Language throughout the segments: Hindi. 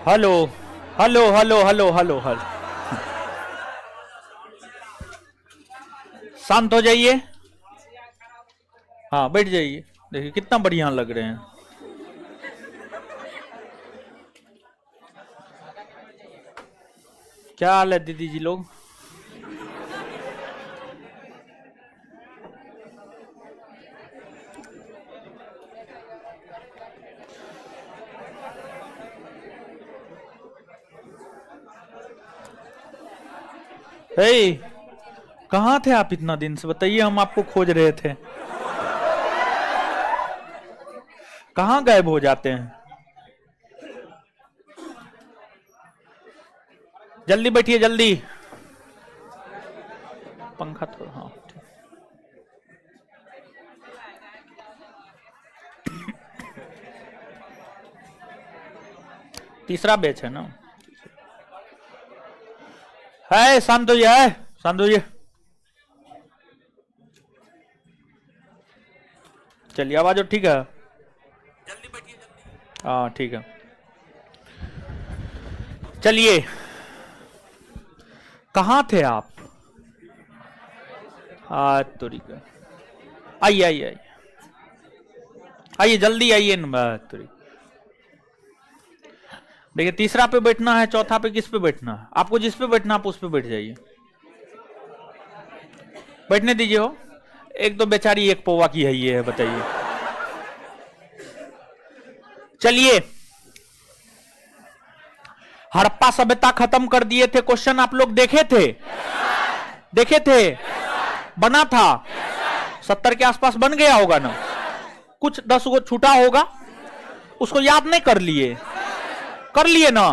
Hello hello hello hello hello hello. शांत हो जाइए। हाँ बैठ जाइए। देखिए कितना बढ़िया लग रहे हैं। क्या हाल है दीदी जी लोग? हे, कहाँ थे आप इतना दिन से? बताइए, हम आपको खोज रहे थे। कहाँ गायब हो जाते हैं? जल्दी बैठिए जल्दी। पंखा थोड़ा, हाँ ठीक। तीसरा बैच है ना? है शांत होइए, है शांत होइए। चलिए आवाज ठीक है। जल्दी बैठिए जल्दी। हाँ ठीक है। चलिए, कहाँ थे आप? तरीका, आइए आइए आइए आइए जल्दी आइए न। देखिए तीसरा पे बैठना है, चौथा पे किस पे बैठना है? आपको जिस पे बैठना आप उस पे बैठ जाइए। बैठने दीजिए हो। एक तो बेचारी एक पौवा की है ये, बताइए। चलिए, हड़प्पा सभ्यता खत्म कर दिए थे। क्वेश्चन आप लोग देखे थे? देखे थे? बना था 70 के आसपास, बन गया होगा ना? कुछ 10 को छूटा होगा, उसको याद नहीं कर लिए? कर लिए ना?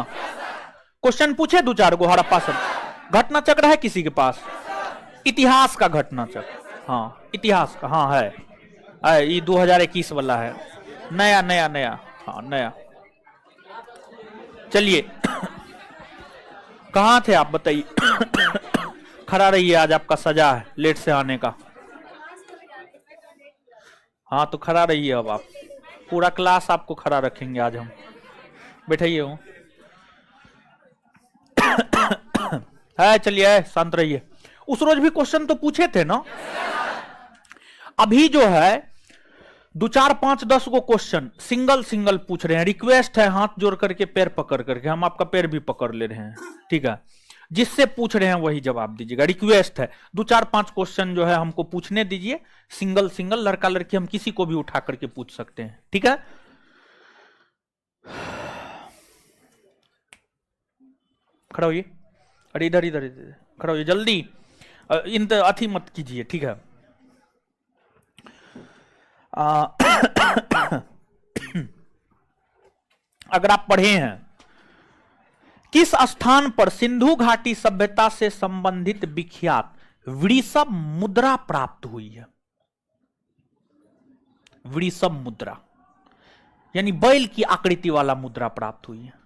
क्वेश्चन पूछे दो चार को हड़प्पा सब। घटना चक्र है किसी के पास? इतिहास का घटना चक्र, हाँ इतिहास का, हाँ है ये 2021 वाला है। नया नया नया, हाँ नया। चलिए, कहां थे आप बताइए? खड़ा रहिए, आज आपका सजा है लेट से आने का। हाँ तो खड़ा रहिए। अब आप पूरा क्लास आपको खड़ा रखेंगे आज हम। बैठाइए हूँ। है चलिए, शांत रहिए। उस रोज भी क्वेश्चन तो पूछे थे ना? अभी जो है 2 4 5 10 को क्वेश्चन सिंगल सिंगल पूछ रहे हैं। रिक्वेस्ट है हाथ जोड़ करके, पैर पकड़ करके, हम आपका पैर भी पकड़ ले रहे हैं, ठीक है? जिससे पूछ रहे हैं वही जवाब दीजिएगा। रिक्वेस्ट है 2 4 5 क्वेश्चन जो है हमको पूछने दीजिए, सिंगल सिंगल, लड़का लड़की हम किसी को भी उठा करके पूछ सकते हैं, ठीक है? खड़ा होइए। अरे इधर इधर इधर खड़ा होइए जल्दी। इन अथी मत कीजिए, ठीक है? अगर आप पढ़े हैं, किस स्थान पर सिंधु घाटी सभ्यता से संबंधित विख्यात वृषभ मुद्रा प्राप्त हुई है? वृषभ मुद्रा यानी बैल की आकृति वाला मुद्रा प्राप्त हुई है।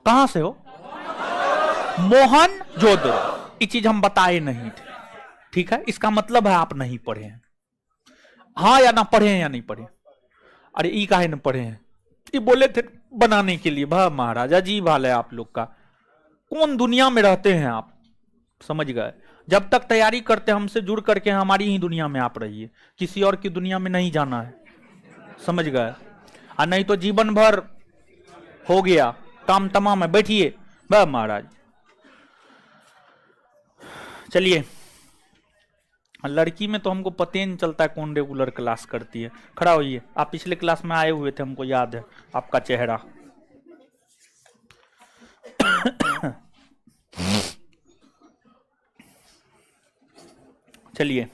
कहां से हो? मोहनजोदड़ो। ये चीज हम बताए नहीं थे, ठीक है? इसका मतलब है आप नहीं पढ़े हैं। हाँ या ना पढ़े हैं या नहीं पढ़े? अरे ई काहे न पढ़े हैं? ये बोले थे बनाने के लिए। भा महाराजा जी वाले आप लोग का, कौन दुनिया में रहते हैं आप? समझ गए? जब तक तैयारी करते हमसे जुड़ करके हमारी ही दुनिया में आप रहिए, किसी और की दुनिया में नहीं जाना है, समझ गए? और नहीं तो जीवन भर हो गया काम तमाम है। बैठिए भा महाराज। चलिए, लड़की में तो हमको पता ही नहीं चलता है कौन रेगुलर क्लास करती है। खड़ा होइए। आप पिछले क्लास में आए हुए थे, हमको याद है आपका चेहरा। चलिए,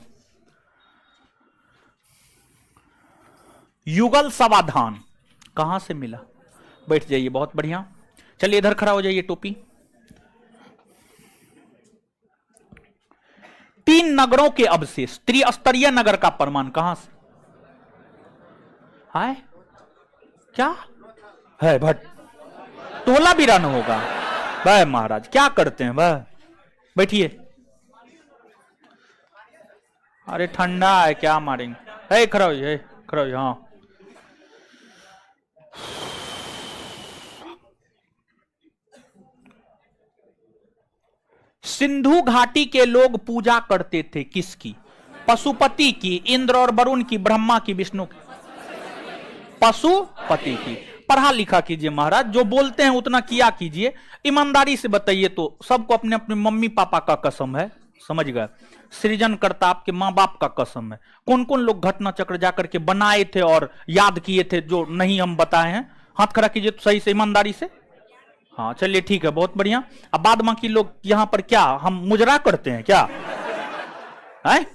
युगल समाधान कहां से मिला? बैठ जाइए, बहुत बढ़िया। चलिए इधर खड़ा हो जाइए, टोपी। 3 नगरों के अवशेष, त्रिस्तरीय नगर का प्रमाण कहां से? है क्या है? भट्ट टोला बिरान होगा। भाई महाराज क्या करते हैं भाई? बैठिए। अरे ठंडा है, क्या मारेंगे? है खड़ा होइए, खड़ा होइए। हाँ सिंधु घाटी के लोग पूजा करते थे किसकी? पशुपति की, इंद्र और वरुण की, ब्रह्मा की, विष्णु की? पशुपति की। पढ़ा लिखा कीजिए महाराज, जो बोलते हैं उतना किया कीजिए, ईमानदारी से बताइए। तो सबको अपने अपने मम्मी पापा का कसम है, समझ गए? सृजनकर्ता आपके माँ बाप का कसम है। कौन कौन लोग घटना चक्र जाकर के बनाए थे और याद किए थे जो नहीं हम बताए हैं? हाथ खड़ा कीजिए तो सही से, ईमानदारी से। हाँ चलिए ठीक है, बहुत बढ़िया। अब बाद बाकी लोग यहां पर क्या हम मुजरा करते हैं क्या है?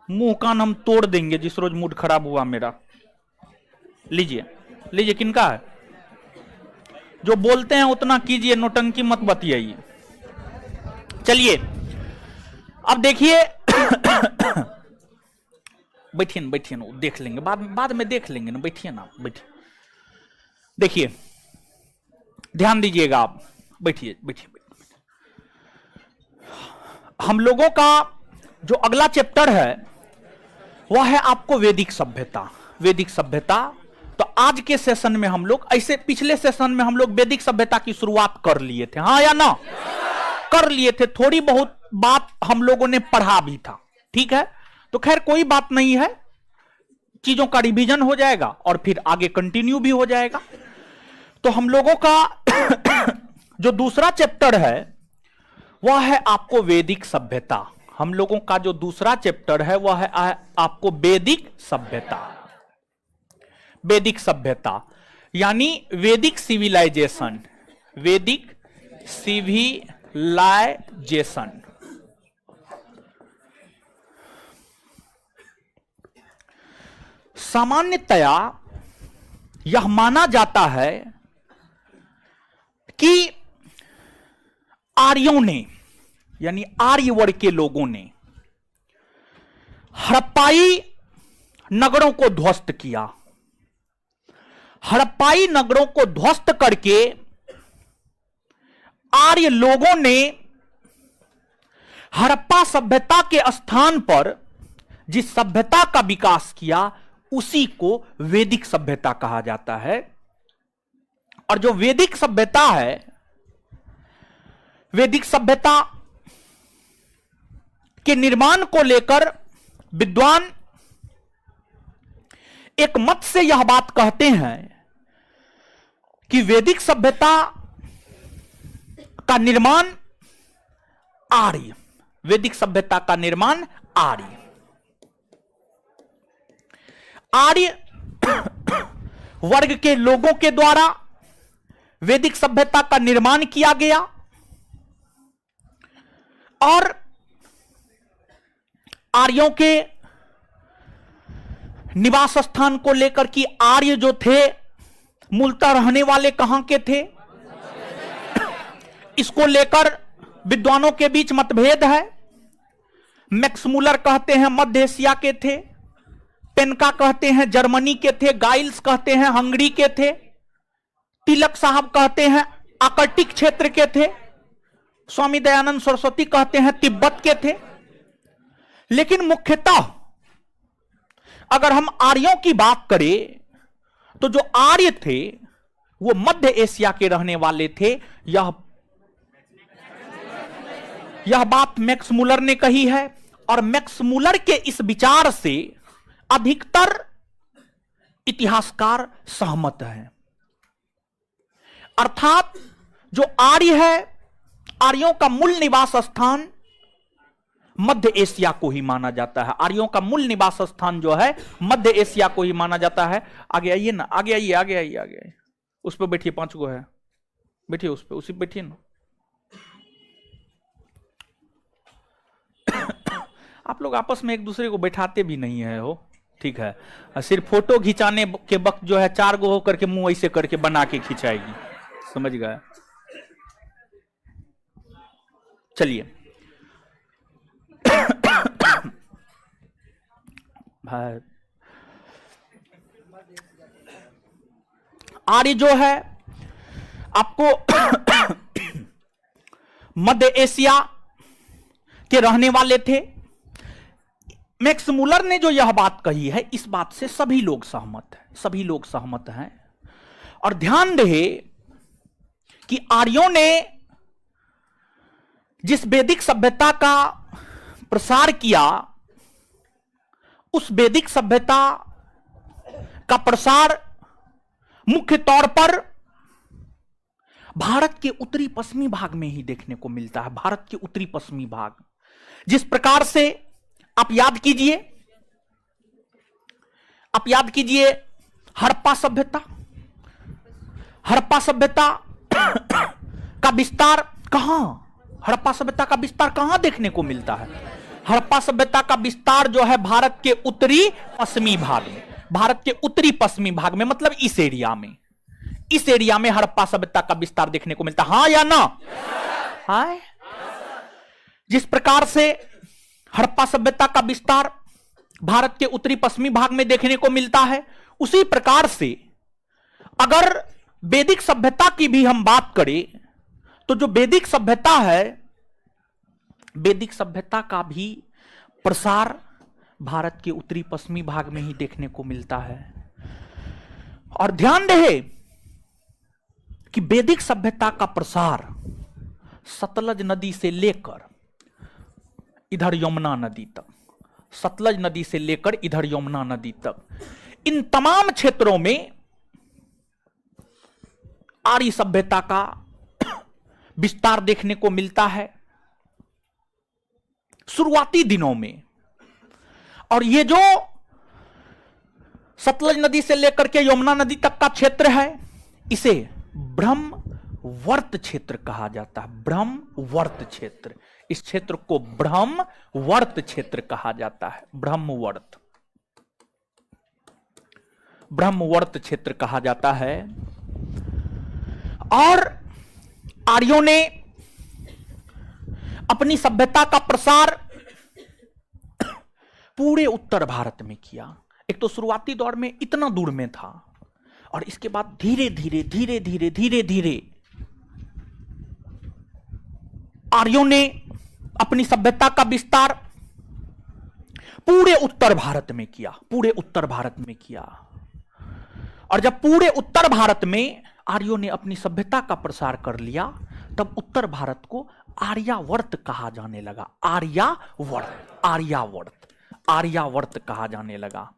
मुंह कान हम तोड़ देंगे जिस रोज मूड खराब हुआ मेरा। लीजिए लीजिए, किनका है? जो बोलते हैं उतना कीजिए, नोटंकी मत बतियाइए। चलिए अब देखिए बैठिए ना, बैठिए ना, देख लेंगे बाद में देख लेंगे ना, बैठिए ना, बैठिए। देखिए ध्यान दीजिएगा आप, बैठिए बैठिए। हम लोगों का जो अगला चैप्टर है वह है आपको वैदिक सभ्यता। वैदिक सभ्यता, तो आज के सेशन में हम लोग, ऐसे पिछले सेशन में हम लोग वैदिक सभ्यता की शुरुआत कर लिए थे, हाँ या ना? कर लिए थे। थोड़ी बहुत बात हम लोगों ने पढ़ा भी था, ठीक है? तो खैर कोई बात नहीं है, चीजों का रिवीजन हो जाएगा और फिर आगे कंटिन्यू भी हो जाएगा। तो हम लोगों का जो दूसरा चैप्टर है वह है आपको वैदिक सभ्यता। हम लोगों का जो दूसरा चैप्टर है वह है आपको वैदिक सभ्यता। वैदिक सभ्यता यानी वैदिक सिविलाइजेशन। वैदिक सिविलाइजेशन। सामान्यतया यह माना जाता है कि आर्यों ने, यानी आर्य वर्ग के लोगों ने हड़प्पाई नगरों को ध्वस्त किया। हड़प्पाई नगरों को ध्वस्त करके आर्य लोगों ने हड़प्पा सभ्यता के स्थान पर जिस सभ्यता का विकास किया उसी को वैदिक सभ्यता कहा जाता है। और जो वैदिक सभ्यता है, वैदिक सभ्यता के निर्माण को लेकर विद्वान एक मत से यह बात कहते हैं कि वैदिक सभ्यता का निर्माण आर्य, वैदिक सभ्यता का निर्माण आर्य, आर्य वर्ग के लोगों के द्वारा वैदिक सभ्यता का निर्माण किया गया। और आर्यों के निवास स्थान को लेकर कि आर्य जो थे मूलतः रहने वाले कहां के थे, इसको लेकर विद्वानों के बीच मतभेद है। मैक्स मुलर कहते हैं मध्य एशिया के थे, पेनका कहते हैं जर्मनी के थे, गाइल्स कहते हैं हंगरी के थे, तिलक साहब कहते हैं आर्कटिक क्षेत्र के थे, स्वामी दयानंद सरस्वती कहते हैं तिब्बत के थे। लेकिन मुख्यतः अगर हम आर्यों की बात करें तो जो आर्य थे वो मध्य एशिया के रहने वाले थे। यह बात मैक्स मुलर ने कही है और मैक्स मुलर के इस विचार से अधिकतर इतिहासकार सहमत हैं। अर्थात जो आर्य है, आर्यों का मूल निवास स्थान मध्य एशिया को ही माना जाता है। आर्यों का मूल निवास स्थान जो है मध्य एशिया को ही माना जाता है। आगे आइए ना, आगे आइए, आगे आइए, आगे आइए। उस पर बैठिए, 5 गो है, बैठिए उस पर, उसी पर बैठिए ना। आप लोग आपस में एक दूसरे को बैठाते भी नहीं है हो, ठीक है? सिर्फ फोटो खिंचाने के वक्त जो है 4 गो होकर के मुंह ऐसे करके बना के खिंचाएगी, समझ गए? चलिए भाई, आर्य जो है आपको मध्य एशिया के रहने वाले थे। मैक्स मुलर ने जो यह बात कही है, इस बात से सभी लोग सहमत हैं, सभी लोग सहमत हैं। और ध्यान रहे कि आर्यों ने जिस वैदिक सभ्यता का प्रसार किया, उस वैदिक सभ्यता का प्रसार मुख्य तौर पर भारत के उत्तरी पश्चिमी भाग में ही देखने को मिलता है। भारत के उत्तरी पश्चिमी भाग, जिस प्रकार से आप याद कीजिए हड़प्पा सभ्यता। हड़प्पा सभ्यता का विस्तार कहां, हड़प्पा सभ्यता का विस्तार कहां देखने को मिलता है? हड़प्पा सभ्यता का विस्तार जो है भारत के उत्तरी पश्चिमी भाग में, भारत के उत्तरी पश्चिमी भाग में, मतलब इस एरिया में हड़प्पा सभ्यता का विस्तार देखने को मिलता है। हां या ना? हां। जिस प्रकार से हड़प्पा सभ्यता का विस्तार भारत के उत्तरी पश्चिमी भाग में देखने को मिलता है, उसी प्रकार से अगर वैदिक सभ्यता की भी हम बात करें तो जो वैदिक सभ्यता है, वैदिक सभ्यता का भी प्रसार भारत के उत्तरी पश्चिमी भाग में ही देखने को मिलता है। और ध्यान रहे कि वैदिक सभ्यता का प्रसार सतलज नदी से लेकर इधर यमुना नदी तक, सतलज नदी से लेकर इधर यमुना नदी तक, इन तमाम क्षेत्रों में आर्य सभ्यता का विस्तार देखने को मिलता है शुरुआती दिनों में। और ये जो सतलज नदी से लेकर के यमुना नदी तक का क्षेत्र है, इसे ब्रह्मवर्त क्षेत्र कहा जाता है। ब्रह्मवर्त क्षेत्र, इस क्षेत्र को ब्रह्मवर्त क्षेत्र कहा जाता है। ब्रह्मवर्त क्षेत्र कहा जाता है। और आर्यों ने अपनी सभ्यता का प्रसार पूरे उत्तर भारत में किया। एक तो शुरुआती दौर में इतना दूर में था, और इसके बाद धीरे धीरे आर्यों ने अपनी सभ्यता का विस्तार पूरे उत्तर भारत में किया। और जब पूरे उत्तर भारत में आर्यों ने अपनी सभ्यता का प्रसार कर लिया, तब उत्तर भारत को आर्यावर्त कहा जाने लगा। आर्यावर्त कहा जाने लगा।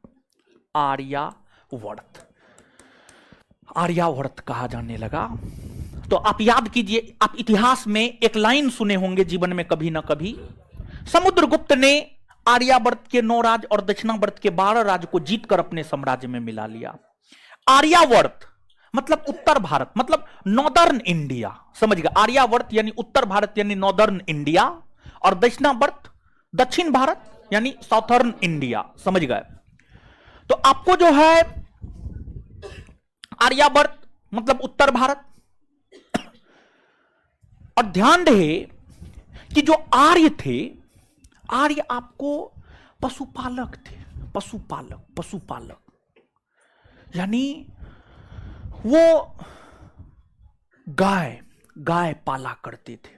आर्यावर्त कहा जाने लगा। तो आप याद कीजिए, आप इतिहास में एक लाइन सुने होंगे जीवन में कभी ना कभी, समुद्रगुप्त ने आर्यावर्त के 9 राज्य और दक्षिणावर्त के 12 राज्य को जीतकर अपने साम्राज्य में मिला लिया। आर्यावर्त मतलब उत्तर भारत, मतलब नॉर्दर्न इंडिया, समझ गए? आर्यावर्त यानी उत्तर भारत यानी नॉर्दर्न इंडिया, और दक्षिणावर्त दक्षिण भारत यानी साउथर्न इंडिया, समझ गए? तो आपको जो है आर्यावर्त मतलब उत्तर भारत। और ध्यान रहे कि जो आर्य थे, आर्य आपको पशुपालक थे। पशुपालक यानी वो गाय पाला करते थे।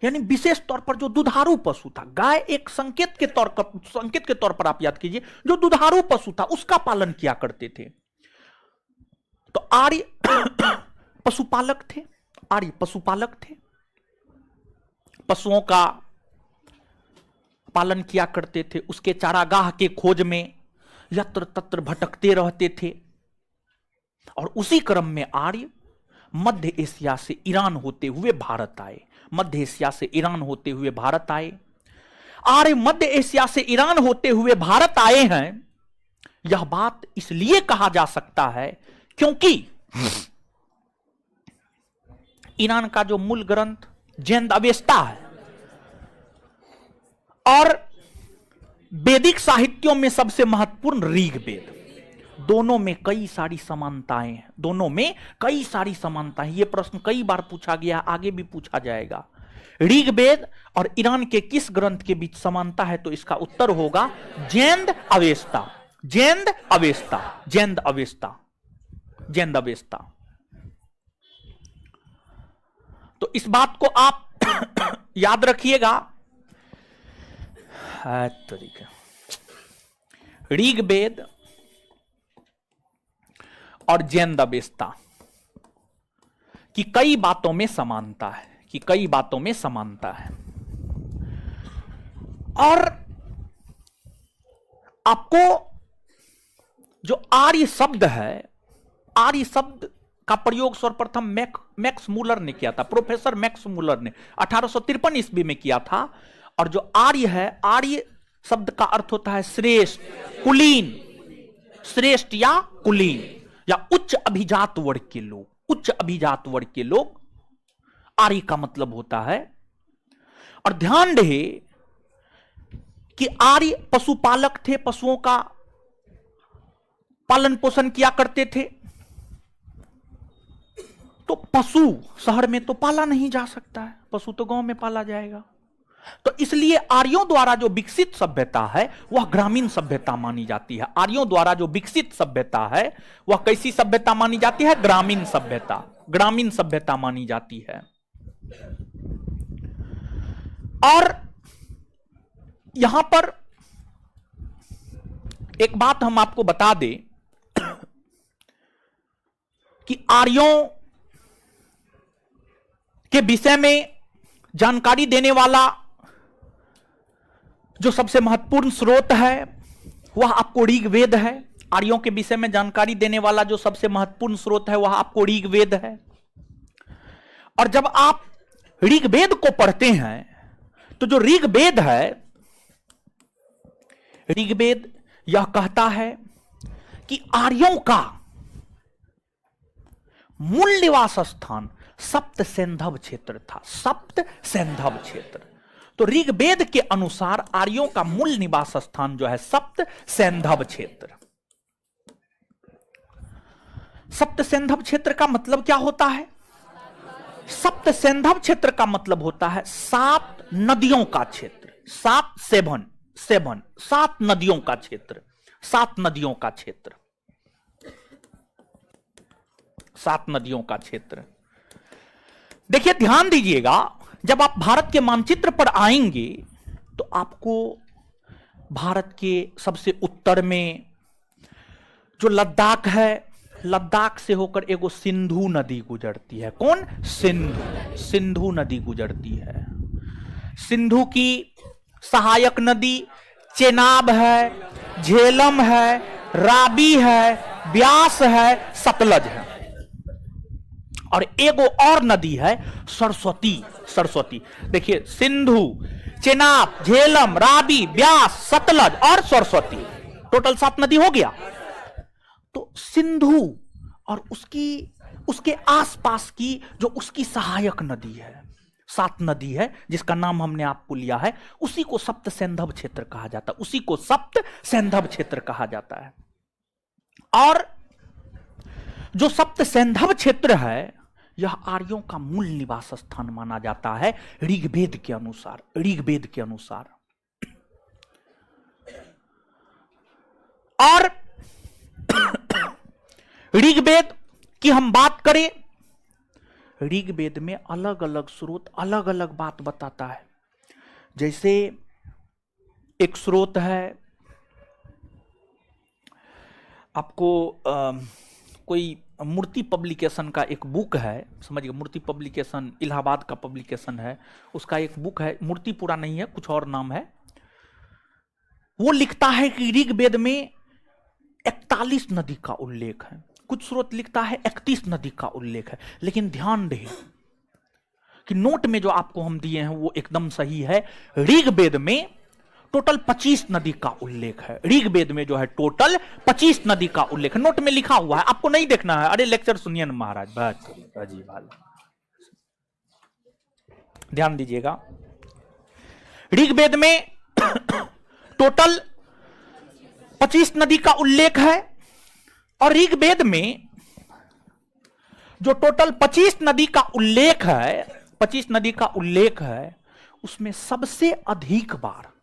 यानी विशेष तौर पर जो दुधारू पशु था, गाय एक संकेत के तौर पर आप याद कीजिए, जो दुधारू पशु था उसका पालन किया करते थे। तो आर्य पशुपालक थे। पशुओं का पालन किया करते थे, उसके चारागाह के खोज में यत्र तत्र भटकते रहते थे। और उसी क्रम में आर्य मध्य एशिया से ईरान होते हुए भारत आए। आर्य मध्य एशिया से ईरान होते हुए भारत आए हैं। यह बात इसलिए कहा जा सकता है क्योंकि ईरान का जो मूल ग्रंथ जैन अवेस्ता है, और वैदिक साहित्यों में सबसे महत्वपूर्ण ऋग्वेद, दोनों में कई सारी समानताएं हैं। यह प्रश्न कई बार पूछा गया, आगे भी पूछा जाएगा। ऋग्वेद और ईरान के किस ग्रंथ के बीच समानता है? तो इसका उत्तर होगा जैन अवेस्ता। तो इस बात को आप याद रखिएगा। ऋग्वेद और जैन अवेस्ता की कई बातों में समानता है। और आपको जो आर्य शब्द है, आर्य शब्द का प्रयोग सर्वप्रथम मैक्स मूलर ने किया था, प्रोफेसर मैक्स मूलर ने 1853 ईस्वी में किया था। और जो आर्य है, आर्य शब्द का अर्थ होता है श्रेष्ठ, कुलीन, श्रेष्ठ या कुलीन या उच्च अभिजात वर्ग के लोग, उच्च अभिजात वर्ग के लोग आर्य का मतलब होता है। और ध्यान रहे कि आर्य पशुपालक थे, पशुओं का पालन पोषण किया करते थे। तो पशु शहर में तो पाला नहीं जा सकता है, पशु तो गांव में पाला जाएगा। तो इसलिए आर्यों द्वारा जो विकसित सभ्यता है वह ग्रामीण सभ्यता मानी जाती है। आर्यों द्वारा जो विकसित सभ्यता है वह कैसी सभ्यता मानी जाती है? ग्रामीण सभ्यता, ग्रामीण सभ्यता मानी जाती है। और यहां पर एक बात हम आपको बता दें कि आर्यों के विषय में जानकारी देने वाला जो सबसे महत्वपूर्ण स्रोत है वह आपको ऋग्वेद है। आर्यों के विषय में जानकारी देने वाला जो सबसे महत्वपूर्ण स्रोत है वह आपको ऋग्वेद है। और जब आप ऋग्वेद को पढ़ते हैं तो जो ऋग्वेद है, ऋग्वेद यह कहता है कि आर्यों का मूल निवास स्थान सप्त सैंधव क्षेत्र था, सप्त सैंधव क्षेत्र। तो ऋग्वेद के अनुसार आर्यों का मूल निवास स्थान जो है सप्त सैंधव क्षेत्र। सप्त सैंधव क्षेत्र का मतलब क्या होता है? सप्त सैंधव क्षेत्र का मतलब होता है 7 नदियों का क्षेत्र, 7 नदियों का क्षेत्र, 7 नदियों का क्षेत्र, 7 नदियों का क्षेत्र। देखिए ध्यान दीजिएगा, जब आप भारत के मानचित्र पर आएंगे तो आपको भारत के सबसे उत्तर में जो लद्दाख है, लद्दाख से होकर एगो सिंधु नदी गुजरती है। कौन? सिंधु, सिंधु नदी गुजरती है। सिंधु की सहायक नदी चेनाब है, झेलम है, राबी है, ब्यास है, सतलज है। और एगो और नदी है सरस्वती, सरस्वती। देखिए सिंधु, चेनाब, झेलम, राबी, ब्यास, सतलज और सरस्वती, टोटल 7 नदी हो गया। तो सिंधु और उसके आसपास की जो उसकी सहायक नदी है, 7 नदी है जिसका नाम हमने आपको लिया है, उसी को सप्त सैंधव क्षेत्र कहा जाता है, उसी को सप्त सैंधव क्षेत्र कहा जाता है। और जो सप्त सैंधव क्षेत्र है यह आर्यों का मूल निवास स्थान माना जाता है ऋग्वेद के अनुसार, ऋग्वेद के अनुसार। और ऋग्वेद की हम बात करें, ऋग्वेद में अलग अलग स्रोत अलग अलग बात बताता है। जैसे एक स्रोत है, आपको कोई मूर्ति पब्लिकेशन का एक बुक है, समझिए मूर्ति पब्लिकेशन इलाहाबाद का पब्लिकेशन है, उसका एक बुक है, मूर्ति पूरा नहीं है, कुछ और नाम है। वो लिखता है कि ऋग्वेद में 41 नदी का उल्लेख है, कुछ स्रोत लिखता है 31 नदी का उल्लेख है। लेकिन ध्यान रहे कि नोट में जो आपको हम दिए हैं वो एकदम सही है। ऋग्वेद में टोटल 25 नदी का उल्लेख है। ऋग्वेद में जो है टोटल 25 नदी का उल्लेख है, नोट में लिखा हुआ है, आपको नहीं देखना है। अरे लेक्चर सुनिए ना महाराज, बस अजीब हाल, ध्यान दीजिएगा। ऋग्वेद में टोटल 25 नदी का उल्लेख है। और ऋग्वेद में जो टोटल 25 नदी का उल्लेख है, 25 नदी का उल्लेख है, उसमें सबसे अधिक बार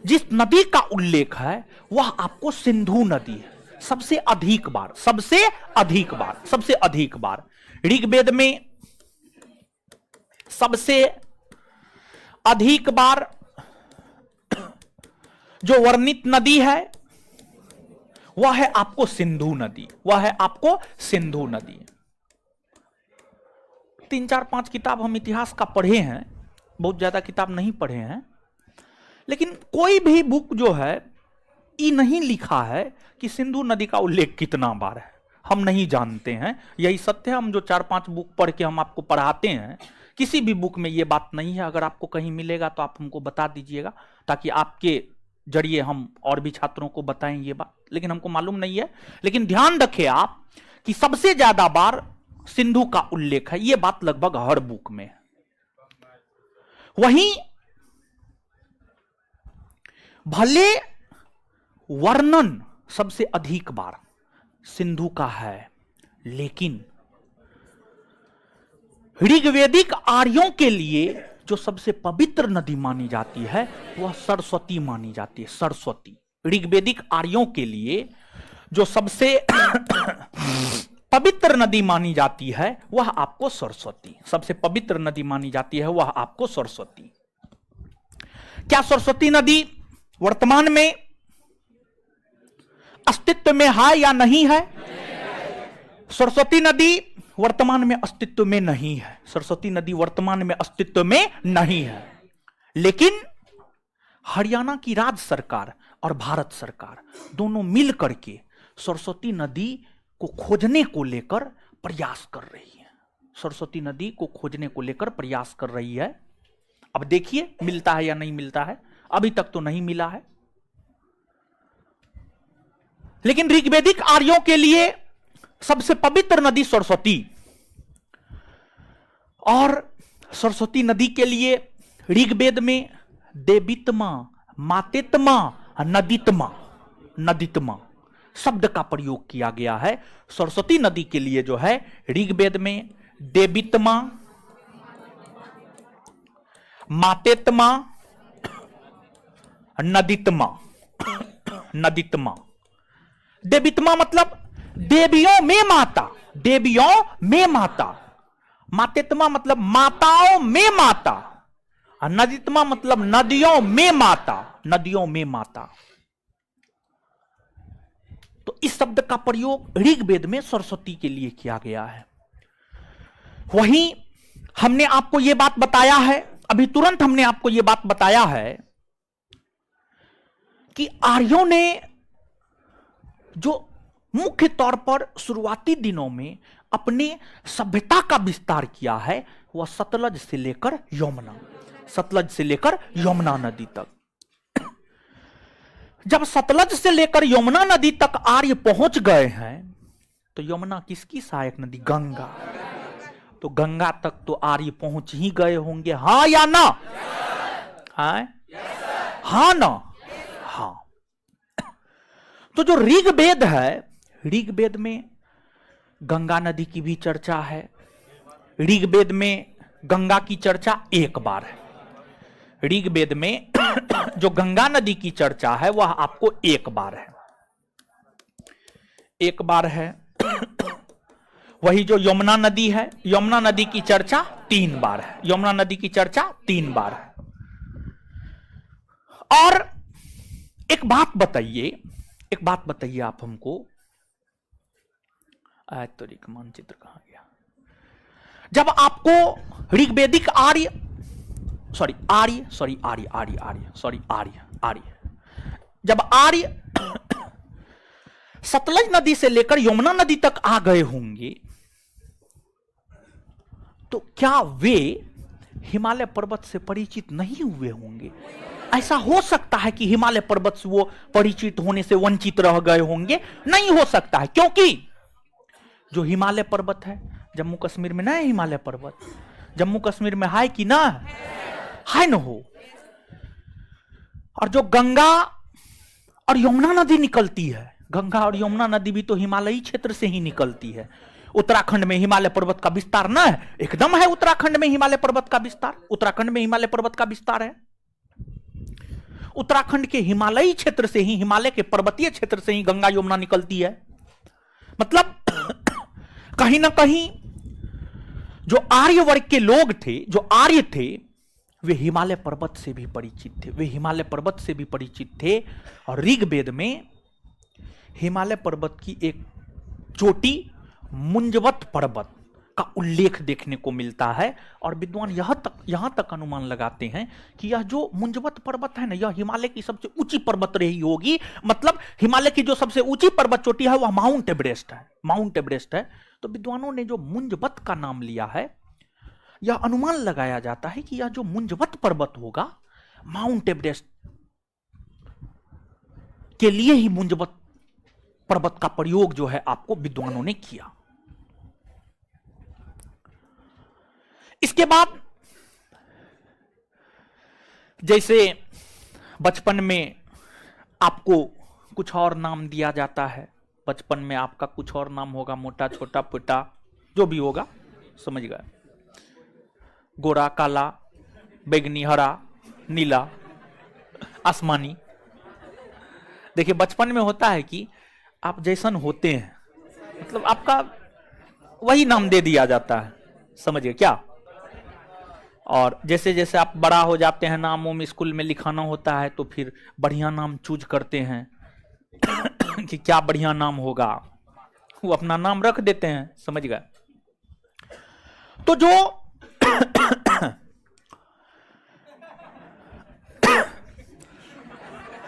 जिस नदी का उल्लेख है वह आपको सिंधु नदी है। सबसे अधिक बार, सबसे अधिक बार, सबसे अधिक बार ऋग्वेद में सबसे अधिक बार जो वर्णित नदी है वह है आपको सिंधु नदी, वह है आपको सिंधु नदी। 3, 4, 5 किताब हम इतिहास का पढ़े हैं, बहुत ज्यादा किताब नहीं पढ़े हैं, लेकिन कोई भी बुक जो है ये नहीं लिखा है कि सिंधु नदी का उल्लेख कितना बार है, हम नहीं जानते हैं। यही सत्य है, हम जो 4-5 बुक पढ़ के हम आपको पढ़ाते हैं, किसी भी बुक में ये बात नहीं है। अगर आपको कहीं मिलेगा तो आप हमको बता दीजिएगा, ताकि आपके जरिए हम और भी छात्रों को बताएं ये बात, लेकिन हमको मालूम नहीं है। लेकिन ध्यान रखें आप कि सबसे ज्यादा बार सिंधु का उल्लेख है, ये बात लगभग हर बुक में है। वहीं भले वर्णन सबसे अधिक बार सिंधु का है, लेकिन ऋग्वेदिक आर्यों के लिए जो सबसे पवित्र नदी मानी जाती है वह सरस्वती मानी जाती है। सरस्वती ऋग्वेदिक आर्यों के लिए जो सबसे पवित्र नदी मानी जाती है वह आपको सरस्वती, सबसे पवित्र नदी मानी जाती है वह आपको सरस्वती। क्या सरस्वती नदी वर्तमान में अस्तित्व में है या नहीं है? सरस्वती नदी वर्तमान में अस्तित्व में नहीं है। सरस्वती नदी वर्तमान में अस्तित्व में नहीं है, लेकिन हरियाणा की राज्य सरकार और भारत सरकार दोनों मिल करके सरस्वती नदी को खोजने को लेकर प्रयास कर रही है। सरस्वती नदी को खोजने को लेकर प्रयास कर रही है। अब देखिए मिलता है या नहीं मिलता है। अभी तक तो नहीं मिला है, लेकिन ऋग्वेदिक आर्यों के लिए सबसे पवित्र नदी सरस्वती, और सरस्वती नदी के लिए ऋग्वेद में देवितमा, मातेतमा, नदीतमा शब्द का प्रयोग किया गया है। सरस्वती नदी के लिए जो है ऋग्वेद में देवितमा, मातेतमा, नदीतमा। देवितमा मतलब देवियों में माता, देवियों में माता। मातेतमा मतलब माताओं में माता। नदीतमा मतलब नदियों में माता, नदियों में माता। तो इस शब्द का प्रयोग ऋग्वेद में सरस्वती के लिए किया गया है। वहीं हमने आपको यह बात बताया है, अभी तुरंत हमने आपको यह बात बताया है कि आर्यों ने जो मुख्य तौर पर शुरुआती दिनों में अपने सभ्यता का विस्तार किया है वह सतलज से लेकर यमुना, सतलज से लेकर यमुना नदी तक। जब सतलज से लेकर यमुना नदी तक आर्य पहुंच गए हैं तो यमुना किसकी सहायक नदी? गंगा। तो गंगा तक तो आर्य पहुंच ही गए होंगे, हाँ या ना? हाँ ना? हाँ। तो जो ऋग्वेद है, ऋग्वेद में गंगा नदी की भी चर्चा है। ऋग्वेद में गंगा की चर्चा एक बार है। ऋग्वेद में जो गंगा नदी की चर्चा है वह आपको एक बार है, एक बार है। वही जो यमुना नदी है, यमुना नदी की चर्चा 3 बार है। यमुना नदी की चर्चा 3 बार है। और एक बात बताइए आप हमको, तो मानचित्र कहां गया? जब आपको ऋग्वेदिक आर्य जब आर्य सतलज नदी से लेकर यमुना नदी तक आ गए होंगे तो क्या वे हिमालय पर्वत से परिचित नहीं हुए होंगे? ऐसा हो सकता है कि हिमालय पर्वत से वो परिचित होने से वंचित रह गए होंगे? नहीं हो सकता है, क्योंकि जो हिमालय पर्वत है जम्मू कश्मीर में ना है। हिमालय पर्वत जम्मू कश्मीर में है कि ना है? न हो। और जो गंगा और यमुना नदी निकलती है, गंगा और यमुना नदी भी तो हिमालयी क्षेत्र से ही निकलती है। उत्तराखंड में हिमालय पर्वत का विस्तार ना है? एकदम है। उत्तराखंड में हिमालय पर्वत का विस्तार, उत्तराखंड में हिमालय पर्वत का विस्तार है। उत्तराखंड के हिमालयी क्षेत्र से ही, हिमालय के पर्वतीय क्षेत्र से ही गंगा यमुना निकलती है। मतलब कहीं ना कहीं जो आर्य वर्ग के लोग थे, जो आर्य थे, वे हिमालय पर्वत से भी परिचित थे, वे हिमालय पर्वत से भी परिचित थे। और ऋग्वेद में हिमालय पर्वत की एक चोटी मुंजवत पर्वत का उल्लेख देखने को मिलता है। और विद्वान यहां तक अनुमान लगाते हैं कि यह जो मुंजवत पर्वत है ना, यह हिमालय की सबसे ऊंची पर्वत रही होगी। मतलब हिमालय की जो सबसे ऊंची पर्वत चोटी है वह माउंट एवरेस्ट है, माउंट एवरेस्ट है। तो विद्वानों ने जो मुंजवत का नाम लिया है, यह अनुमान लगाया जाता है कि यह जो मुंजवत पर्वत होगा, माउंट एवरेस्ट के लिए ही मुंजवत पर्वत का प्रयोग जो है आपको विद्वानों ने किया। इसके बाद जैसे बचपन में आपको कुछ और नाम दिया जाता है, बचपन में आपका कुछ और नाम होगा, मोटा छोटा पुटा जो भी होगा, समझ गए, गोरा काला बैगनी हरा नीला आसमानी। देखिए बचपन में होता है कि आप जैसन होते हैं, मतलब आपका वही नाम दे दिया जाता है, समझिए क्या। और जैसे जैसे आप बड़ा हो जाते हैं, नामों में स्कूल में लिखाना होता है, तो फिर बढ़िया नाम चूज करते हैं कि क्या बढ़िया नाम होगा, वो अपना नाम रख देते हैं, समझ गए। तो जो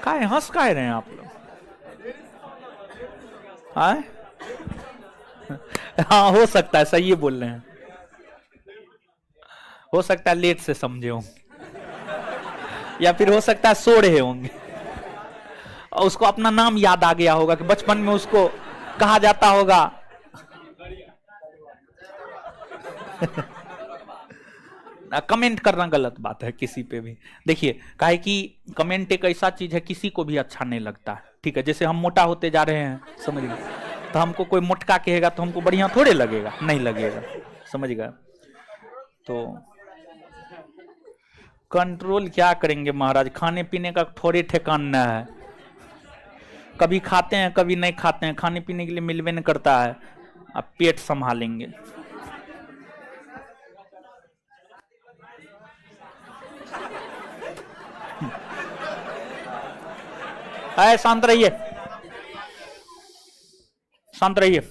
काहे हंस काहे रहे हैं आप लोग? हाँ हो सकता है, सही बोल रहे हैं, हो सकता है लेट से समझे होंगे, या फिर हो सकता है सो रहे होंगे और उसको अपना नाम याद आ गया होगा कि बचपन में उसको कहा जाता होगा। कमेंट करना गलत बात है किसी पे भी। देखिए काहे कि कमेंट एक ऐसा चीज है, किसी को भी अच्छा नहीं लगता है, ठीक है। जैसे हम मोटा होते जा रहे हैं, समझ गए, तो हमको कोई मोटका कहेगा तो हमको बढ़िया थोड़े लगेगा, नहीं लगेगा, समझ गए। तो कंट्रोल क्या करेंगे महाराज, खाने पीने का थोड़े ठिकाना है, कभी खाते हैं कभी नहीं खाते हैं, खाने पीने के लिए मिलवे नहीं करता है, अब पेट संभालेंगे। शांत रहिए, शांत रहिए।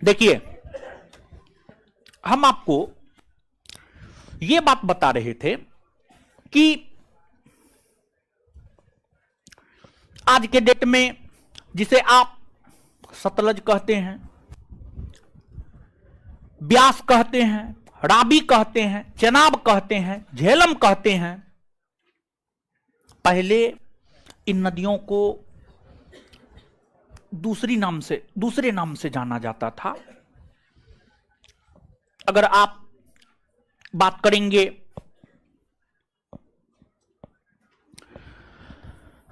देखिए हम आपको यह बात बता रहे थे कि आज के डेट में जिसे आप सतलज कहते हैं, ब्यास कहते हैं, रावी कहते हैं, चेनाब कहते हैं, झेलम कहते हैं, पहले इन नदियों को दूसरे नाम से जाना जाता था। अगर आप बात करेंगे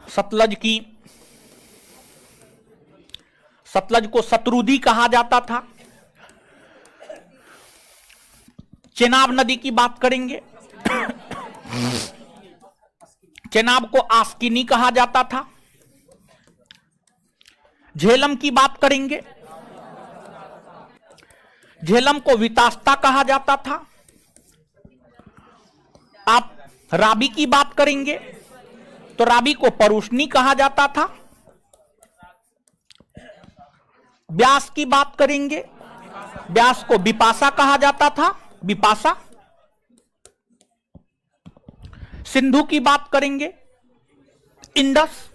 सतलज की, सतलज को सतरुदी कहा जाता था। चेनाब नदी की बात करेंगे, चेनाब को आस्किनी कहा जाता था। झेलम की बात करेंगे, झेलम को वितास्ता कहा जाता था। आप रावी की बात करेंगे तो रावी को परुष्णी कहा जाता था। ब्यास की बात करेंगे, ब्यास को बिपाशा कहा जाता था, बिपाशा। सिंधु की बात करेंगे, इंडस।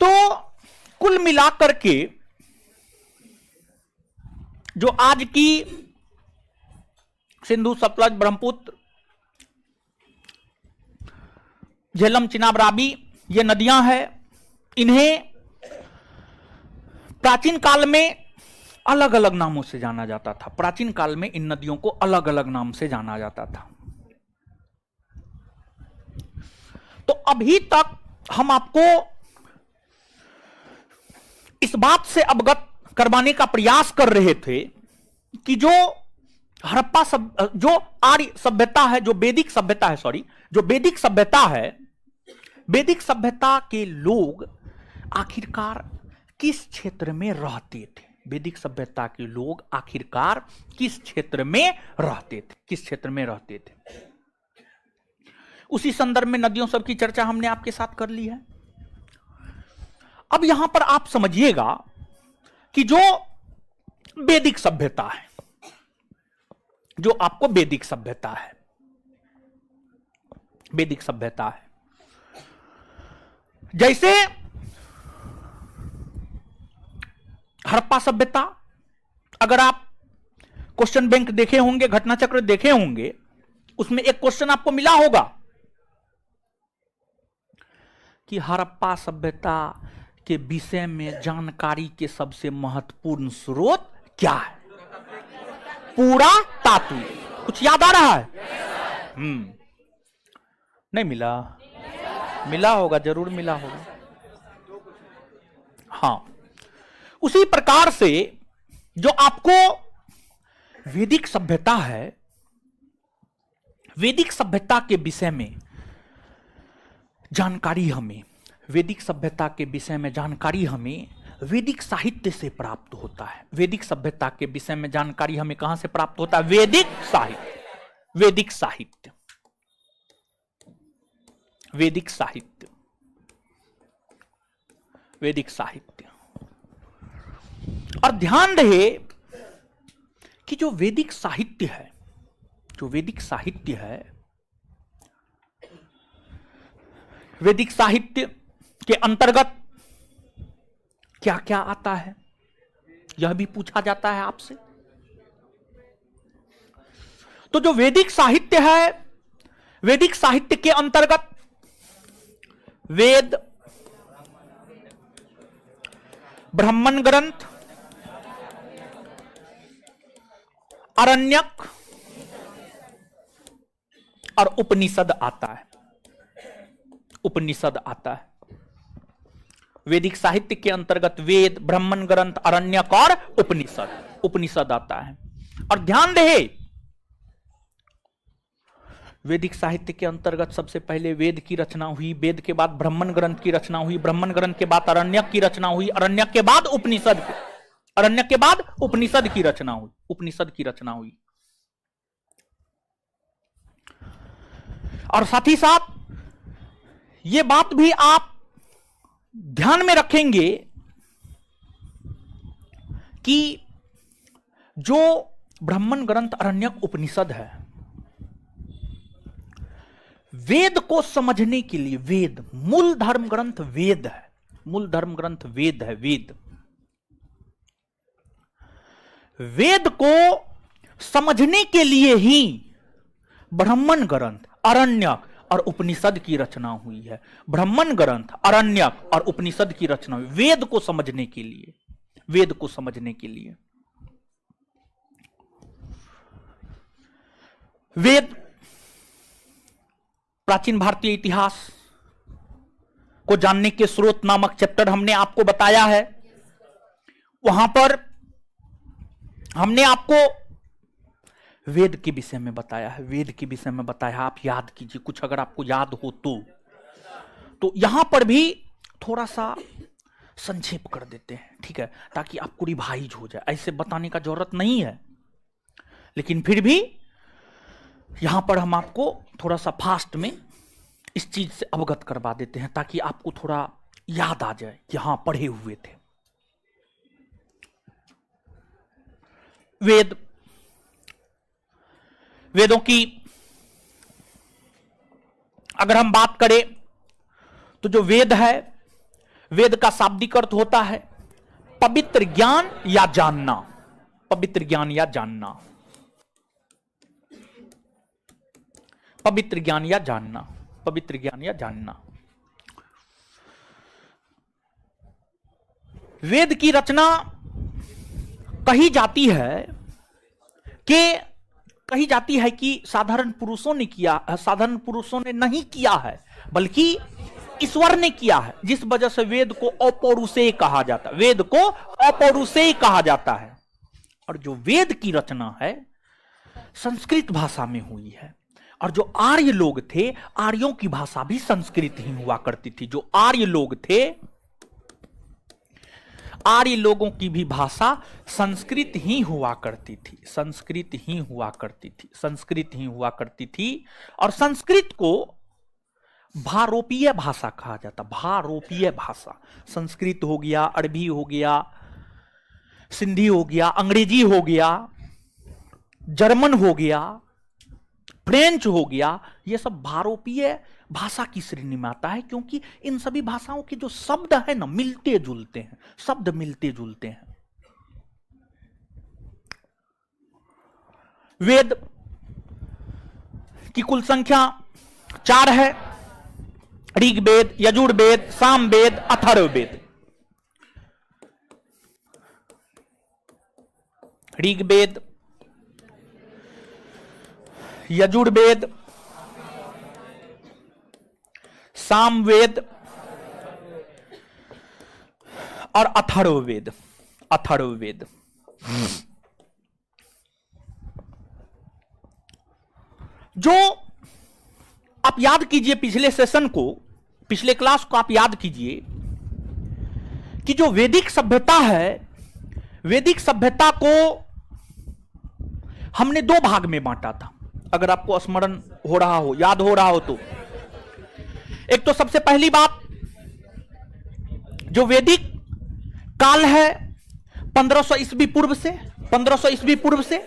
तो कुल मिलाकर के जो आज की सिंधु, सतलज, ब्रह्मपुत्र, झेलम, चिनाब, रावी ये नदियां हैं, इन्हें प्राचीन काल में अलग अलग नामों से जाना जाता था। प्राचीन काल में इन नदियों को अलग अलग नाम से जाना जाता था। तो अभी तक हम आपको इस बात से अवगत करवाने का प्रयास कर रहे थे कि जो हड़प्पा जो आर्य सभ्यता है, जो वैदिक सभ्यता है, सॉरी, जो वैदिक सभ्यता है, वैदिक सभ्यता के लोग आखिरकार किस क्षेत्र में रहते थे? वैदिक सभ्यता के लोग आखिरकार किस क्षेत्र में रहते थे? किस क्षेत्र में रहते थे? उसी संदर्भ में नदियों सब की चर्चा हमने आपके साथ कर ली है। अब यहां पर आप समझिएगा कि जो वैदिक सभ्यता है, जो आपको वैदिक सभ्यता है, वैदिक सभ्यता है, जैसे हड़प्पा सभ्यता, अगर आप क्वेश्चन बैंक देखे होंगे, घटना चक्र देखे होंगे, उसमें एक क्वेश्चन आपको मिला होगा कि हड़प्पा सभ्यता के विषय में जानकारी के सबसे महत्वपूर्ण स्रोत क्या है? पूरा तात्विक। कुछ याद आ रहा है? नहीं मिला? मिला होगा, जरूर मिला होगा। हां, उसी प्रकार से जो आपको वैदिक सभ्यता है, वैदिक सभ्यता के विषय में जानकारी हमें, वैदिक सभ्यता के विषय में जानकारी हमें वैदिक साहित्य से प्राप्त होता है। वैदिक सभ्यता के विषय में जानकारी हमें कहां से प्राप्त होता है? वैदिक साहित्य, वैदिक साहित्य, वैदिक साहित्य, वैदिक साहित्य। और ध्यान रहे कि जो वैदिक साहित्य है, जो वैदिक साहित्य है, वैदिक साहित्य के अंतर्गत क्या क्या आता है, यह भी पूछा जाता है आपसे। तो जो वैदिक साहित्य है, वैदिक साहित्य के अंतर्गत वेद, ब्राह्मण ग्रंथ, अरण्यक और उपनिषद आता है। उपनिषद आता है। वैदिक साहित्य के अंतर्गत वेद, ब्राह्मण ग्रंथ, अरण्यक और उपनिषद, उपनिषद आता है। और ध्यान रहे, वैदिक साहित्य के अंतर्गत सबसे पहले वेद की रचना हुई, वेद के बाद ब्राह्मण ग्रंथ की रचना हुई, ब्राह्मण ग्रंथ के बाद अरण्यक की रचना हुई, अरण्यक के बाद उपनिषद, अरण्यक के बाद उपनिषद की रचना हुई, उपनिषद की रचना हुई। और साथ ही साथ यह बात भी आप ध्यान में रखेंगे कि जो ब्राह्मण ग्रंथ, अरण्यक, उपनिषद है, वेद को समझने के लिए, वेद मूल धर्म ग्रंथ वेद है, मूल धर्म ग्रंथ वेद है। वेद, वेद को समझने के लिए ही ब्राह्मण ग्रंथ, अरण्यक और उपनिषद की रचना हुई है। ब्राह्मण ग्रंथ, अरण्यक और उपनिषद की रचना हुई वेद को समझने के लिए, वेद को समझने के लिए। वेद प्राचीन भारतीय इतिहास को जानने के स्रोत नामक चैप्टर हमने आपको बताया है। वहां पर हमने आपको वेद के विषय में बताया है, वेद के विषय में बताया। आप याद कीजिए, कुछ अगर आपको याद हो तो यहां पर भी थोड़ा सा संक्षेप कर देते हैं, ठीक है, ताकि आपको रिवाइज हो जाए। ऐसे बताने का जरूरत नहीं है, लेकिन फिर भी यहां पर हम आपको थोड़ा सा फास्ट में इस चीज से अवगत करवा देते हैं, ताकि आपको थोड़ा याद आ जाए कि हां पढ़े हुए थे। वेद, वेदों की अगर हम बात करें तो जो वेद है, वेद का शाब्दिक अर्थ होता है पवित्र ज्ञान या जानना, पवित्र ज्ञान या जानना, पवित्र ज्ञान या जानना, पवित्र ज्ञान या जानना। वेद की रचना कही जाती है कि साधारण पुरुषों ने किया, साधारण पुरुषों ने नहीं किया है, बल्कि ईश्वर ने किया है, जिस वजह से वेद को अपौरुषेय कहा जाता है, वेद को अपौरुषेय कहा जाता है। और जो वेद की रचना है संस्कृत भाषा में हुई है। और जो आर्य लोग थे, आर्यों की भाषा भी संस्कृत ही हुआ करती थी। जो आर्य लोग थे, आर्य लोगों की भी भाषा संस्कृत ही हुआ करती थी, संस्कृत ही हुआ करती थी, संस्कृत ही हुआ करती थी। और संस्कृत को भारोपीय भाषा कहा जाता, भारोपीय भाषा। संस्कृत हो गया, अरबी हो गया, सिंधी हो गया, अंग्रेजी हो गया, जर्मन हो गया, फ्रेंच हो गया, ये सब भारोपीय भाषा की श्रेणी में आता है, क्योंकि इन सभी भाषाओं के जो शब्द है ना मिलते जुलते हैं, शब्द मिलते जुलते हैं। वेद की कुल संख्या 4 है। ऋग्वेद, यजुर्वेद, सामवेद, अथर्ववेद। ऋग्वेद, यजुर्वेद, सामवेद और अथर्ववेद। अथर्ववेद जो आप याद कीजिए, पिछले सेशन को, पिछले क्लास को आप याद कीजिए कि जो वैदिक सभ्यता है, वैदिक सभ्यता को हमने 2 भाग में बांटा था। अगर आपको स्मरण हो रहा हो, याद हो रहा हो तो एक तो सबसे पहली बात, जो वैदिक काल है 1500 ईस्वी पूर्व से, 1500 ईस्वी पूर्व से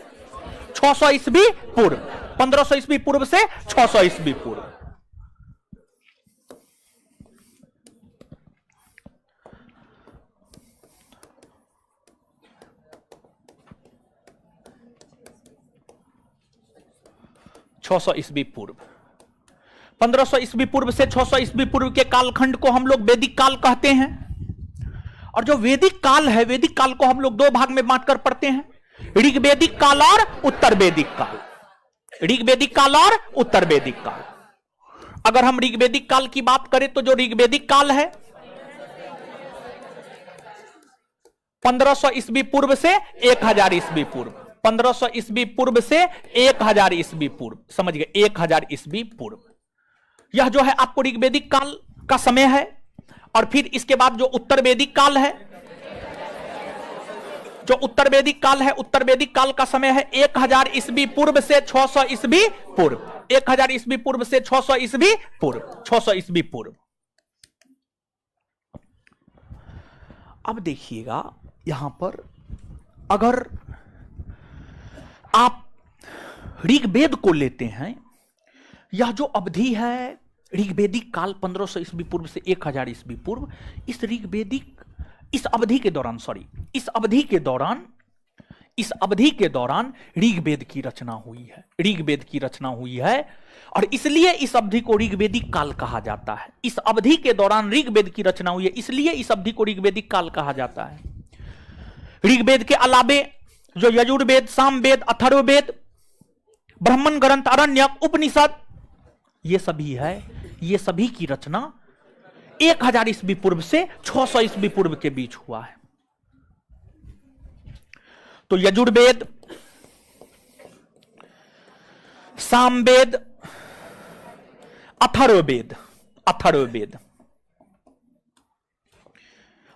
600 ईस्वी पूर्व, 1500 ईस्वी पूर्व से 600 ईस्वी पूर्व। ईस्वी पूर्व, 1500 ईस्वी पूर्व से 600 ईस्वी पूर्व के कालखंड को हम लोग वैदिक काल कहते हैं। और जो वैदिक काल है, वैदिक काल को हम लोग 2 भाग में बांटकर पढ़ते हैं, ऋग्वैदिक काल और उत्तर वैदिक काल। ऋग्वैदिक काल और उत्तर वैदिक काल। अगर हम ऋग्वैदिक काल की बात करें तो जो ऋग्वैदिक काल है 1500 ईस्वी पूर्व से 1000 ईस्वी पूर्व, 1500 ईस्वी पूर्व से 1000 ईस्वी पूर्व, समझ गए, 1000 ईस्वी पूर्व। यह जो है आपको ऋग्वैदिक काल का समय है। और फिर इसके बाद जो उत्तर वैदिक काल है, जो उत्तर वैदिक काल है, उत्तर वैदिक काल का समय है 1000 ईस्वी पूर्व से 600 ईस्वी पूर्व, 1000 ईस्वी पूर्व से 600 ईस्वी पूर्व, 600 ईस्वी पूर्व। अब देखिएगा यहां पर, अगर आप ऋग्वेद को लेते हैं, यह जो अवधि है ऋग्वैदिक काल 1500 ईस्वी पूर्व से 1000 ईस्वी पूर्व, इस अवधि के दौरान, इस अवधि के दौरान ऋग्वेद की रचना हुई है, ऋग्वेद की रचना हुई है। और इसलिए इस अवधि को ऋग्वैदिक काल कहा जाता है। इस अवधि के दौरान ऋग्वेद की रचना हुई है, इसलिए इस अवधि को ऋग्वैदिक काल कहा जाता है। ऋग्वेद के अलावे जो यजुर्वेद, सामवेद, अथर्ववेद, ब्राह्मण ग्रंथ, आरण्यक, उपनिषद, ये सभी है, ये सभी की रचना 1000 ईस्वी पूर्व से 600 ईस्वी पूर्व के बीच हुआ है। तो यजुर्वेद, सामवेद, अथर्ववेद, अथर्ववेद,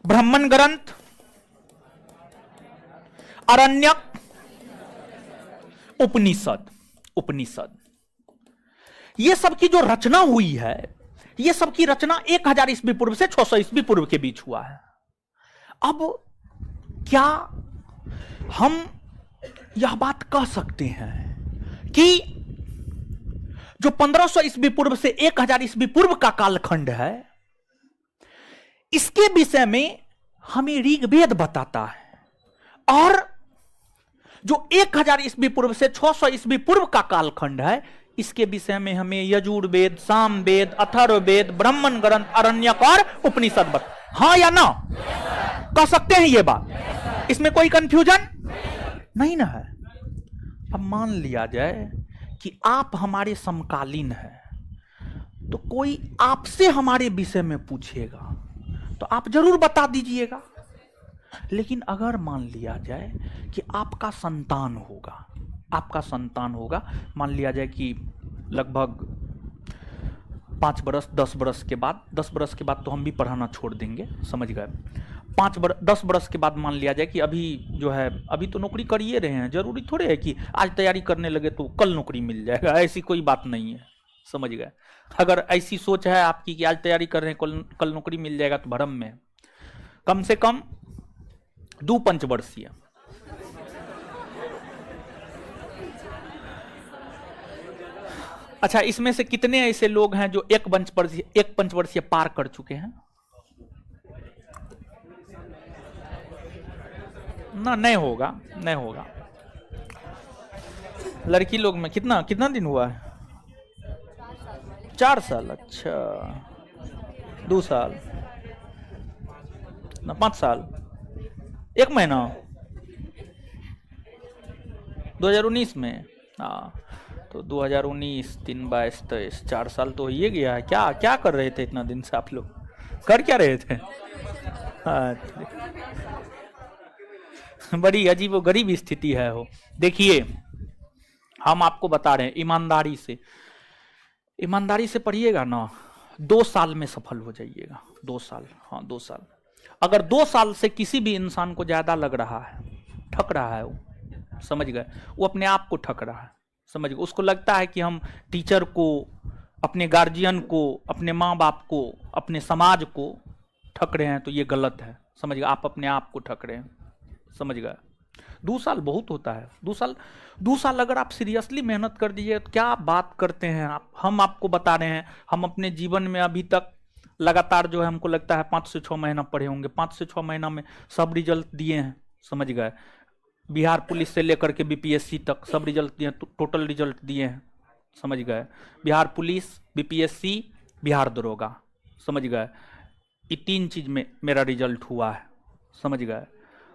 ब्राह्मण ग्रंथ, आरण्यक, उपनिषद, उपनिषद, ये सब की जो रचना हुई है, ये सब की रचना 1000 ईस्वी पूर्व से 600 ईस्वी पूर्व के बीच हुआ है। अब क्या हम यह बात कह सकते हैं कि जो 1500 ईस्वी पूर्व से 1000 ईस्वी पूर्व का कालखंड है, इसके विषय में हमें ऋग्वेद बताता है, और जो 1000 ईस्वी पूर्व से 600 ईस्वी पूर्व का कालखंड है, इसके विषय में हमें यजुर्वेद, सामवेद, अथर्ववेद, ब्राह्मण ग्रंथ, आरण्यक और उपनिषद बता। हाँ या ना? कह सकते हैं ये बात? इसमें कोई कंफ्यूजन नहीं ना है। अब मान लिया जाए कि आप हमारे समकालीन हैं, तो कोई आपसे हमारे विषय में पूछेगा तो आप जरूर बता दीजिएगा। लेकिन अगर मान लिया जाए कि आपका संतान होगा, आपका संतान होगा, मान लिया जाए कि लगभग 5 बरस 10 बरस के बाद, 10 बरस के बाद तो हम भी पढ़ाना छोड़ देंगे, समझ गए। 10 बरस के बाद मान लिया जाए कि अभी जो है, अभी तो नौकरी कर ही रहे हैं, जरूरी थोड़े है कि आज तैयारी करने लगे तो कल नौकरी मिल जाएगा, ऐसी कोई बात नहीं है, समझ गए। अगर ऐसी सोच है आपकी कि आज तैयारी कर रहे हैं कल नौकरी मिल जाएगा, तो भ्रम में। कम से कम दो पंचवर्षीय। अच्छा, इसमें से कितने ऐसे लोग हैं जो एक पंचवर्षीय पार कर चुके हैं? ना, नहीं होगा, नहीं होगा। लड़की लोग में कितना कितना दिन हुआ है? 4 साल। अच्छा, 2 साल ना, 5 साल, 1 महीना 2019 में। हाँ, तो 2019, 3, 22, 23, 4 साल तो ये गया है। क्या क्या कर रहे थे इतना दिन से आप लोग? कर क्या रहे थे? हाँ, बड़ी अजीब व गरीब स्थिति है हो। देखिए, हम आपको बता रहे हैं, ईमानदारी से पढ़िएगा ना, 2 साल में सफल हो जाइएगा। 2 साल, हाँ 2 साल। अगर 2 साल से किसी भी इंसान को ज्यादा लग रहा है, ठक रहा है, वो समझ गए, वो अपने आप को ठक रहा है, समझ गए। उसको लगता है कि हम टीचर को, अपने गार्जियन को, अपने माँ बाप को, अपने समाज को ठक रहे हैं, तो ये गलत है, समझ गए। आप अपने आप को ठक रहे हैं, समझ गए। 2 साल बहुत होता है। 2 साल अगर आप सीरियसली मेहनत कर दीजिए तो क्या बात करते हैं आप। हम आपको बता रहे हैं, हम अपने जीवन में अभी तक लगातार जो है, हमको लगता है 5 से 6 महीना पढ़े होंगे। 5 से 6 महीना में सब रिजल्ट दिए हैं, समझ गए। बिहार पुलिस से लेकर के बीपीएससी तक सब रिजल्ट दिए, टोटल रिजल्ट दिए हैं, समझ गए। बिहार पुलिस, बीपीएससी, बिहार दरोगा, समझ गए। ये 3 चीज में मेरा रिजल्ट हुआ है, समझ गए।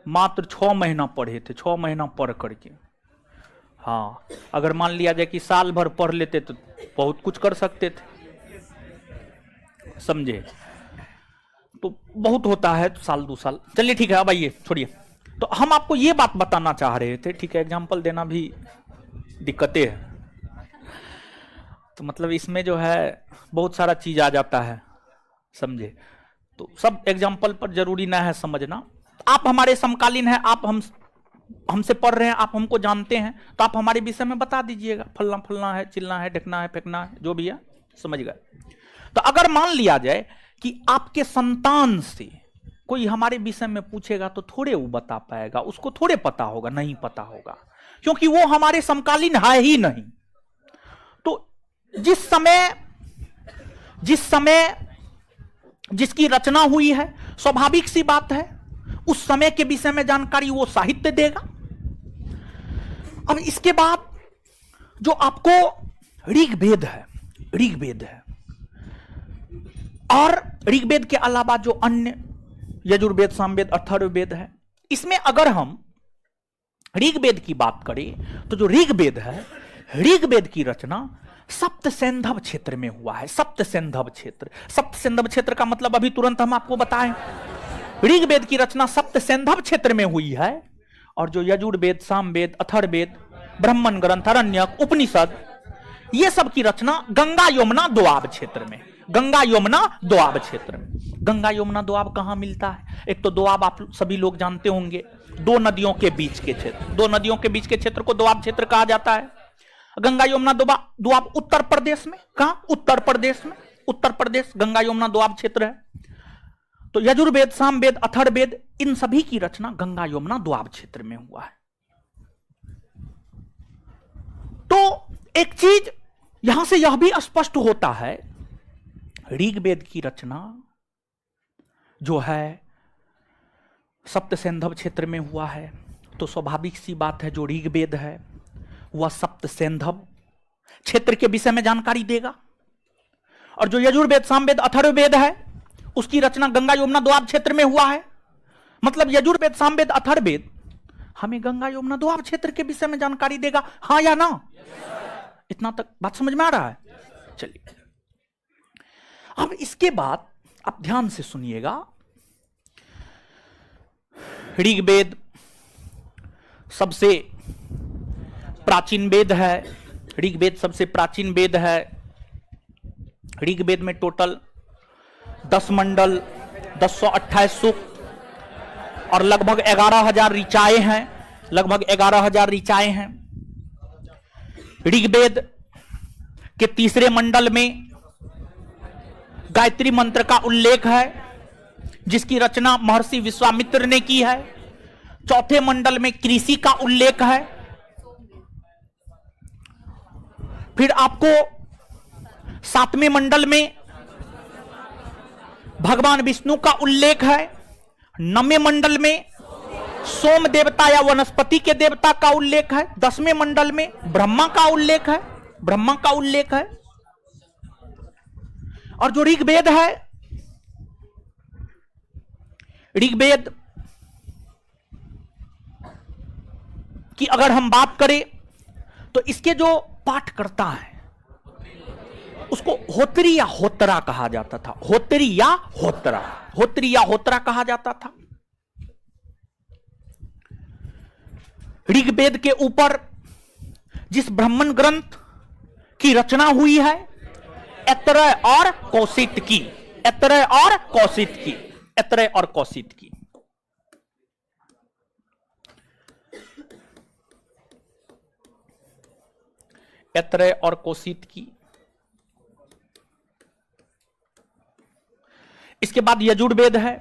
मात्र 6 महीना पढ़े थे, 6 महीना पढ़ करके। हाँ, अगर मान लिया जाए कि साल भर पढ़ लेते तो बहुत कुछ कर सकते थे, समझे। तो बहुत होता है साल 2 साल। चलिए ठीक है, अब आइए, छोड़िए। तो हम आपको ये बात बताना चाह रहे थे, ठीक है, एग्जाम्पल देना भी दिक्कतें है, तो मतलब इसमें जो है बहुत सारा चीज आ जाता है, समझे। तो सब एग्जाम्पल पर जरूरी ना है समझना। आप हमारे समकालीन हैं, आप हमसे पढ़ रहे हैं, आप हमको जानते हैं, तो आप हमारे विषय में बता दीजिएगा, फलना फलना है, चिलना है, ढकना है, फेंकना है, जो भी है, समझ गए। तो अगर मान लिया जाए कि आपके संतान से कोई हमारे विषय में पूछेगा तो थोड़े वो बता पाएगा, उसको थोड़े पता होगा, नहीं पता होगा, क्योंकि वो हमारे समकालीन है ही नहीं। तो जिस समय जिसकी रचना हुई है, स्वाभाविक सी बात है, उस समय के विषय में जानकारी वो साहित्य देगा। अब इसके बाद जो आपको ऋग्वेद है, और ऋग्वेद के अलावा जो अन्य यजुर्वेद, सामवेद, अथर्ववेद है, इसमें अगर हम ऋग्वेद की बात करें तो जो ऋग्वेद है, ऋग्वेद की रचना सप्तसेंधव क्षेत्र में हुआ है। सप्तसेंधव क्षेत्र का मतलब अभी तुरंत हम आपको बताएं, ऋग्वेद की रचना सप्तसेंधव क्षेत्र में हुई है, और जो यजुर्वेद, सामवेद, अथर्ववेद, ब्राह्मण ग्रंथ, आरण्यक, उपनिषद, ये सब की रचना गंगा यमुना दोआब क्षेत्र में। गंगा यमुना दोआब क्षेत्र में। गंगा यमुना दोआब कहां मिलता है? एक तो दोआब आप सभी लोग जानते होंगे, 2 नदियों के बीच के क्षेत्र, 2 नदियों के बीच के क्षेत्र को दोआब क्षेत्र कहा जाता है। गंगा यमुना दोआब उत्तर प्रदेश में, कहां? उत्तर प्रदेश में, उत्तर प्रदेश गंगा यमुना दोआब क्षेत्र है। तो यजुर्वेद, सामवेद, अथर्ववेद, इन सभी की रचना गंगा यमुना दोआब क्षेत्र में हुआ है। तो एक चीज यहां से यह भी स्पष्ट होता है, ऋग्वेद की रचना जो है सप्तसेंधव क्षेत्र में हुआ है, तो स्वाभाविक सी बात है जो ऋग्वेद है वह सप्तसेंधव क्षेत्र के विषय में जानकारी देगा, और जो यजुर्वेद, सामवेद, अथर्ववेद है उसकी रचना गंगा यमुना दोआब क्षेत्र में हुआ है। मतलब यजुर्वेद, सामवेद, अथर्ववेद हमें गंगा यमुना दोआब क्षेत्र के विषय में जानकारी देगा, हाँ या ना? इतना तक बात समझ में आ रहा है? चलिए, अब इसके बाद आप ध्यान से सुनिएगा। ऋग्वेद सबसे प्राचीन वेद है, ऋग्वेद सबसे प्राचीन वेद है। ऋग्वेद में टोटल 10 मंडल, 1028 सूक्त और लगभग 11,000 ऋचाएं हैं, लगभग 11,000 ऋचाएं हैं। ऋग्वेद के तीसरे मंडल में गायत्री मंत्र का उल्लेख है, जिसकी रचना महर्षि विश्वामित्र ने की है। चौथे मंडल में कृषि का उल्लेख है। फिर आपको सातवें मंडल में भगवान विष्णु का उल्लेख है। नौवें मंडल में सोम देवता या वनस्पति के देवता का उल्लेख है। 10वें मंडल में ब्रह्मा का उल्लेख है, ब्रह्मा का उल्लेख है। और जो ऋग्वेद है, ऋग्वेद की अगर हम बात करें तो इसके जो पाठ करता है उसको होत्री या होतरा कहा जाता था। होत्री या होतरा, होत्री या होतरा कहा जाता था। ऋग्वेद के ऊपर जिस ब्राह्मण ग्रंथ की रचना हुई है, ऐतरेय और कौशिक की, ऐतरेय और कौशिक की, ऐतरेय और कौशिक की। ऐतरेय और कौशिक की। इसके बाद यजुर्वेद है।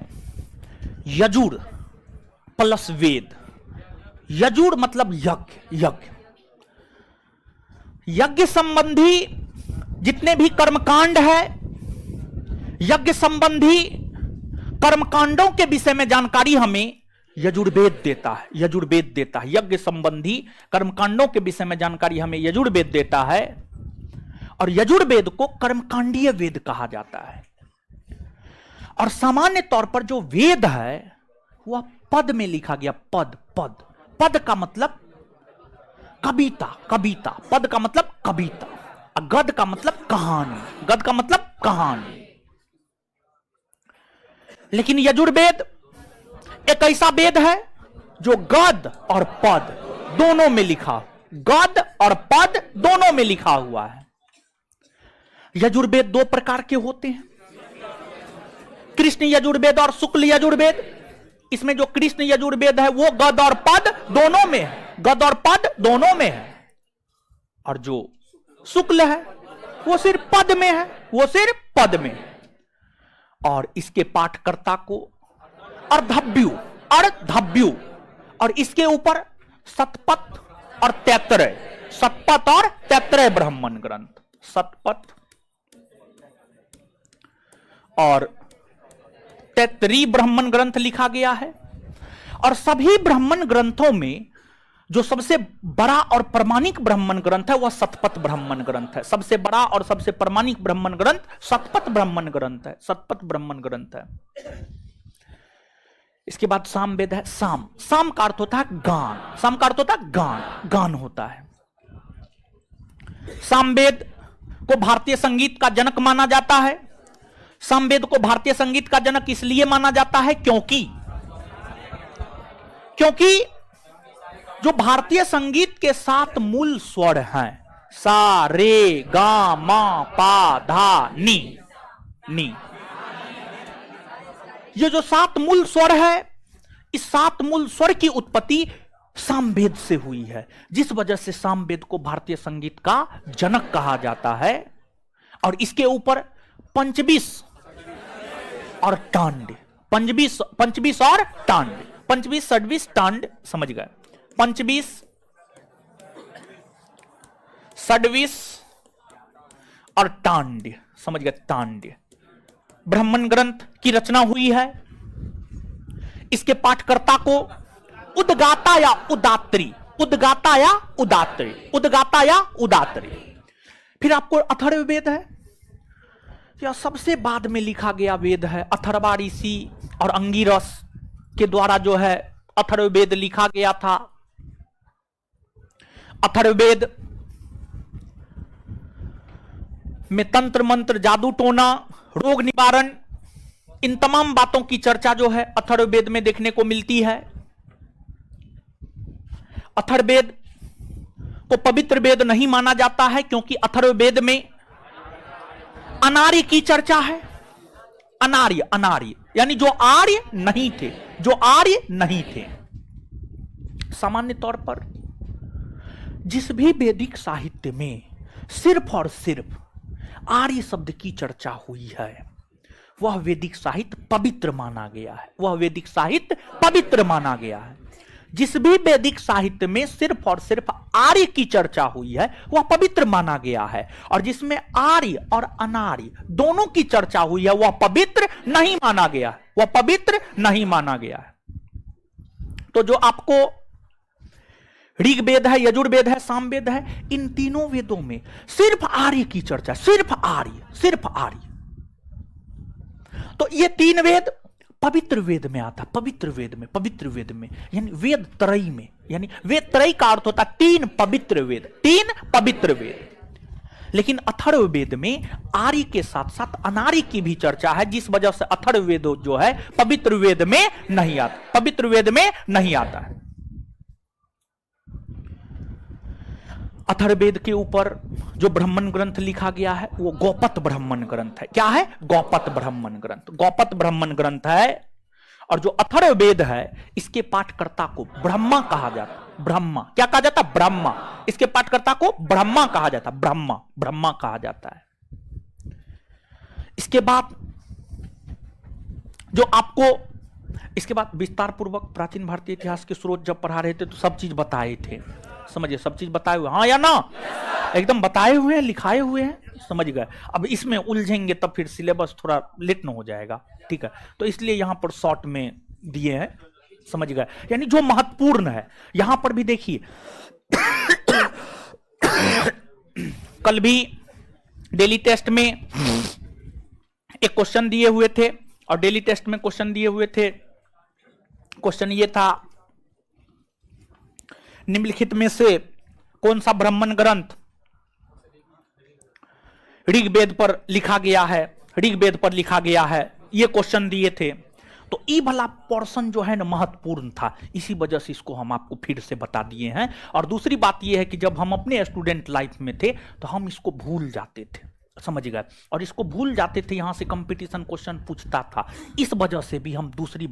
यजुर प्लस वेद। यजुर मतलब यज्ञ, यज्ञ, यज्ञ संबंधी जितने भी कर्मकांड है, यज्ञ संबंधी कर्मकांडों के विषय में जानकारी हमें यजुर्वेद देता है। यजुर्वेद देता है यज्ञ संबंधी कर्मकांडों के विषय में जानकारी हमें यजुर्वेद देता है। और यजुर्वेद को कर्मकांडीय वेद कहा जाता है। और सामान्य तौर पर जो वेद है वह पद में लिखा गया। पद, पद, पद का मतलब कविता, कविता, पद का मतलब कविता। गद का मतलब कहानी, गद का मतलब कहानी। लेकिन यजुर्वेद एक ऐसा वेद है जो गद और पद दोनों में लिखा, गद और पद दोनों में लिखा हुआ है। यजुर्वेद दो प्रकार के होते हैं, कृष्ण यजुर्वेद और शुक्ल यजुर्वेद। इसमें जो कृष्ण यजुर्वेद है वो गद और पद दोनों में है, गद और पद दोनों में है। और जो शुक्ल है वो सिर्फ पद में है, वो सिर्फ पद में है। और इसके पाठकर्ता को अर्धव्यु, अर्धव्यु, और इसके ऊपर शतपथ और तैत्तरेय, शतपथ और तैत्तरेय ब्राह्मण ग्रंथ, शतपथ और तैत्तरीय ब्राह्मण ग्रंथ लिखा गया है। और सभी ब्राह्मण ग्रंथों में जो सबसे बड़ा और प्रमाणिक ब्राह्मण ग्रंथ है वह शतपथ ब्राह्मण ग्रंथ है। सबसे बड़ा और सबसे प्रमाणिक ब्राह्मण ग्रंथ शतपथ ब्राह्मण ग्रंथ है, शतपथ ब्राह्मण ग्रंथ है। इसके बाद सामवेद है। साम, साम का अर्थ होता है गान, साम का अर्थ होता है गान, गान होता है। सामवेद को भारतीय संगीत का जनक माना जाता है। सामवेद को भारतीय संगीत का जनक इसलिए माना जाता है क्योंकि जो भारतीय संगीत के 7 मूल स्वर हैं, सा, रे, गा, मा, पा, धा, नी, नी, ये जो 7 मूल स्वर है, इस 7 मूल स्वर की उत्पत्ति सामवेद से हुई है, जिस वजह से सामवेद को भारतीय संगीत का जनक कहा जाता है। और इसके ऊपर पंचबीस और टांड, पंचबीस और टांड, पंचबीस, षड्बीस, टांड, समझ गए? पंचबीस, षड्बीस और टांड, समझ गए? टांड ब्राह्मण ग्रंथ की रचना हुई है। इसके पाठकर्ता को उद्गाता या उदात्री, उद्गाता या उदात्री, उद्गाता या उदात्री। फिर आपको अथर्ववेद है, यह सबसे बाद में लिखा गया वेद है। अथर्वा ऋषि और अंगिरस के द्वारा जो है अथर्ववेद लिखा गया था। अथर्ववेद में तंत्र मंत्र, जादू टोना, रोग निवारण, इन तमाम बातों की चर्चा जो है अथर्ववेद में देखने को मिलती है। अथर्ववेद को पवित्र वेद नहीं माना जाता है क्योंकि अथर्ववेद में अनार्य की चर्चा है। अनार्य, अनार्य यानी जो आर्य नहीं थे, जो आर्य नहीं थे। सामान्य तौर पर जिस भी वैदिक साहित्य में सिर्फ और सिर्फ आर्य शब्द की चर्चा हुई है वह वैदिक साहित्य पवित्र माना गया है, वह वैदिक साहित्य पवित्र माना गया है। जिस भी वैदिक साहित्य में सिर्फ और सिर्फ आर्य की चर्चा हुई है वह पवित्र माना गया है, और जिसमें आर्य और अनार्य दोनों की चर्चा हुई है वह पवित्र नहीं माना गया है, वह पवित्र नहीं माना गया है। तो जो आपको ऋग्वेद है, यजुर्वेद है, सामवेद है, इन तीनों वेदों में सिर्फ आर्य की चर्चा, सिर्फ आर्य, सिर्फ आर्य। तो ये तीन वेद पवित्र वेद में आता, पवित्र वेद में, पवित्र वेद में, यानी वेद त्रयी में, यानी वेद त्रयी का अर्थ होता है तीन पवित्र वेद, तीन पवित्र वेद। लेकिन अथर्ववेद में आर्य के साथ साथ अनार्य की भी चर्चा है, जिस वजह से अथर्ववेद जो है पवित्र वेद में नहीं आता, पवित्र वेद में नहीं आता है। अथर्ववेद के ऊपर जो ब्राह्मण ग्रंथ लिखा गया है वो गौपत ब्राह्मण ग्रंथ है। क्या है? गौपत ब्राह्मण ग्रंथ, गौपत ब्राह्मण ग्रंथ है। और जो अथर्ववेद है इसके पाठकर्ता को ब्रह्मा कहा जाता है। ब्रह्मा क्या कहा जाता है? ब्रह्मा। इसके पाठकर्ता को ब्रह्मा कहा जाता है, ब्रह्मा, ब्रह्मा कहा जाता है। इसके बाद जो आपको इसके बाद विस्तार पूर्वक प्राचीन भारतीय इतिहास के स्रोत जब पढ़ा रहे थे तो सब चीज बताए थे, समझिए, सब चीज बताए हुए, हाँ या ना? एकदम बताए हुए हैं, लिखाए हुए हैं, समझ गए। अब इसमें उलझेंगे तब फिर सिलेबस थोड़ा लेट न हो जाएगा, ठीक है? तो इसलिए यहां पर शॉर्ट में दिए हैं, समझ गए। यानी जो महत्वपूर्ण है यहां पर भी देखिए कल भी डेली टेस्ट में एक क्वेश्चन दिए हुए थे, और डेली टेस्ट में क्वेश्चन दिए हुए थे। क्वेश्चन ये था, निम्नलिखित में से कौन सा ब्राह्मण ग्रंथ ऋग्वेद पर लिखा गया है, ऋग्वेद पर लिखा गया है, ये क्वेश्चन दिए थे। तो ये वाला पोर्शन जो है ना महत्वपूर्ण था, इसी वजह से इसको हम आपको फिर से बता दिए हैं। और दूसरी बात यह है कि जब हम अपने स्टूडेंट लाइफ में थे तो हम इसको भूल जाते थे, समझ गए, और इसको भूल जाते थे, यहां से कंपटीशन क्वेश्चन पूछता था। इस वजह से भी हम दूसरी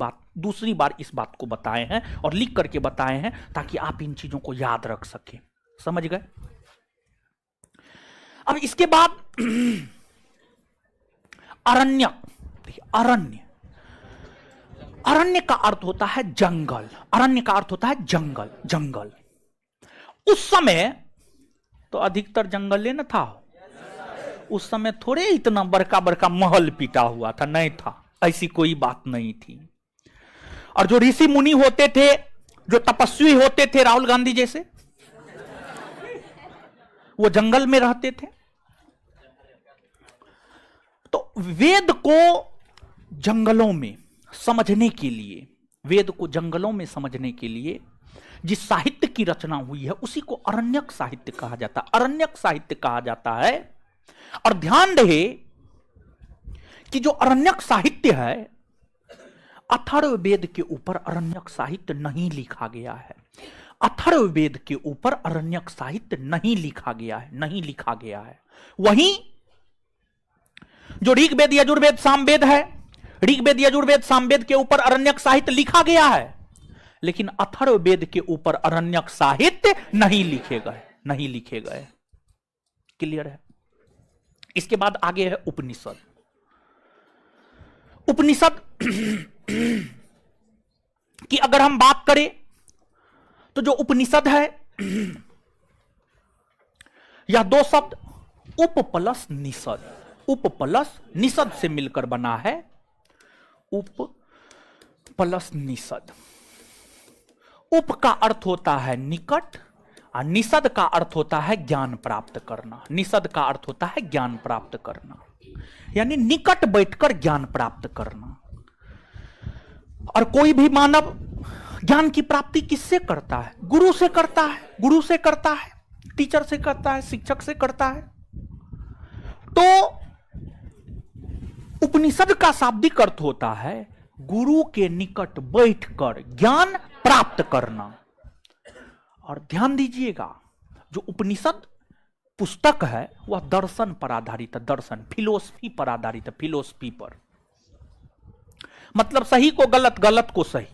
बार इस बात को बताए हैं और लिख करके बताए हैं ताकि आप इन चीजों को याद रख सके, समझ गए। अब इसके बाद अरण्य, अरण्य, अरण्य का अर्थ होता है जंगल, अरण्य का अर्थ होता है जंगल, जंगल। उस समय तो अधिकतर जंगल न था, उस समय थोड़े इतना बड़का बड़का महल पीटा हुआ था, नहीं था, ऐसी कोई बात नहीं थी। और जो ऋषि मुनि होते थे, जो तपस्वी होते थे राहुल गांधी जैसे, वो जंगल में रहते थे। तो वेद को जंगलों में समझने के लिए, वेद को जंगलों में समझने के लिए जिस साहित्य की रचना हुई है उसी को अरण्यक साहित्य कहा जाता है, अरण्यक साहित्य कहा जाता है। और ध्यान रहे कि जो अरण्यक साहित्य है, अथर्ववेद के ऊपर अरण्यक साहित्य नहीं लिखा गया है, अथर्ववेद के ऊपर अरण्यक साहित्य नहीं लिखा गया है, नहीं लिखा गया है। वहीं जो ऋग्वेद, यजुर्वेद, सामवेद है, ऋग्वेद, यजुर्वेद, सामवेद के ऊपर अरण्यक साहित्य लिखा गया है, लेकिन अथर्ववेद के ऊपर अरण्यक साहित्य नहीं लिखे गए, नहीं लिखे गए। क्लियर है? इसके बाद आगे है उपनिषद। उपनिषद की अगर हम बात करें तो जो उपनिषद है यह दो शब्द उप प्लस निषद, उप प्लस निषद से मिलकर बना है, उप प्लस निषद। उप का अर्थ होता है निकट और निषद का अर्थ होता है ज्ञान प्राप्त करना, निषद का अर्थ होता है ज्ञान प्राप्त करना, यानी निकट बैठकर ज्ञान प्राप्त करना। और कोई भी मानव ज्ञान की प्राप्ति किससे करता है? गुरु से करता है, गुरु से करता है, टीचर से करता है, शिक्षक से करता है। तो उपनिषद का शाब्दिक अर्थ होता है गुरु के निकट बैठकर ज्ञान प्राप्त करना। और ध्यान दीजिएगा, जो उपनिषद पुस्तक है वह दर्शन पर आधारित है, दर्शन, फिलोसफी पर आधारित है, फिलोसफी पर। मतलब सही को गलत, गलत को सही,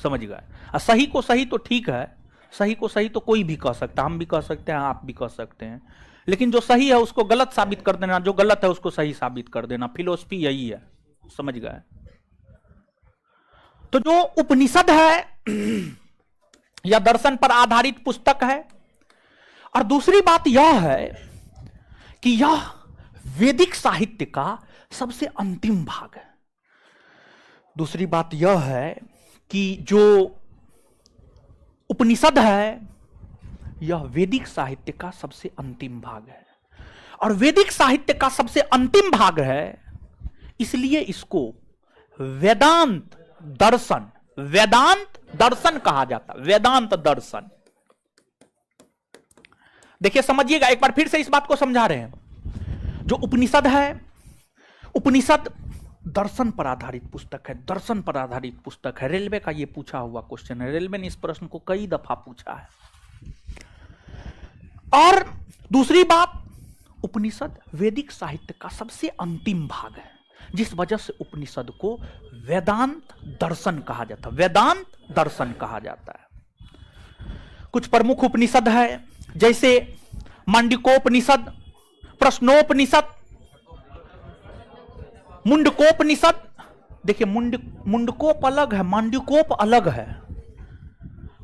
समझ गए। सही को सही तो ठीक है, सही को सही तो कोई भी कह सकता है, हम भी कह सकते हैं, आप भी कह सकते हैं, लेकिन जो सही है उसको गलत साबित कर देना, जो गलत है उसको सही साबित कर देना, फिलोसफी यही है, समझ गए। तो जो उपनिषद है यह दर्शन पर आधारित पुस्तक है। और दूसरी बात यह है कि यह वैदिक साहित्य का सबसे अंतिम भाग है। दूसरी बात यह है कि जो उपनिषद है यह वैदिक साहित्य का सबसे अंतिम भाग है, और वैदिक साहित्य का सबसे अंतिम भाग है, इसलिए इसको वेदांत दर्शन कहा जाता। वेदांत दर्शन, देखिए समझिएगा, एक बार फिर से इस बात को समझा रहे हैं। जो उपनिषद है, उपनिषद दर्शन पर आधारित पुस्तक है, दर्शन पर आधारित पुस्तक है। रेलवे का यह पूछा हुआ क्वेश्चन है, रेलवे ने इस प्रश्न को कई दफा पूछा है। और दूसरी बात, उपनिषद वैदिक साहित्य का सबसे अंतिम भाग है, जिस वजह से उपनिषद को वेदांत दर्शन कहा जाता है। वेदांत दर्शन कहा जाता है। कुछ प्रमुख उपनिषद है, जैसे मांडुक्योपनिषद, प्रश्नोपनिषद, मुंडकोपनिषद। देखिए मुंडकोप अलग है, मांडुक्योप अलग है।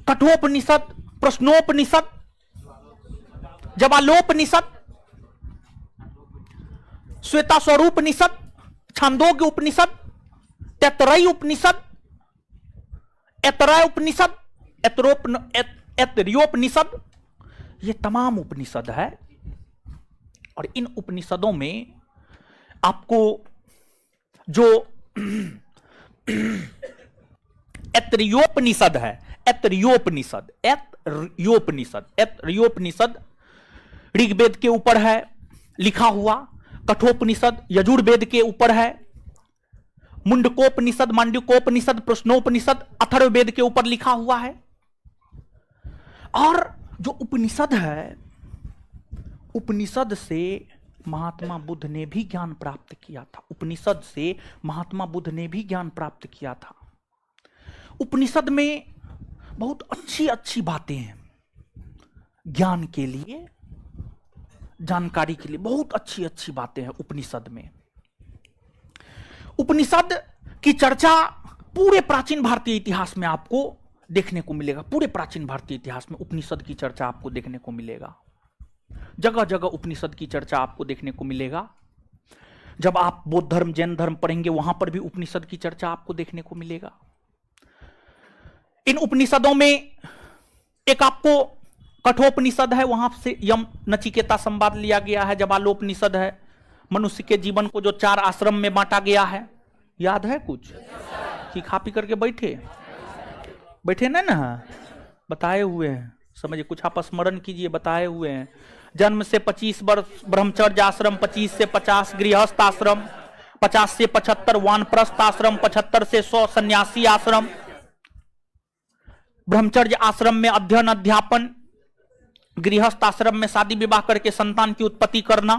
कठोपनिषद, प्रश्नोपनिषद, जवालोपनिषद, श्वेतास्वरोपनिषद, छांदोग्य उपनिषद, तैत्तरीय उपनिषद, ऐतरेय उपनिषद, ऐतरेयोपनिषद, ये तमाम उपनिषद है। और इन उपनिषदों में आपको जो ऐतरेयोपनिषद है, ऐतरेयोपनिषद ऋग्वेद के ऊपर है लिखा हुआ। कठोपनिषद यजुर्वेद के ऊपर है। मुंडकोपनिषद, मांडुक्योपनिषद, प्रश्नोपनिषद अथर्ववेद के ऊपर लिखा हुआ है। और जो उपनिषद है, उपनिषद से महात्मा बुद्ध ने भी ज्ञान प्राप्त किया था। उपनिषद से महात्मा बुद्ध ने भी ज्ञान प्राप्त किया था। उपनिषद में बहुत अच्छी अच्छी बातें हैं, ज्ञान के लिए, जानकारी के लिए बहुत अच्छी अच्छी बातें हैं उपनिषद में। उपनिषद की चर्चा पूरे प्राचीन भारतीय इतिहास में आपको देखने को मिलेगा। पूरे प्राचीन भारतीय इतिहास में उपनिषद की चर्चा आपको देखने को मिलेगा। जगह जगह उपनिषद की चर्चा आपको देखने को मिलेगा। जब आप बौद्ध धर्म, जैन धर्म पढ़ेंगे, वहां पर भी उपनिषद की चर्चा आपको देखने को मिलेगा। इन उपनिषदों में एक आपको कठोपनिषद है, वहां से यम नचिकेता संवाद लिया गया है। जवालोपनिषद है, मनुष्य के जीवन को जो 4 आश्रम में बांटा गया है। याद है कुछ कि खा पी करके बैठे ना बताए हुए हैं, समझिए, कुछ आप स्मरण कीजिए, बताए हुए हैं। जन्म से 25 वर्ष ब्रह्मचर्य आश्रम, 25 से 50 गृहस्थ आश्रम, 50 से 75 वानप्रस्थ आश्रम, 75 से 100 सन्यासी आश्रम। ब्रह्मचर्य आश्रम में अध्ययन अध्यापन, गृहस्थ आश्रम में शादी विवाह करके संतान की उत्पत्ति करना,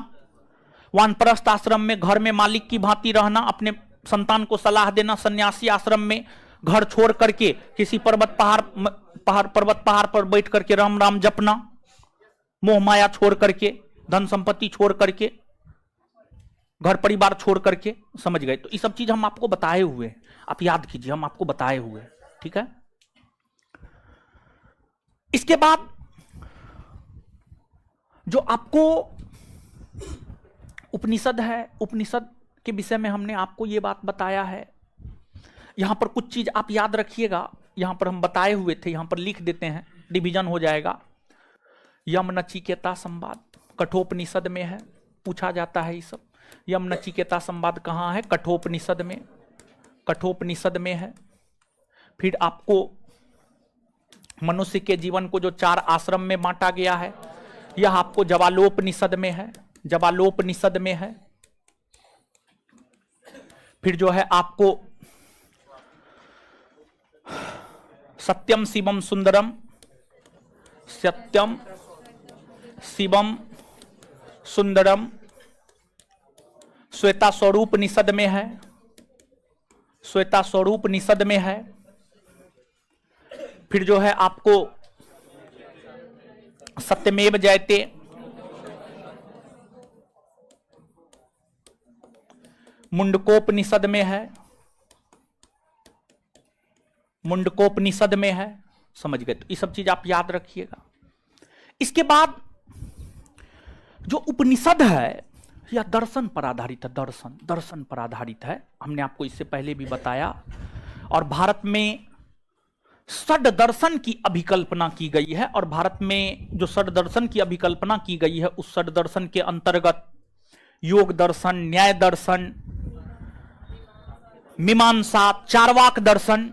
वानप्रस्थ आश्रम में घर में मालिक की भांति रहना, अपने संतान को सलाह देना, सन्यासी आश्रम में घर छोड़ करके किसी पर्वत पहाड़ पर बैठ करके राम राम जपना, मोह माया छोड़ करके, धन संपत्ति छोड़ करके, घर परिवार छोड़ करके, समझ गए। तो ये सब चीज हम आपको बताए हुए हैं, आप याद कीजिए, हम आपको बताए हुए, ठीक है। इसके बाद जो आपको उपनिषद है, उपनिषद के विषय में हमने आपको ये बात बताया है। यहां पर कुछ चीज आप याद रखिएगा, यहां पर हम बताए हुए थे, यहां पर लिख देते हैं, डिवीजन हो जाएगा। यम नचिकेता संवाद कठोपनिषद में है, पूछा जाता है ये सब। यम नचिकेता संवाद कहाँ है? कठोपनिषद में, कठोपनिषद में है। फिर आपको मनुष्य के जीवन को जो 4 आश्रम में बांटा गया है, यह आपको जवालोपनिषद में है, जवालोपनिषद में है। फिर जो है आपको सत्यम शिवम सुंदरम, सत्यम शिवम सुंदरम श्वेता स्वरूप निषद में है, श्वेता स्वरूप निषद में है। फिर जो है आपको सत्यमेव जयते, मुंडकोपनिषद में है, मुंडकोपनिषद में है, समझ गए? तो ये सब चीज आप याद रखिएगा। इसके बाद जो उपनिषद है या दर्शन पर आधारित है, दर्शन पर आधारित है। हमने आपको इससे पहले भी बताया। और भारत में षड दर्शन की अभिकल्पना की गई है। और भारत में जो षड दर्शन की अभिकल्पना की गई है, उस षड दर्शन के अंतर्गत योग दर्शन, न्याय दर्शन, मीमांसा, चार्वाक दर्शन,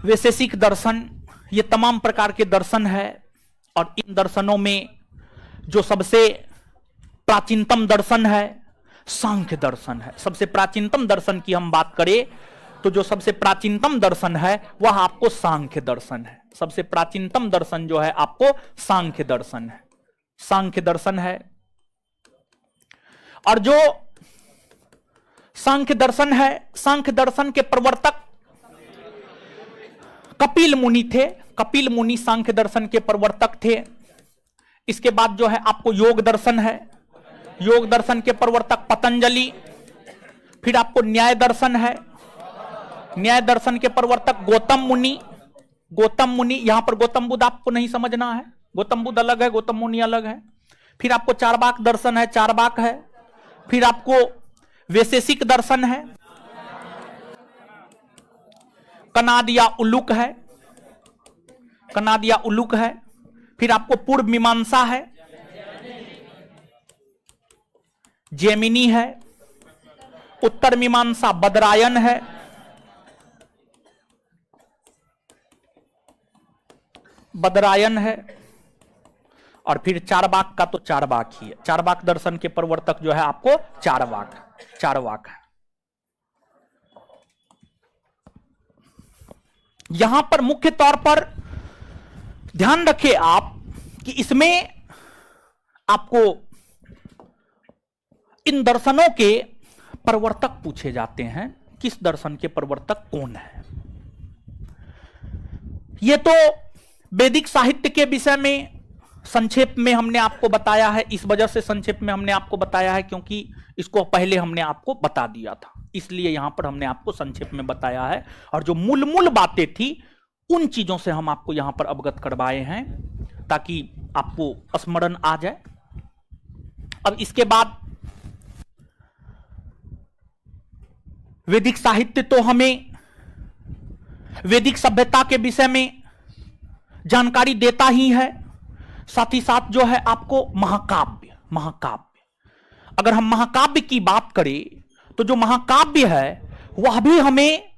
वैशेषिक दर्शन, ये तमाम प्रकार के दर्शन है। और इन दर्शनों में जो सबसे प्राचीनतम दर्शन है सांख्य दर्शन है। सबसे प्राचीनतम दर्शन की हम बात करें तो जो सबसे प्राचीनतम दर्शन है वह आपको सांख्य दर्शन है। सबसे प्राचीनतम दर्शन जो है आपको सांख्य दर्शन है, सांख्य दर्शन है। और जो सांख्य दर्शन है, सांख्य दर्शन के प्रवर्तक कपिल मुनि थे। कपिल मुनि सांख्य दर्शन के प्रवर्तक थे। इसके बाद जो है आपको योग दर्शन है, योग दर्शन के प्रवर्तक पतंजलि। फिर आपको न्याय दर्शन है, न्याय दर्शन के प्रवर्तक गौतम मुनि। गौतम मुनि, यहां पर गौतम बुद्ध आपको नहीं समझना है, गौतम बुद्ध अलग है, गौतम मुनि अलग है। फिर आपको चार्वाक दर्शन है, चार्वाक है। फिर आपको वैशेषिक दर्शन है, कनाद या उल्लुक है, कनाद या उल्लुक है। फिर आपको पूर्व मीमांसा है, जैमिनी है। उत्तर मीमांसा बदरायन है। बदरायन है। और फिर चार्वाक का तो चार्वाक ही है। चार्वाक दर्शन के प्रवर्तक जो है आपको चार्वाक है। यहां पर मुख्य तौर पर ध्यान रखें आप कि इसमें आपको इन दर्शनों के प्रवर्तक पूछे जाते हैं। किस दर्शन के प्रवर्तक कौन है? यह तो वैदिक साहित्य के विषय में संक्षेप में हमने आपको बताया है। इस वजह से संक्षेप में हमने आपको बताया है क्योंकि इसको पहले हमने आपको बता दिया था, इसलिए यहां पर हमने आपको संक्षेप में बताया है। और जो मूल बातें थी उन चीजों से हम आपको यहां पर अवगत करवाए हैं ताकि आपको स्मरण आ जाए। अब इसके बाद वैदिक साहित्य तो हमें वैदिक सभ्यता के विषय में जानकारी देता ही है, साथ ही साथ जो है आपको महाकाव्य, अगर हम महाकाव्य की बात करें तो जो महाकाव्य है वह भी हमें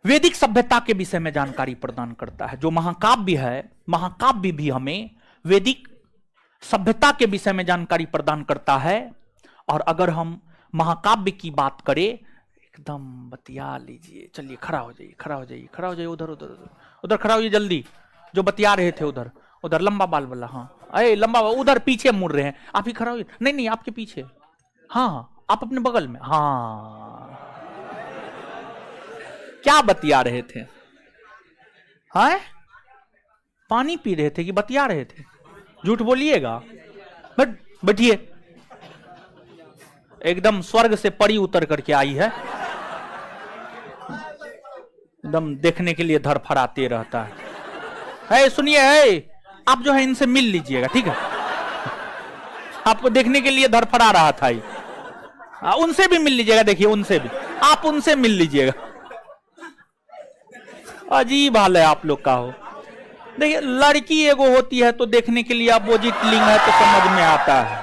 वैदिक सभ्यता के विषय में जानकारी प्रदान करता है। जो महाकाव्य है, महाकाव्य भी हमें वैदिक सभ्यता के विषय में जानकारी प्रदान करता है। और अगर हम महाकाव्य की बात करें, एकदम बतिया लीजिए, चलिए खड़ा हो जाइए, उधर खड़ा होइए जल्दी। जो बतिया रहे थे उधर लंबा बाल वाला, हाँ अरे लंबा, उधर पीछे मुड़ रहे हैं, आप ही खड़ा होइए। नहीं आपके पीछे, हाँ आप अपने बगल में। हाँ क्या बतिया रहे थे? हाँ पानी पी रहे थे कि बतिया रहे थे? झूठ बोलिएगा। बैठिए, एकदम स्वर्ग से परी उतर करके आई है, एकदम देखने के लिए धड़फड़ाते रहता है। सुनिए, आप जो है इनसे मिल लीजिएगा, ठीक है? आपको देखने के लिए धड़फड़ा रहा था ये। उनसे भी मिल लीजिएगा, देखिए उनसे भी, आप उनसे मिल लीजिएगा। अजीब हाल है आप लोग का हो। देखिए लड़की एगो होती है तो देखने के लिए अपोजिट लिंग है तो समझ में आता है।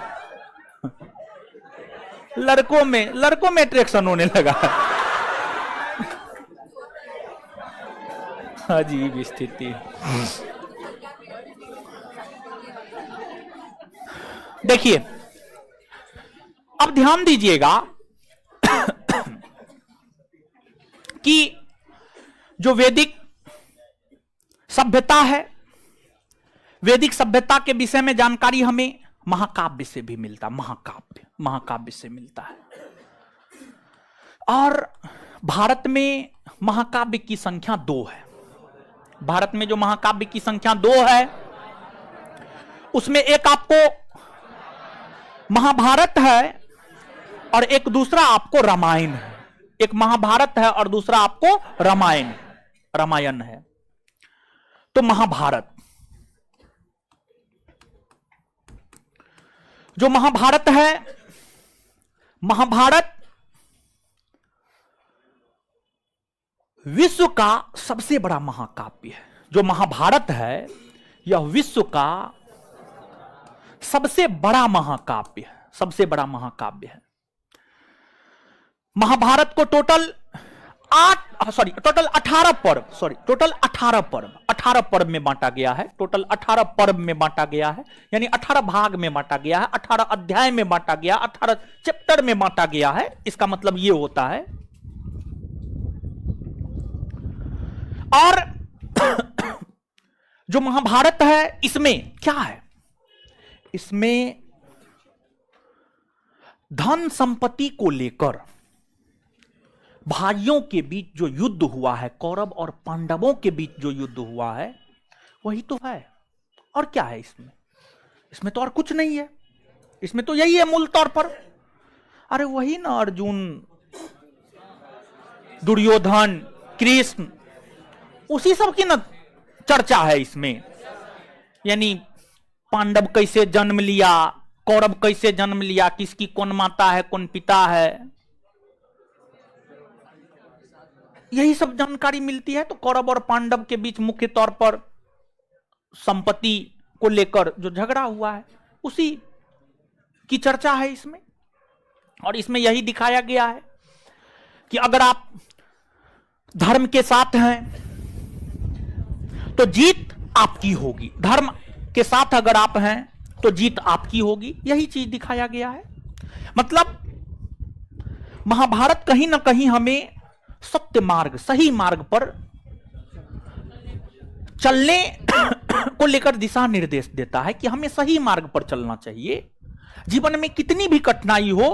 लड़कों में अट्रैक्शन होने लगा है। अजीब स्थिति। देखिए अब ध्यान दीजिएगा कि जो वैदिक सभ्यता है, वैदिक सभ्यता के विषय में जानकारी हमें महाकाव्य से भी मिलता, महाकाव्य से मिलता है। और भारत में महाकाव्य की संख्या 2 है। भारत में जो महाकाव्य की संख्या 2 है उसमें एक आपको महाभारत है और एक दूसरा आपको रामायण है। एक महाभारत है और दूसरा आपको रामायण है। तो महाभारत, जो महाभारत है, महाभारत विश्व का सबसे बड़ा महाकाव्य है। जो महाभारत है यह विश्व का सबसे बड़ा महाकाव्य है, सबसे बड़ा महाकाव्य है। महाभारत को टोटल 18 पर्व में बांटा गया है। टोटल 18 पर्व में बांटा गया है, यानी 18 भाग में बांटा गया है, 18 अध्याय में बांटा गया, 18 चैप्टर में बांटा गया है। इसका मतलब यह होता है। और जो महाभारत है इसमें क्या है, इसमें धन संपत्ति को लेकर भाइयों के बीच जो युद्ध हुआ है, कौरव और पांडवों के बीच जो युद्ध हुआ है, वही तो है। और क्या है इसमें? इसमें तो और कुछ नहीं है। इसमें तो यही है मूल तौर पर। अरे वही ना, अर्जुन, दुर्योधन, कृष्ण, उसी सब की ना चर्चा है इसमें। यानी पांडव कैसे जन्म लिया, कौरव कैसे जन्म लिया, किसकी कौन माता है, कौन पिता है, यही सब जानकारी मिलती है। तो कौरव और पांडव के बीच मुख्य तौर पर संपत्ति को लेकर जो झगड़ा हुआ है, उसी की चर्चा है इसमें। और इसमें यही दिखाया गया है कि अगर आप धर्म के साथ हैं तो जीत आपकी होगी, धर्म के साथ अगर आप हैं तो जीत आपकी होगी। यही चीज दिखाया गया है। मतलब महाभारत कहीं ना कहीं हमें सत्य मार्ग, सही मार्ग पर चलने को लेकर दिशा निर्देश देता है कि हमें सही मार्ग पर चलना चाहिए। जीवन में कितनी भी कठिनाई हो,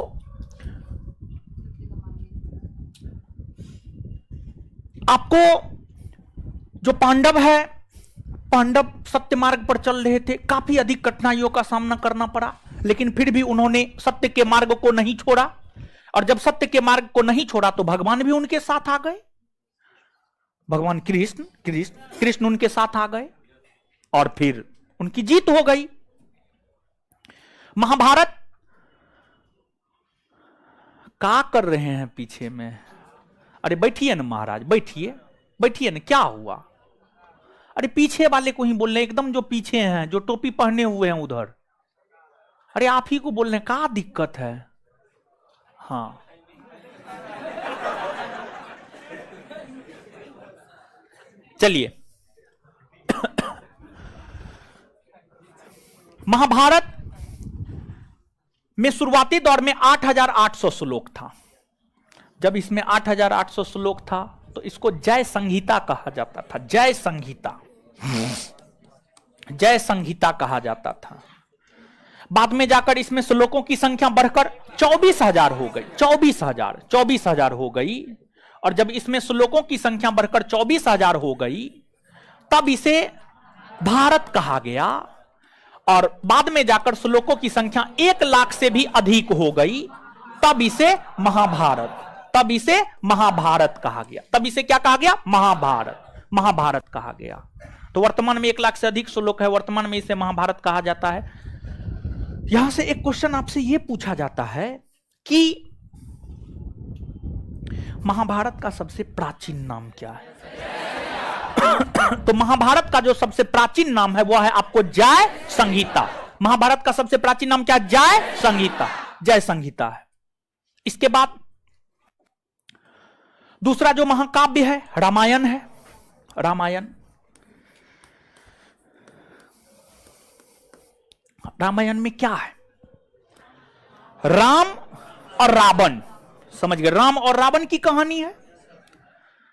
आपको जो पांडव है, पांडव सत्य मार्ग पर चल रहे थे, काफी अधिक कठिनाइयों का सामना करना पड़ा, लेकिन फिर भी उन्होंने सत्य के मार्ग को नहीं छोड़ा। और जब सत्य के मार्ग को नहीं छोड़ा तो भगवान भी उनके साथ आ गए। भगवान कृष्ण उनके साथ आ गए और फिर उनकी जीत हो गई। महाभारत क्या कर रहे हैं पीछे में? अरे बैठिए ना महाराज, बैठिए ना, क्या हुआ? अरे पीछे वाले को ही बोल रहे हैं, एकदम जो पीछे हैं, जो टोपी पहने हुए हैं उधर। अरे आप ही को बोल रहे हैं, क्या दिक्कत है? हाँ, चलिए। महाभारत में शुरुआती दौर में 8,800 श्लोक था। जब इसमें 8,800 श्लोक था तो इसको जय संहिता कहा जाता था। जय संहिता कहा जाता था। बाद में जाकर इसमें श्लोकों की संख्या बढ़कर 24,000 हो गई। 24,000 हो गई। और जब इसमें श्लोकों की संख्या बढ़कर 24,000 हो गई तब इसे भारत कहा गया। और बाद में जाकर श्लोकों की संख्या 1 लाख से भी अधिक हो गई, तब इसे महाभारत कहा गया। तब इसे क्या कहा गया? महाभारत कहा गया। तो वर्तमान में 1 लाख से अधिक श्लोक है, वर्तमान में इसे महाभारत कहा जाता है। यहां से एक क्वेश्चन आपसे यह पूछा जाता है कि महाभारत का सबसे प्राचीन नाम क्या है? तो महाभारत का जो सबसे प्राचीन नाम है वह है आपको जय संहिता। महाभारत का सबसे प्राचीन नाम क्या है? जय संहिता है। इसके बाद दूसरा जो महाकाव्य है रामायण है। रामायण में क्या है? राम और रावण, समझ गए? राम और रावण की कहानी है।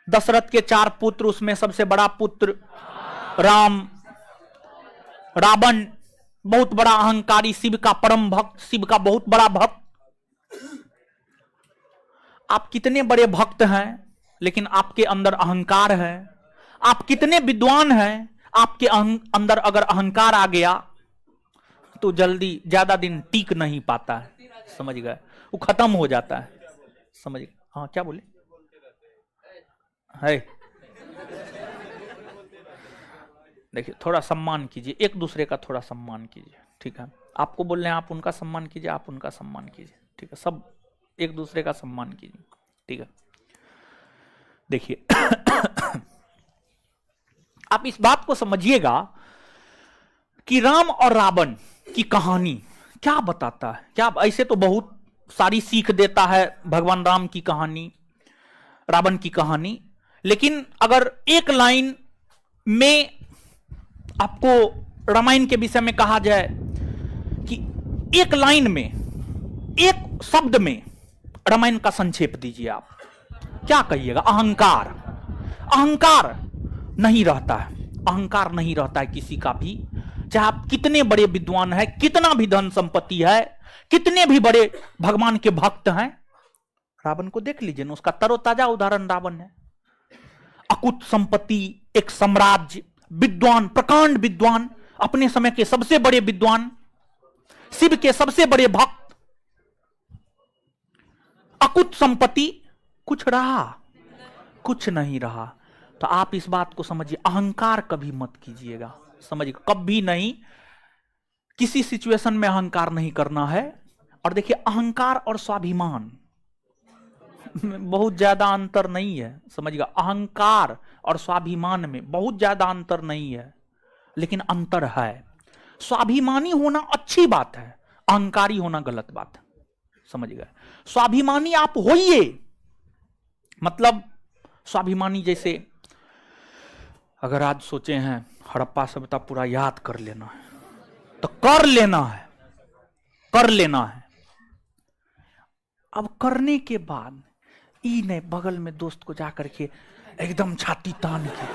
दशरथ के 4 पुत्र, उसमें सबसे बड़ा पुत्र राम। रावण बहुत बड़ा अहंकारी, शिव का परम भक्त, शिव का बहुत बड़ा भक्त। आप कितने बड़े भक्त हैं लेकिन आपके अंदर अहंकार है। आप कितने विद्वान हैं, आपके अंदर अगर अहंकार आ गया तो जल्दी ज्यादा दिन टिक नहीं पाता है, समझ गए? वो खत्म हो जाता है, समझ गए? हाँ, क्या बोले? है। देखिए थोड़ा सम्मान कीजिए, एक दूसरे का थोड़ा सम्मान कीजिए, ठीक है। आपको बोल रहे हैं आप उनका सम्मान कीजिए, आप उनका सम्मान कीजिए, ठीक है। सब एक दूसरे का सम्मान कीजिए, ठीक है। देखिए आप इस बात को समझिएगा कि राम और रावण की कहानी क्या बताता है। क्या ऐसे तो बहुत सारी सीख देता है भगवान राम की कहानी, रावण की कहानी, लेकिन अगर एक लाइन में आपको रामायण के विषय में कहा जाए कि एक लाइन में, एक शब्द में रामायण का संक्षेप दीजिए, आप क्या कहिएगा? अहंकार। अहंकार नहीं रहता है, अहंकार नहीं रहता है किसी का भी, चाहे आप कितने बड़े विद्वान हैं, कितना भी धन संपत्ति है, कितने भी बड़े भगवान के भक्त हैं। रावण को देख लीजिए ना, उसका तरोताजा उदाहरण रावण है। अकुत संपत्ति, एक साम्राज्य, विद्वान, प्रकांड विद्वान, अपने समय के सबसे बड़े विद्वान, शिव के सबसे बड़े भक्त, अकुत संपत्ति, कुछ रहा? कुछ नहीं रहा। तो आप इस बात को समझिए, अहंकार कभी मत कीजिएगा, समझिए, कभी नहीं, किसी सिचुएशन में अहंकार नहीं करना है। और देखिए अहंकार और स्वाभिमान बहुत ज्यादा अंतर नहीं है, समझिएगा। अहंकार और स्वाभिमान में बहुत ज्यादा अंतर नहीं है, लेकिन अंतर है। स्वाभिमानी होना अच्छी बात है, अहंकारी होना गलत बात है, समझिएगा। स्वाभिमानी आप होइए, मतलब स्वाभिमानी जैसे अगर आज सोचे हैं हड़प्पा सभ्यता पूरा याद कर लेना है, तो कर लेना है, कर लेना है। अब करने के बाद ई ने बगल में दोस्त को जाकर के एकदम छाती तान के,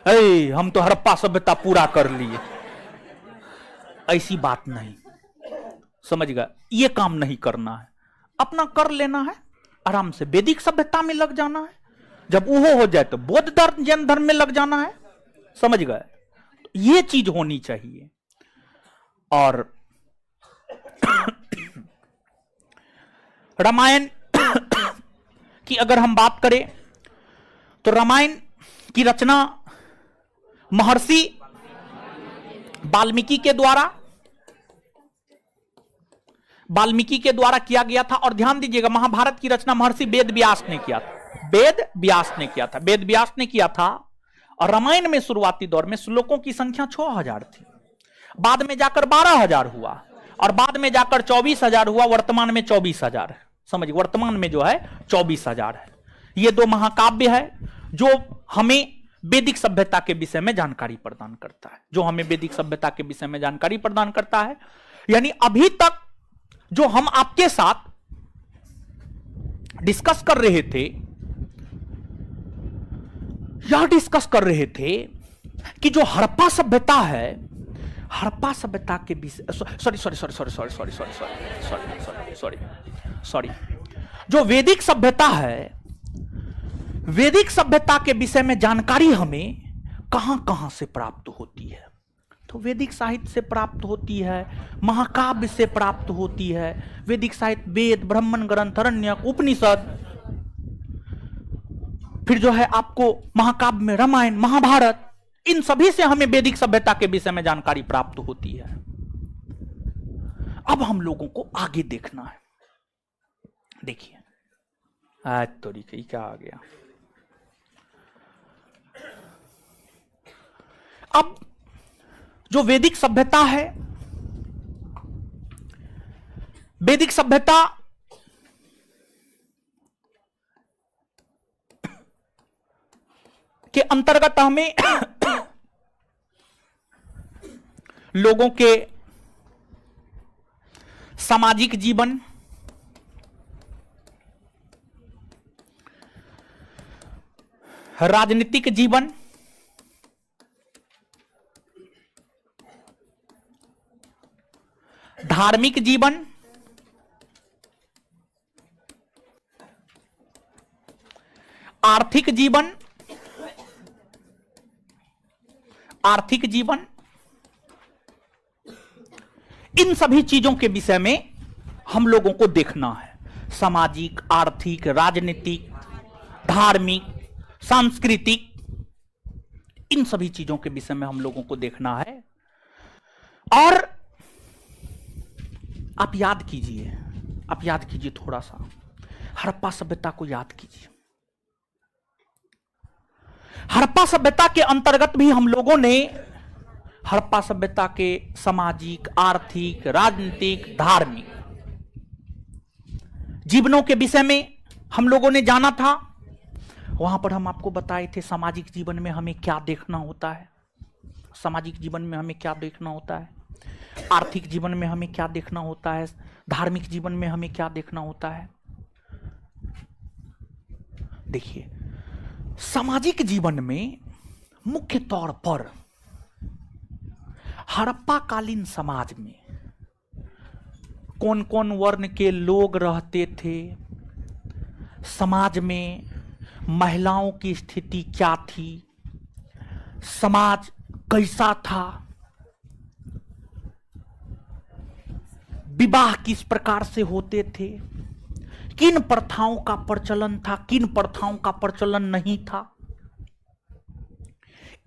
अरे हम तो हड़प्पा सभ्यता पूरा कर लिए, ऐसी बात नहीं, समझ गए। ये काम नहीं करना है, अपना कर लेना है, आराम से वैदिक सभ्यता में लग जाना है, जब वो हो जाए तो बौद्ध धर्म, जैन धर्म में लग जाना है, समझ गए। ये चीज होनी चाहिए। और रामायण की अगर हम बात करें तो रामायण की रचना महर्षि वाल्मीकि के द्वारा किया गया था। और ध्यान दीजिएगा, महाभारत की रचना महर्षि वेद व्यास ने किया था, वेद व्यास ने किया था, वेद व्यास ने किया था। और रामायण में शुरुआती दौर में श्लोकों की संख्या 6000 थी, बाद में जाकर 12000 हुआ, और बाद में जाकर 24000 हुआ, वर्तमान में 24000 है, समझिए। वर्तमान में जो है 24000 है। ये दो महाकाव्य है जो हमें वैदिक सभ्यता के विषय में जानकारी प्रदान करता है, जो हमें वैदिक सभ्यता के विषय में जानकारी प्रदान करता है। यानी अभी तक जो हम आपके साथ डिस्कस कर रहे थे, यह डिस्कस कर रहे थे कि जो हड़प्पा सभ्यता है, हड़प्पा सभ्यता के विषय, सॉरी, जो वैदिक सभ्यता है, वैदिक सभ्यता के विषय में जानकारी हमें कहां कहां से प्राप्त होती है। तो वैदिक साहित्य से प्राप्त होती है, महाकाव्य से प्राप्त होती है। वैदिक साहित्य वेद, ब्राह्मण ग्रंथ, आरण्यक, उपनिषद, फिर जो है आपको महाकाव्य में रामायण, महाभारत, इन सभी से हमें वैदिक सभ्यता के विषय में जानकारी प्राप्त होती है। अब हम लोगों को आगे देखना है। देखिए आज तो क्या आ गया। अब जो वैदिक सभ्यता है, वैदिक सभ्यता के अंतर्गत हमें लोगों के सामाजिक जीवन, राजनीतिक जीवन, धार्मिक जीवन, आर्थिक जीवन, इन सभी चीजों के विषय में हम लोगों को देखना है। सामाजिक, आर्थिक, राजनीतिक, धार्मिक, सांस्कृतिक, इन सभी चीजों के विषय में हम लोगों को देखना है। और आप याद कीजिए थोड़ा सा हड़प्पा सभ्यता को याद कीजिए। हड़प्पा सभ्यता के अंतर्गत भी हम लोगों ने हड़प्पा सभ्यता के सामाजिक, आर्थिक, राजनीतिक, धार्मिक जीवनों के विषय में हम लोगों ने जाना था। वहां पर हम आपको बताए थे सामाजिक जीवन में हमें क्या देखना होता है, सामाजिक जीवन में हमें क्या देखना होता है, आर्थिक जीवन में हमें क्या देखना होता है, धार्मिक जीवन में हमें क्या देखना होता है। देखिए, सामाजिक जीवन में मुख्य तौर पर हड़प्पा कालीन समाज में कौन कौन वर्ण के लोग रहते थे, समाज में महिलाओं की स्थिति क्या थी, समाज कैसा था, विवाह किस प्रकार से होते थे, किन प्रथाओं का प्रचलन था, किन प्रथाओं का प्रचलन नहीं था,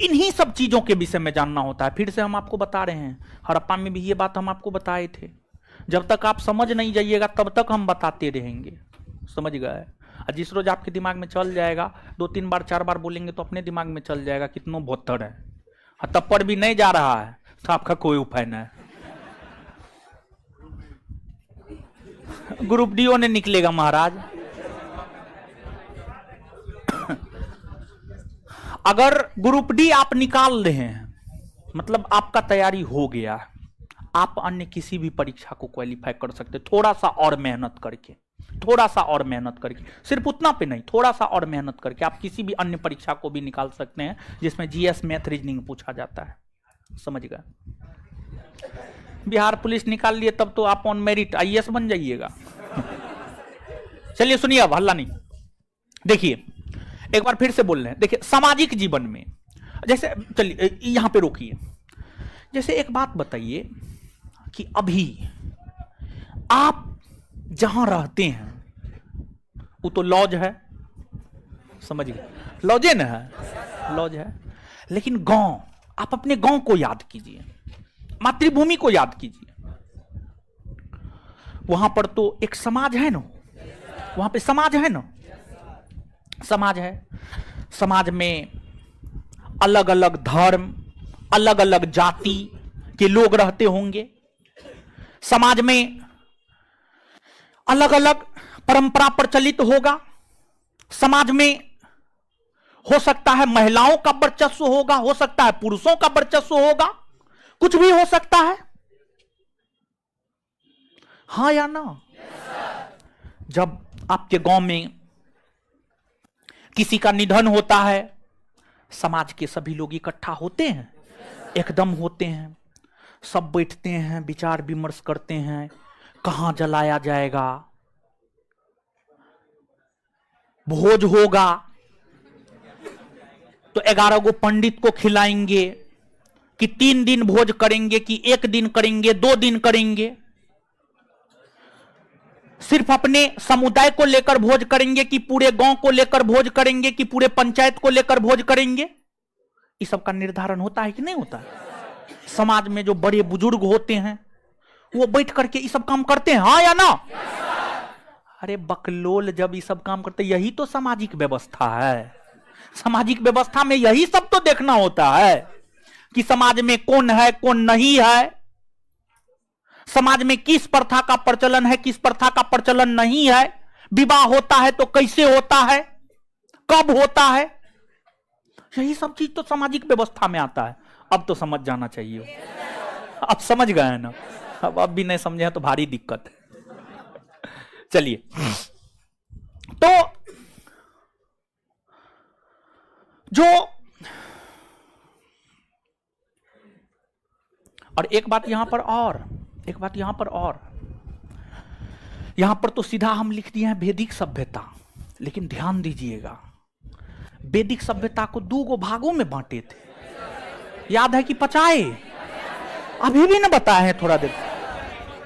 इन्हीं सब चीजों के विषय में जानना होता है। फिर से हम आपको बता रहे हैं, हड़प्पा में भी ये बात हम आपको बताए थे। जब तक आप समझ नहीं जाइएगा तब तक हम बताते रहेंगे, समझ गए। जिस रोज आपके दिमाग में चल जाएगा, 2-3 बार 4 बार बोलेंगे तो अपने दिमाग में चल जाएगा कितनों भोत्तर है। तब पर भी नहीं जा रहा है तो आपका कोई उपाय नहीं है। ग्रुप डी ने निकलेगा महाराज। अगर ग्रुप डी आप निकाल रहे हैं मतलब आपका तैयारी हो गया, आप अन्य किसी भी परीक्षा को क्वालिफाई कर सकते, थोड़ा सा और मेहनत करके, थोड़ा सा और मेहनत करके, सिर्फ उतना पे नहीं, थोड़ा सा और मेहनत करके आप किसी भी अन्य परीक्षा को भी निकाल सकते हैं जिसमें जीएस, मैथ, रीजनिंग पूछा जाता है, समझ गए। बिहार पुलिस निकाल लिए तब तो आप ऑन मेरिट आईएएस बन जाइएगा। चलिए सुनिए, अब हल्ला नहीं। देखिए एक बार फिर से बोल रहे हैं। देखिए सामाजिक जीवन में जैसे, चलिए यहां पे रोकिए। जैसे एक बात बताइए कि अभी आप जहां रहते हैं वो तो लॉज है, समझ गए, लॉजे न है, लॉज है। लेकिन गांव, आप अपने गांव को याद कीजिए, मातृभूमि को याद कीजिए। वहां पर तो एक समाज है ना, वहां पे समाज है ना, समाज है। समाज में अलग अलग धर्म, अलग अलग जाति के लोग रहते होंगे। समाज में अलग अलग परंपरा प्रचलित होगा। समाज में हो सकता है महिलाओं का वर्चस्व होगा, हो सकता है पुरुषों का वर्चस्व होगा, कुछ भी हो सकता है। हाँ या ना? जब आपके गांव में किसी का निधन होता है, समाज के सभी लोग इकट्ठा होते हैं, एकदम होते हैं, सब बैठते हैं, विचार विमर्श करते हैं, कहां जलाया जाएगा, भोज होगा तो 11 गो पंडित को खिलाएंगे कि 3 दिन भोज करेंगे कि 1 दिन करेंगे, 2 दिन करेंगे, सिर्फ अपने समुदाय को लेकर भोज करेंगे कि पूरे गांव को लेकर भोज करेंगे कि पूरे पंचायत को लेकर भोज करेंगे। इस सब का निर्धारण होता है कि नहीं होता है? समाज में जो बड़े बुजुर्ग होते हैं वो बैठ करके ये सब काम करते हैं, हाँ या ना? अरे बकलोल, जब ये सब काम करते, यही तो सामाजिक व्यवस्था है। सामाजिक व्यवस्था में यही सब तो देखना होता है कि समाज में कौन है कौन नहीं है, समाज में किस प्रथा का प्रचलन है, किस प्रथा का प्रचलन नहीं है, विवाह होता है तो कैसे होता है, कब होता है, यही सब चीज तो सामाजिक व्यवस्था में आता है। अब तो समझ जाना चाहिए। अब समझ गए हैं ना? अब भी नहीं समझे तो भारी दिक्कत है। चलिए, तो जो और एक बात यहां पर और यहां पर तो सीधा हम लिख दिए हैं वैदिक सभ्यता, लेकिन ध्यान दीजिएगा वैदिक सभ्यता को 2 भागों में बांटे थे, याद है कि पचाए? अभी भी न बताए हैं, थोड़ा देर।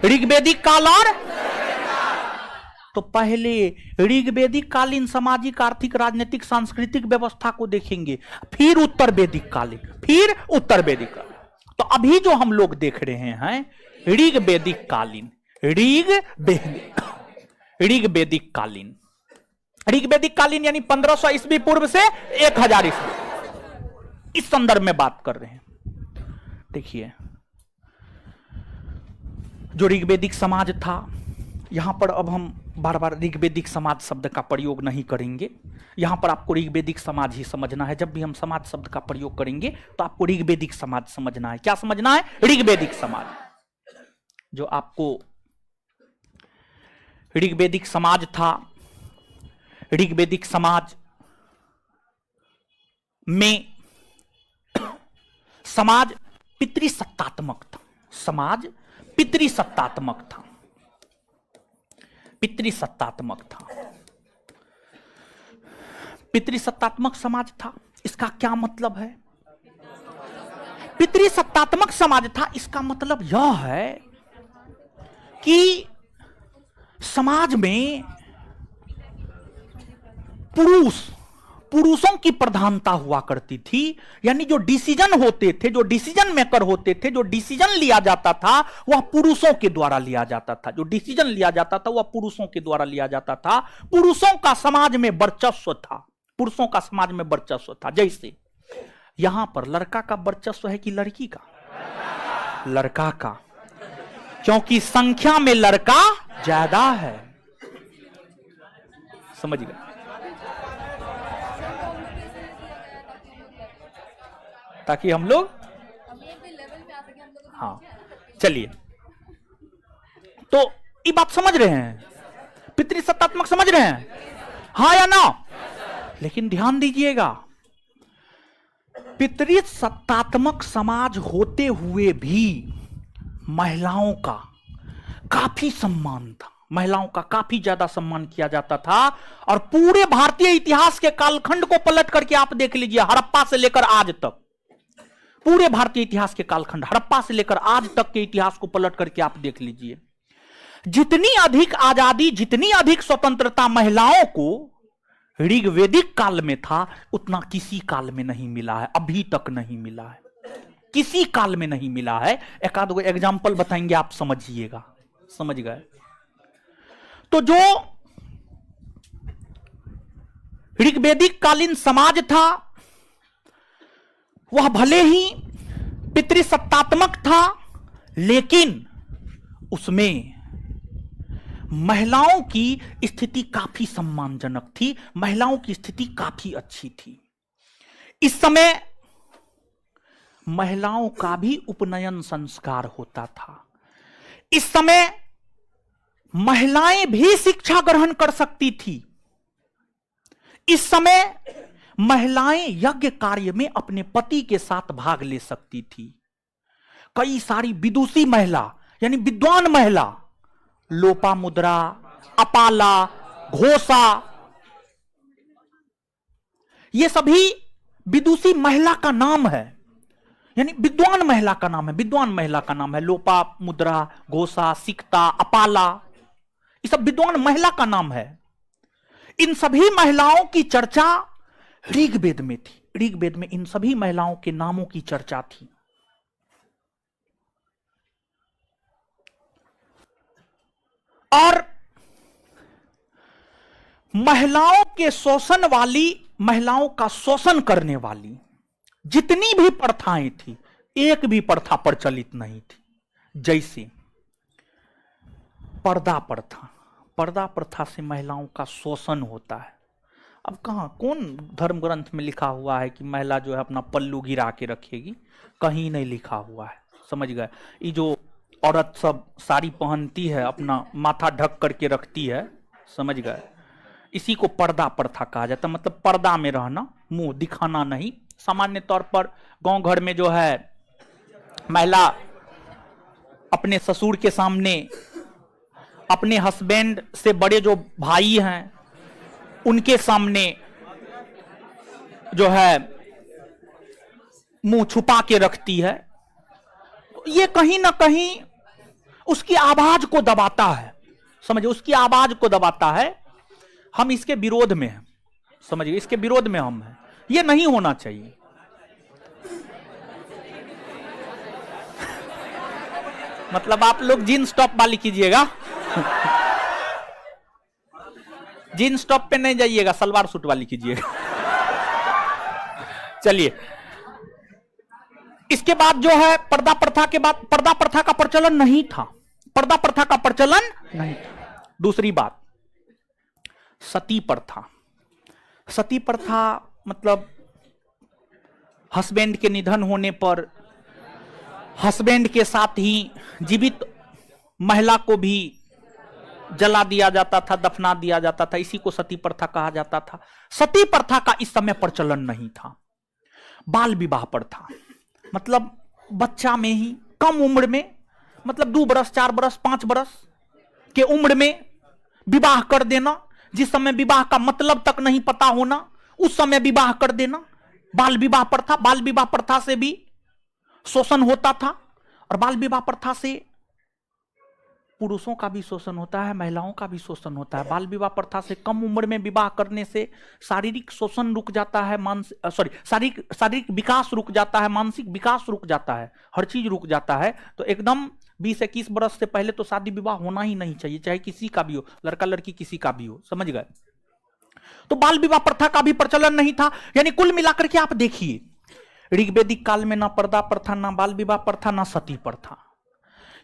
ऋग्वेदिक काल और तो पहले ऋग्वेदिक कालीन सामाजिक आर्थिक राजनीतिक सांस्कृतिक व्यवस्था को देखेंगे, फिर उत्तर वैदिक कालीन, फिर उत्तर वैदिक कालीन। तो अभी जो हम लोग देख रहे हैं ऋग्वेदिक कालीन, ऋग्वेदिक कालीन, ऋग्वेदिक कालीन यानी 1500 ईस्वी पूर्व से 1000 ईस्वी, इस संदर्भ में बात कर रहे हैं। देखिए जो ऋग्वेदिक समाज था, यहां पर अब हम बार बार ऋग्वेदिक समाज शब्द का प्रयोग नहीं करेंगे, यहां पर आपको ऋग्वेदिक समाज ही समझना है। जब भी हम समाज शब्द का प्रयोग करेंगे तो आपको ऋग्वेदिक समाज समझना है। क्या समझना है? ऋग्वेदिक समाज। जो आपको ऋग्वेदिक समाज था, ऋग्वेदिक समाज में समाज पितृसत्तात्मक था, समाज पितृसत्तात्मक था, पितृसत्तात्मक था, पितृसत्तात्मक समाज था। इसका क्या मतलब है? पितृसत्तात्मक समाज था, इसका मतलब यह है कि समाज में पुरुषों की प्रधानता हुआ करती थी। यानी जो डिसीजन होते थे, जो डिसीजन मेकर होते थे, जो डिसीजन लिया जाता था वह पुरुषों के द्वारा लिया जाता था। जो डिसीजन लिया जाता था वह पुरुषों के द्वारा लिया जाता था। पुरुषों का समाज में वर्चस्व था, पुरुषों का समाज में वर्चस्व था। जैसे यहां पर लड़का का वर्चस्व है कि लड़की का? लड़का का, क्योंकि संख्या में लड़का ज्यादा है। समझ गए? ताकि हम लोग हाँ चलिए, तो ये बात समझ रहे हैं? पितृसत्तात्मक समझ रहे हैं, हाँ या ना? लेकिन ध्यान दीजिएगा, पितृसत्तात्मक समाज होते हुए भी महिलाओं का काफी सम्मान था, महिलाओं का काफी ज्यादा सम्मान किया जाता था। और पूरे भारतीय इतिहास के कालखंड को पलट करके आप देख लीजिए, हड़प्पा से लेकर आज तक, पूरे भारतीय इतिहास के कालखंड, हड़प्पा से लेकर आज तक के इतिहास को पलट करके आप देख लीजिए, जितनी अधिक आजादी, जितनी अधिक स्वतंत्रता महिलाओं को ऋग्वेदिक काल में था, उतना किसी काल में नहीं मिला है, अभी तक नहीं मिला है, किसी काल में नहीं मिला है। एक आध एग्जाम्पल बताएंगे, आप समझिएगा, समझ गए? तो जो ऋग्वेदिक कालीन समाज था वह भले ही पितृसत्तात्मक था, लेकिन उसमें महिलाओं की स्थिति काफी सम्मानजनक थी, महिलाओं की स्थिति काफी अच्छी थी। इस समय महिलाओं का भी उपनयन संस्कार होता था। इस समय महिलाएं भी शिक्षा ग्रहण कर सकती थी। इस समय महिलाएं यज्ञ कार्य में अपने पति के साथ भाग ले सकती थी। कई सारी विदुषी महिला यानी विद्वान महिला, लोपामुद्रा, अपाला, घोषा, ये सभी विदुषी महिला का नाम है, यानी विद्वान महिला का नाम है, विद्वान महिला का नाम है। लोपामुद्रा, घोषा, सिकता, अपाला, ये सब विद्वान महिला का नाम है। इन सभी महिलाओं की चर्चा ऋग्वेद में थी, ऋग्वेद में इन सभी महिलाओं के नामों की चर्चा थी। और महिलाओं के शोषण वाली, महिलाओं का शोषण करने वाली जितनी भी प्रथाएं थी, एक भी प्रथा प्रचलित नहीं थी। जैसे पर्दा प्रथा, पर्दा प्रथा से महिलाओं का शोषण होता है। अब कहां, कौन धर्म ग्रंथ में लिखा हुआ है कि महिला जो है अपना पल्लू गिरा के रखेगी? कहीं नहीं लिखा हुआ है, समझ गए? ये जो औरत सब साड़ी पहनती है, अपना माथा ढक करके रखती है, समझ गए? इसी को पर्दा प्रथा कहा जाता है। मतलब पर्दा में रहना, मुंह दिखाना नहीं। सामान्य तौर पर गांव घर में जो है महिला अपने ससुर के सामने, अपने हस्बैंड से बड़े जो भाई हैं उनके सामने जो है मुंह छुपा के रखती है। ये कहीं ना कहीं उसकी आवाज को दबाता है, समझिए, उसकी आवाज को दबाता है। हम इसके विरोध में हैं, समझिए, इसके विरोध में हम हैं। ये नहीं होना चाहिए। मतलब आप लोग जींस टॉप वाली कीजिएगा, जींस टॉप पे नहीं जाइएगा, सलवार सूट वाली कीजिएगा। चलिए, इसके बाद जो है पर्दा प्रथा के बाद, पर्दा प्रथा का प्रचलन नहीं था, पर्दा प्रथा का प्रचलन नहीं था। दूसरी बात, सती प्रथा। सती प्रथा मतलब हस्बैंड के निधन होने पर हस्बैंड के साथ ही जीवित महिला को भी जला दिया जाता था, दफना दिया जाता था, इसी को सती प्रथा कहा जाता था। सती प्रथा का इस समय प्रचलन नहीं था। बाल विवाह प्रथा मतलब बच्चा में ही, कम उम्र में, मतलब 2 बरस 4 बरस 5 बरस के उम्र में विवाह कर देना, जिस समय विवाह का मतलब तक नहीं पता होना, उस समय विवाह कर देना, बाल विवाह प्रथा। बाल विवाह प्रथा से भी शोषण होता था, और बाल विवाह प्रथा से पुरुषों का भी शोषण होता है, महिलाओं का भी शोषण होता है। बाल विवाह प्रथा से कम उम्र में विवाह करने से शारीरिक शोषण रुक जाता है, शारीरिक विकास रुक जाता है, मानसिक विकास रुक जाता है, हर चीज रुक जाता है। तो एकदम 20-21 बरस से पहले तो शादी विवाह होना ही नहीं चाहिए, चाहे किसी का भी हो, लड़का लड़की किसी का भी हो, समझ गए। तो बाल विवाह प्रथा का भी प्रचलन नहीं था। यानी कुल मिलाकर के आप देखिए, ऋग्वेदिक काल में ना पर्दा प्रथा, ना बाल विवाह प्रथा, ना सती प्रथा।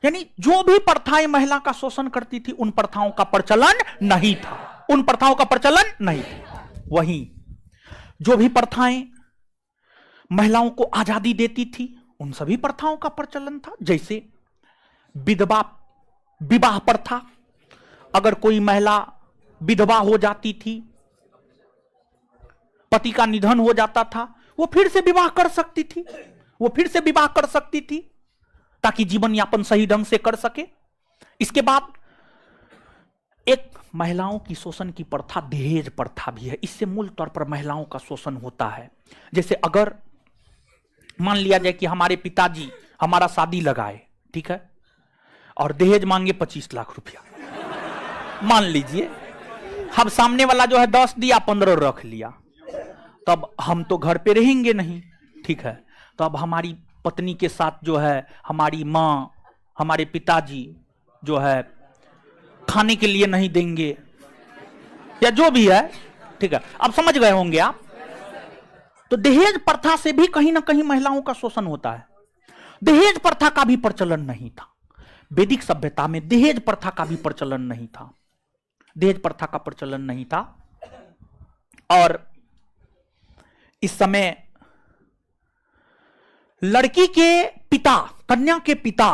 यानी जो भी प्रथाएं महिला का शोषण करती थी, उन प्रथाओं का प्रचलन नहीं था, उन प्रथाओं का प्रचलन नहीं था। वहीं जो भी प्रथाएं महिलाओं को आजादी देती थी, उन सभी प्रथाओं का प्रचलन था। जैसे विधवा विवाह प्रथा, अगर कोई महिला विधवा हो जाती थी, पति का निधन हो जाता था, वो फिर से विवाह कर सकती थी, वो फिर से विवाह कर सकती थी, ताकि जीवन यापन सही ढंग से कर सके। इसके बाद एक महिलाओं की शोषण की प्रथा दहेज प्रथा भी है। इससे मूल तौर पर महिलाओं का शोषण होता है। जैसे अगर मान लिया जाए कि हमारे पिताजी हमारा शादी लगाए, ठीक है, और दहेज मांगे 25 लाख रुपया, मान लीजिए, हम सामने वाला जो है 10 दिया, 15 रख लिया, तब हम तो घर पे रहेंगे नहीं, ठीक है। तो अब हमारी पत्नी के साथ जो है हमारी माँ, हमारे पिताजी जो है खाने के लिए नहीं देंगे, या जो भी है, ठीक है, अब समझ गए होंगे आप। तो दहेज प्रथा से भी कहीं ना कहीं महिलाओं का शोषण होता है। दहेज प्रथा का भी प्रचलन नहीं था वैदिक सभ्यता में, दहेज प्रथा का भी प्रचलन नहीं था, दहेज प्रथा का प्रचलन नहीं था। और इस समय लड़की के पिता, कन्या के पिता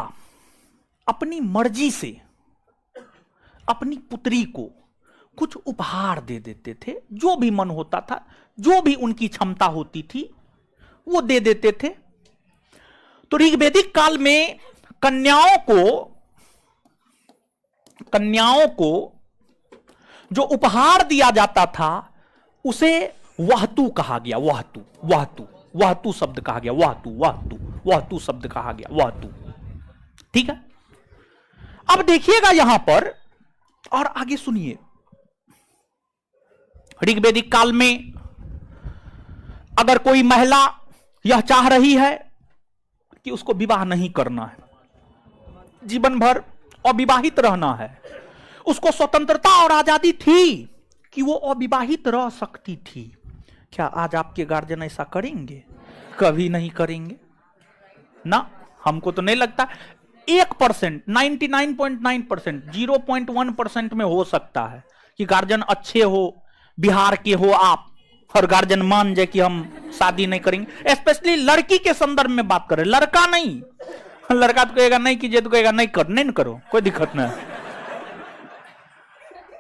अपनी मर्जी से अपनी पुत्री को कुछ उपहार दे देते थे, जो भी मन होता था, जो भी उनकी क्षमता होती थी, वो दे देते थे। तो ऋग्वेदिक काल में कन्याओं को जो उपहार दिया जाता था, उसे वहतु कहा गया। वहतु शब्द कहा गया, वहतु शब्द कहा गया, वहतु, ठीक है। अब देखिएगा यहां पर, और आगे सुनिए। ऋग्वेदिक काल में अगर कोई महिला यह चाह रही है कि उसको विवाह नहीं करना है, जीवन भर अविवाहित रहना है, उसको स्वतंत्रता और आजादी थी कि वो अविवाहित रह सकती थी। क्या आज आपके गार्जियन ऐसा करेंगे? कभी नहीं करेंगे ना, हमको तो नहीं लगता। 1%, 99.9%, 0.1% में हो सकता है कि गार्जियन अच्छे हो, बिहार के हो आप, और गार्जियन मान जाए कि हम शादी नहीं करेंगे। स्पेशली लड़की के संदर्भ में बात करें, लड़का नहीं। लड़का तो कहेगा नहीं कीजिए, तो कहेगा नहीं करो, कोई दिक्कत नहीं।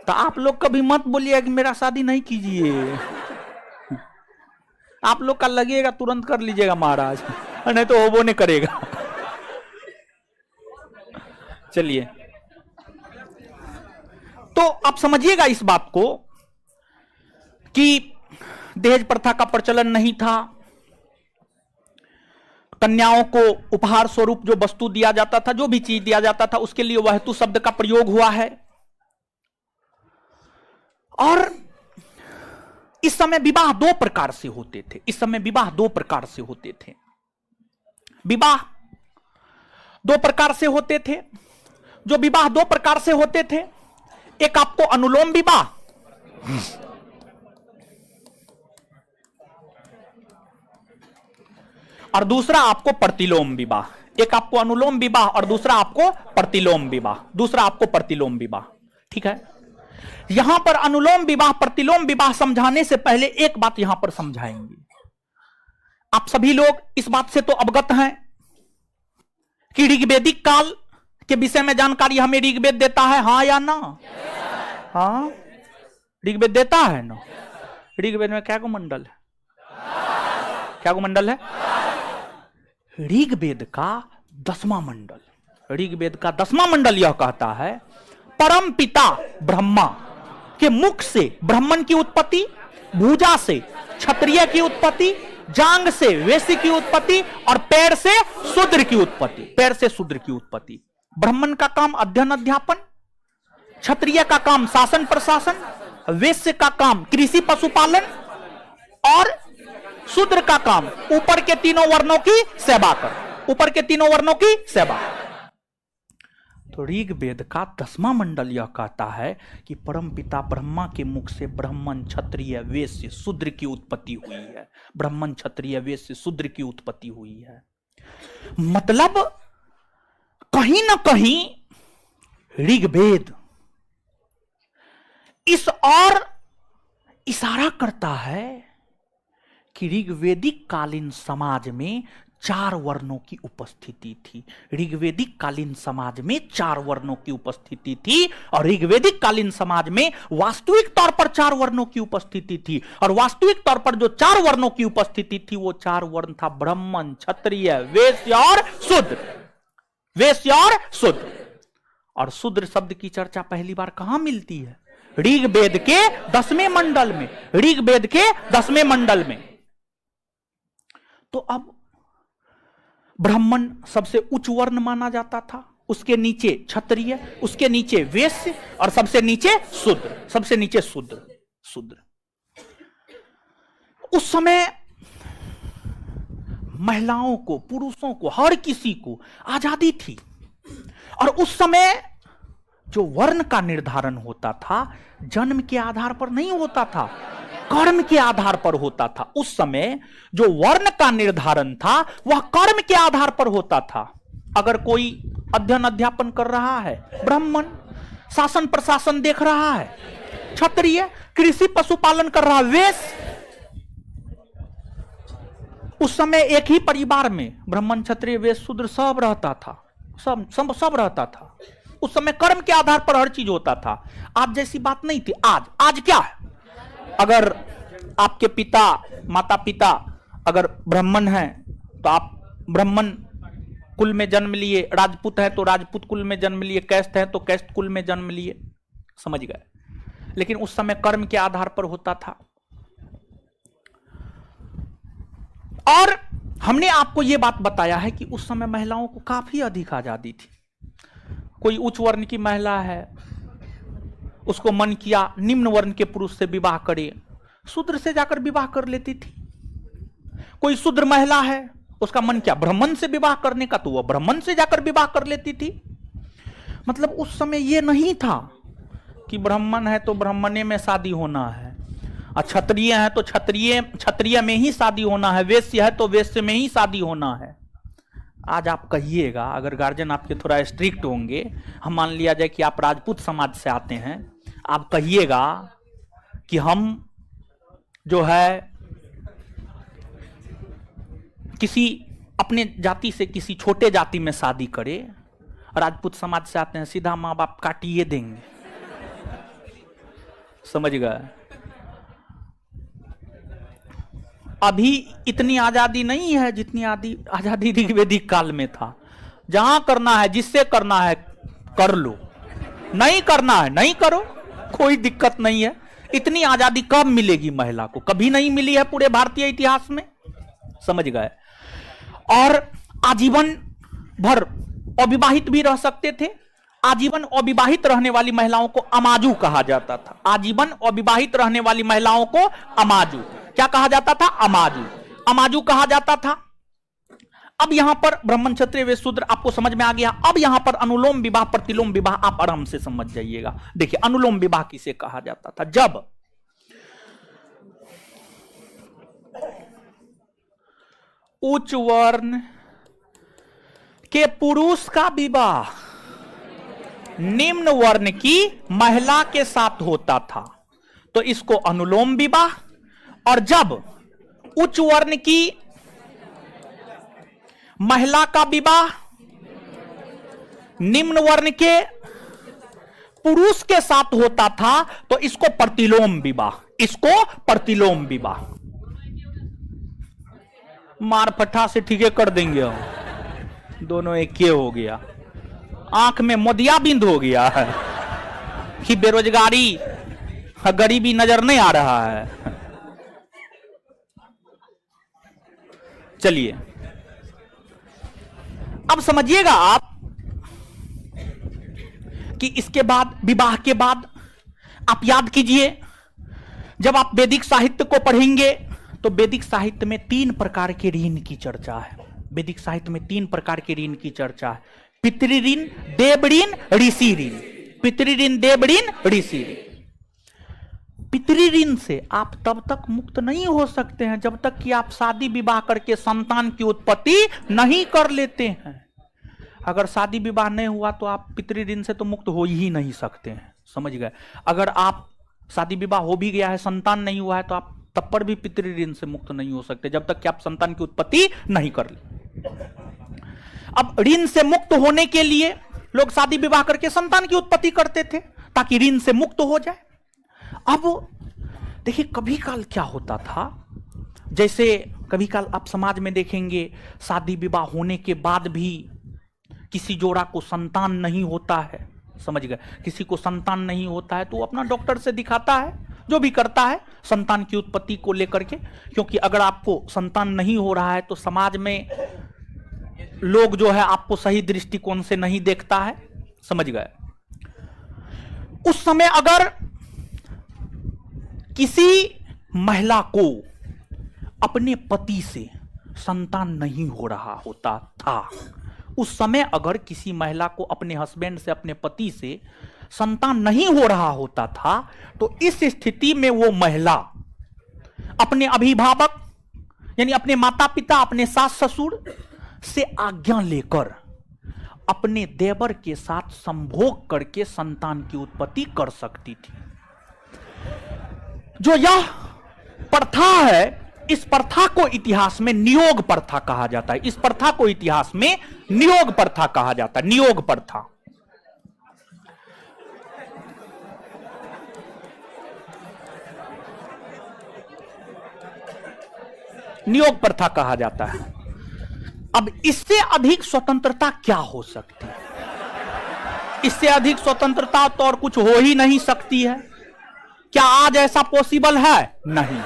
तो आप लोग कभी मत बोलिए कि मेरा शादी नहीं कीजिए, आप लोग का लगेगा तुरंत कर लीजिएगा महाराज, नहीं तो वो नहीं करेगा। चलिए, तो आप समझिएगा इस बात को कि दहेज प्रथा का प्रचलन नहीं था। कन्याओं को उपहार स्वरूप जो वस्तु दिया जाता था, जो भी चीज दिया जाता था, उसके लिए वहतु शब्द का प्रयोग हुआ है। और इस समय विवाह दो प्रकार से होते थे। इस समय विवाह दो प्रकार से होते थे। विवाह दो प्रकार से होते थे। जो विवाह दो प्रकार से होते थे, एक आपको अनुलोम विवाह, और दूसरा आपको प्रतिलोम विवाह। एक आपको अनुलोम विवाह और दूसरा आपको प्रतिलोम विवाह। दूसरा आपको प्रतिलोम विवाह, ठीक है। यहां पर अनुलोम विवाह प्रतिलोम विवाह समझाने से पहले एक बात यहां पर समझाएंगे। आप सभी लोग इस बात से तो अवगत हैं कि ऋग्वेदिक काल के विषय में जानकारी हमें ऋग्वेद देता है, हाँ या ना? हाँ, ऋग्वेद देता है ना। ऋग्वेद में क्या को मंडल है? क्या को मंडल है? ऋग्वेद का 10वां मंडल। ऋग्वेद का 10वां मंडल यह कहता है, परम पिता ब्रह्मा के मुख से ब्राह्मण की उत्पत्ति, भुजा से क्षत्रिय की उत्पत्ति, जांग से वैश्य की उत्पत्ति और पैर से शूद्र की उत्पत्ति। पैर से शूद्र की उत्पत्ति। ब्राह्मण का काम अध्ययन अध्यापन, क्षत्रिय का काम शासन प्रशासन, वैश्य का काम कृषि पशुपालन और शूद्र का काम ऊपर के तीनों वर्णों की सेवा कर। ऊपर के तीनों वर्णों की सेवा। तो ऋग्वेद का 10वां मंडल यह कहता है कि परमपिता ब्रह्मा के मुख से ब्राह्मण क्षत्रिय वैश्य शूद्र की उत्पत्ति हुई है। ब्राह्मण क्षत्रिय वैश्य शूद्र की उत्पत्ति हुई है। मतलब कहीं ना कहीं ऋग्वेद इस और इशारा करता है कि ऋग्वेदिक कालीन समाज में 4 वर्णों की उपस्थिति थी। ऋग्वेदिक कालीन समाज में 4 वर्णों की उपस्थिति थी और ऋग्वेदिक कालीन समाज में वास्तविक तौर पर 4 वर्णों की उपस्थिति थी। और वास्तविक तौर पर जो 4 वर्णों की उपस्थिति थी वो 4 वर्ण था ब्राह्मण, क्षत्रिय, वैश्य और शूद्र। वैश्य और शूद्र। और शूद्र शब्द की चर्चा पहली बार कहां मिलती है? ऋग्वेद के 10वें मंडल में। ऋग्वेद के 10वें मंडल में। तो अब ब्राह्मण सबसे उच्च वर्ण माना जाता था, उसके नीचे क्षत्रिय, उसके नीचे वैश्य और सबसे नीचे शूद्र। सबसे नीचे शूद्र। शूद्र। उस समय महिलाओं को, पुरुषों को, हर किसी को आजादी थी। और उस समय जो वर्ण का निर्धारण होता था जन्म के आधार पर नहीं होता था, कर्म के आधार पर होता था। उस समय जो वर्ण का निर्धारण था वह कर्म के आधार पर होता था। अगर कोई अध्ययन अध्यापन कर रहा है ब्राह्मण, शासन प्रशासन देख रहा है क्षत्रिय, कृषि पशुपालन कर रहा है वैश्य। उस समय एक ही परिवार में ब्राह्मण, क्षत्रिय, वैश्य, शूद्र सब रहता था। सब रहता था। उस समय कर्म के आधार पर हर चीज होता था। आज जैसी बात नहीं थी। आज क्या है? अगर आपके पिता, माता पिता अगर ब्राह्मण हैं तो आप ब्राह्मण कुल में जन्म लिए, राजपूत है तो राजपूत कुल में जन्म लिए, कैस्ट है तो कैस्ट कुल में जन्म लिए। समझ गए? लेकिन उस समय कर्म के आधार पर होता था। और हमने आपको यह बात बताया है कि उस समय महिलाओं को काफी अधिक आजादी थी। कोई उच्च वर्ण की महिला है, उसको मन किया निम्न वर्ण के पुरुष से विवाह करे, शूद्र से जाकर विवाह कर लेती थी। कोई शूद्र महिला है, उसका मन किया ब्राह्मण से विवाह करने का, तो वह ब्राह्मण से जाकर विवाह कर लेती थी। मतलब उस समय यह नहीं था कि ब्राह्मण है तो ब्राह्मणे में शादी होना है, और क्षत्रिय है तो क्षत्रिय में ही शादी होना है, वैश्य है तो वैश्य में ही शादी होना है। आज आप कहिएगा, अगर गार्जियन आपके थोड़ा स्ट्रिक्ट होंगे, हम मान लिया जाए कि आप राजपूत समाज से आते हैं, आप कहिएगा कि हम जो है किसी अपने जाति से किसी छोटे जाति में शादी करे, राजपूत समाज से आते हैं, सीधा माँ बाप काटिए देंगे। समझ गए? अभी इतनी आजादी नहीं है जितनी आजादी ऋग्वेदिक काल में था। जहां करना है, जिससे करना है कर लो, नहीं करना है नहीं करो, कोई दिक्कत नहीं है। इतनी आजादी कब मिलेगी महिला को? कभी नहीं मिली है पूरे भारतीय इतिहास में। समझ गए? और आजीवन भर अविवाहित भी रह सकते थे, आजीवन अविवाहित रहने वाली महिलाओं को अमाजू कहा जाता था। आजीवन अविवाहित रहने वाली महिलाओं को अमाजू, क्या कहा जाता था? अमाजू, अमाजू कहा जाता था। अब यहां पर ब्राह्मण क्षत्रिय वैश्य शूद्र आपको समझ में आ गया। अब यहां पर अनुलोम विवाह प्रतिलोम विवाह आप आराम से समझ जाइएगा। देखिए अनुलोम विवाह किसे कहा जाता था? जब उच्च वर्ण के पुरुष का विवाह निम्न वर्ण की महिला के साथ होता था तो इसको अनुलोम विवाह, और जब उच्च वर्ण की महिला का विवाह निम्न वर्ण के पुरुष के साथ होता था तो इसको प्रतिलोम विवाह, इसको प्रतिलोम विवाह। मारपठा से ठीके कर देंगे हम, दोनों एक के हो गया। आंख में मोदियाबिंद हो गया है कि बेरोजगारी गरीबी नजर नहीं आ रहा है। चलिए अब समझिएगा आप कि इसके बाद विवाह के बाद आप याद कीजिए, जब आप वैदिक साहित्य को पढ़ेंगे तो वैदिक साहित्य में 3 प्रकार के ऋण की चर्चा है। वैदिक साहित्य में 3 प्रकार के ऋण की चर्चा है। पितृ ऋण, देव ऋण, ऋषि ऋण। पितृ ऋण, देव ऋण, ऋषि ऋण। पितृ ऋण से आप तब तक मुक्त नहीं हो सकते हैं जब तक कि आप शादी विवाह करके संतान की उत्पत्ति नहीं कर लेते हैं। अगर शादी विवाह नहीं हुआ तो आप पितृ ऋण से तो मुक्त हो ही नहीं सकते हैं, समझ गए। अगर आप शादी विवाह हो भी गया है, संतान नहीं हुआ है, तो आप तब पर भी पितृ ऋण से मुक्त नहीं हो सकते जब तक कि आप संतान की उत्पत्ति नहीं कर ले। अब ऋण से मुक्त होने के लिए लोग शादी विवाह करके संतान की उत्पत्ति करते थे ताकि ऋण से मुक्त हो जाए। अब देखिए कभी काल क्या होता था, जैसे कभी काल आप समाज में देखेंगे शादी विवाह होने के बाद भी किसी जोड़ा को संतान नहीं होता है, समझ गए। किसी को संतान नहीं होता है तो वो अपना डॉक्टर से दिखाता है, जो भी करता है संतान की उत्पत्ति को लेकर के, क्योंकि अगर आपको संतान नहीं हो रहा है तो समाज में लोग जो है आपको सही दृष्टिकोण से नहीं देखता है, समझ गए। उस समय अगर किसी महिला को अपने पति से संतान नहीं हो रहा होता था, उस समय अगर किसी महिला को अपने हस्बैंड से, अपने पति से संतान नहीं हो रहा होता था तो इस स्थिति में वो महिला अपने अभिभावक यानी अपने माता पिता, अपने सास ससुर से आज्ञा लेकर अपने देवर के साथ संभोग करके संतान की उत्पत्ति कर सकती थी। जो यह प्रथा है, इस प्रथा को इतिहास में नियोग प्रथा कहा जाता है। इस प्रथा को इतिहास में नियोग प्रथा कहा जाता है। नियोग प्रथा, नियोग प्रथा कहा जाता है। अब इससे अधिक स्वतंत्रता क्या हो सकती है? इससे अधिक स्वतंत्रता तो और कुछ हो ही नहीं सकती है। क्या आज ऐसा पॉसिबल है? नहीं।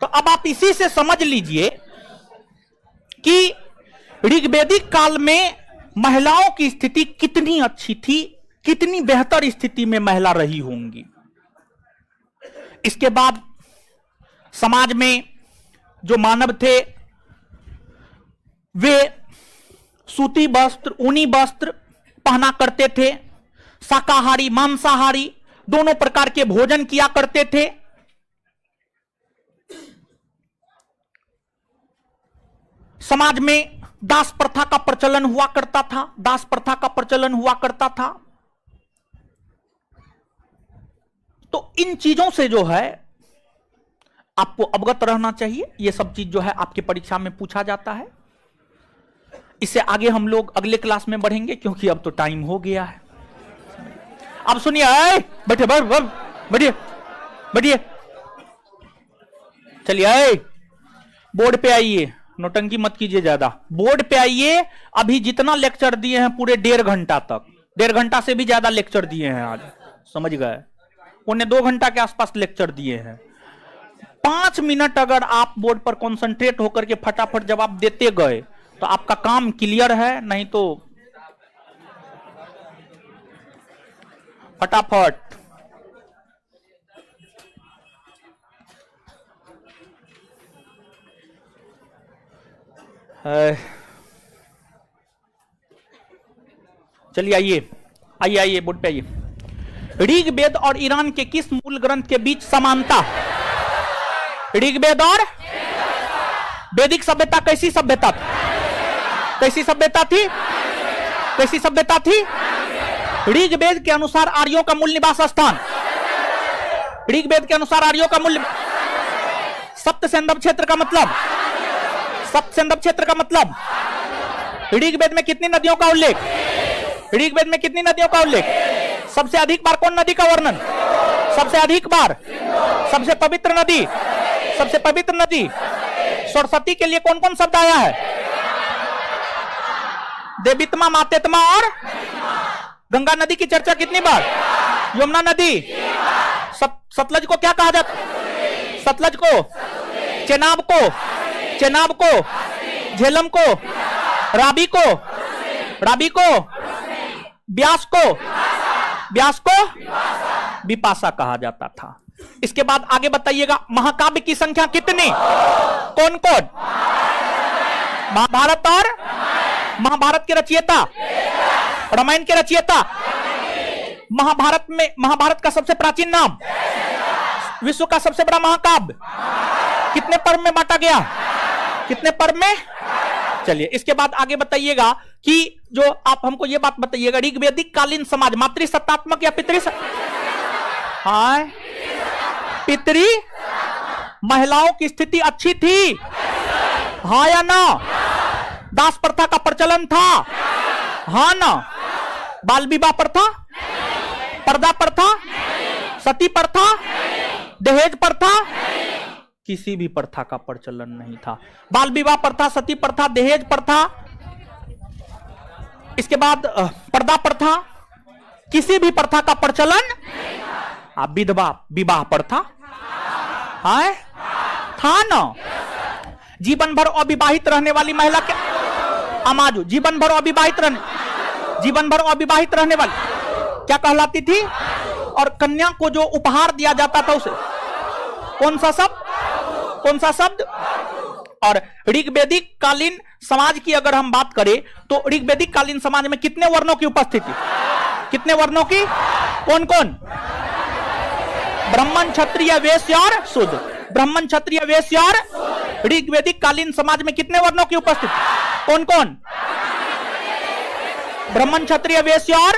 तो अब आप इसी से समझ लीजिए कि ऋग्वैदिक काल में महिलाओं की स्थिति कितनी अच्छी थी, कितनी बेहतर स्थिति में महिला रही होंगी। इसके बाद समाज में जो मानव थे वे सूती वस्त्र, ऊनी वस्त्र पहना करते थे, शाकाहारी मांसाहारी दोनों प्रकार के भोजन किया करते थे। समाज में दास प्रथा का प्रचलन हुआ करता था, दास प्रथा का प्रचलन हुआ करता था। तो इन चीजों से जो है आपको अवगत रहना चाहिए। यह सब चीज जो है आपके परीक्षा में पूछा जाता है। इससे आगे हम लोग अगले क्लास में बढ़ेंगे क्योंकि अब तो टाइम हो गया है। अब सुनिए, बैठे बैठिए बैठिए, चलिए बोर्ड पे आइए, नौटंकी मत कीजिए ज्यादा। बोर्ड पे आइए। अभी जितना लेक्चर दिए हैं पूरे 1.5 घंटा तक, 1.5 घंटा से भी ज्यादा लेक्चर दिए हैं आज, समझ गए। उन्हें 2 घंटा के आसपास लेक्चर दिए हैं। 5 मिनट अगर आप बोर्ड पर कॉन्सेंट्रेट होकर के फटाफट जवाब देते गए तो आपका काम क्लियर है, नहीं तो फटाफट। चलिए आइए आइए आइए बोर्ड पे आइए। ऋग्वेद और ईरान के किस मूल ग्रंथ के बीच समानता? ऋग्वेद और वैदिक सभ्यता कैसी सभ्यता थी? कैसी सभ्यता थी? कैसी सभ्यता थी? ऋग्वेद के अनुसार आर्यों का मूल निवास स्थान, ऋग्वेद के अनुसार आर्यों का मूल सप्त सेंदव क्षेत्र का मतलब, सप्त सेंदव क्षेत्र का मतलब ऋग्वेद में कितनी नदियों का उल्लेख? ऋग्वेद में कितनी नदियों का उल्लेख? सबसे अधिक बार कौन नदी का वर्णन? सबसे अधिक बार सबसे पवित्र नदी, सबसे पवित्र नदी सरस्वती के लिए कौन कौन शब्द आया है? देवितमा, मातेतमा और गंगा नदी की चर्चा कितनी बार? यमुना नदी। सतलज को क्या कहा जाता? सतलज को, चेनाब को, चेनाब को, झेलम को, राबी को, राबी को, ब्यास को, ब्यास को विपाशा कहा जाता था। इसके बाद आगे बताइएगा, महाकाव्य की संख्या कितनी? कौन कौन? महाभारत और महाभारत के रचयिता, रामायण के रचयिता। महाभारत में, महाभारत का सबसे प्राचीन नाम, विश्व का सबसे बड़ा महाकाव्य कितने पर्व में बांटा गया? कितने पर्व में? चलिए इसके बाद आगे बताइएगा कि जो आप हमको ये बात बताइएगा, ऋग्वेदिक कालीन समाज मातृसत्तात्मक या पितृ? हाँ, पितृ महिलाओं की स्थिति अच्छी थी, हाँ या ना? दास प्रथा का प्रचलन था, हाँ ना? बाल विवाह प्रथा, पर्दा प्रथा, सती प्रथा, दहेज प्रथा, किसी भी प्रथा का प्रचलन नहीं था। बाल विवाह प्रथा, सती प्रथा, दहेज प्रथा, इसके बाद पर्दा प्रथा, किसी भी प्रथा का प्रचलन। विधवा विवाह प्रथा है था ना? जीवन भर अविवाहित रहने वाली महिला के अमाजू, जीवन भर अविवाहित रहने, जीवन भर अविवाहित रहने वाली क्या कहलाती थी? और कन्या को जो उपहार दिया जाता था उसे कौन सा शब्द? कौन सा शब्द? और ऋग्वेदिक कालीन समाज की अगर हम बात करें तो ऋग्वेदिक कालीन समाज में कितने वर्णों की उपस्थिति? कितने वर्णों की? कौन कौन? ब्राह्मण, क्षत्रिय, वैश्य और शूद्र। ब्राह्मण, क्षत्रिय, वैश्य और ऋग्वेदिक कालीन समाज में कितने वर्णों की उपस्थिति? कौन कौन? ब्राह्मण, क्षत्रिय, वैश्य और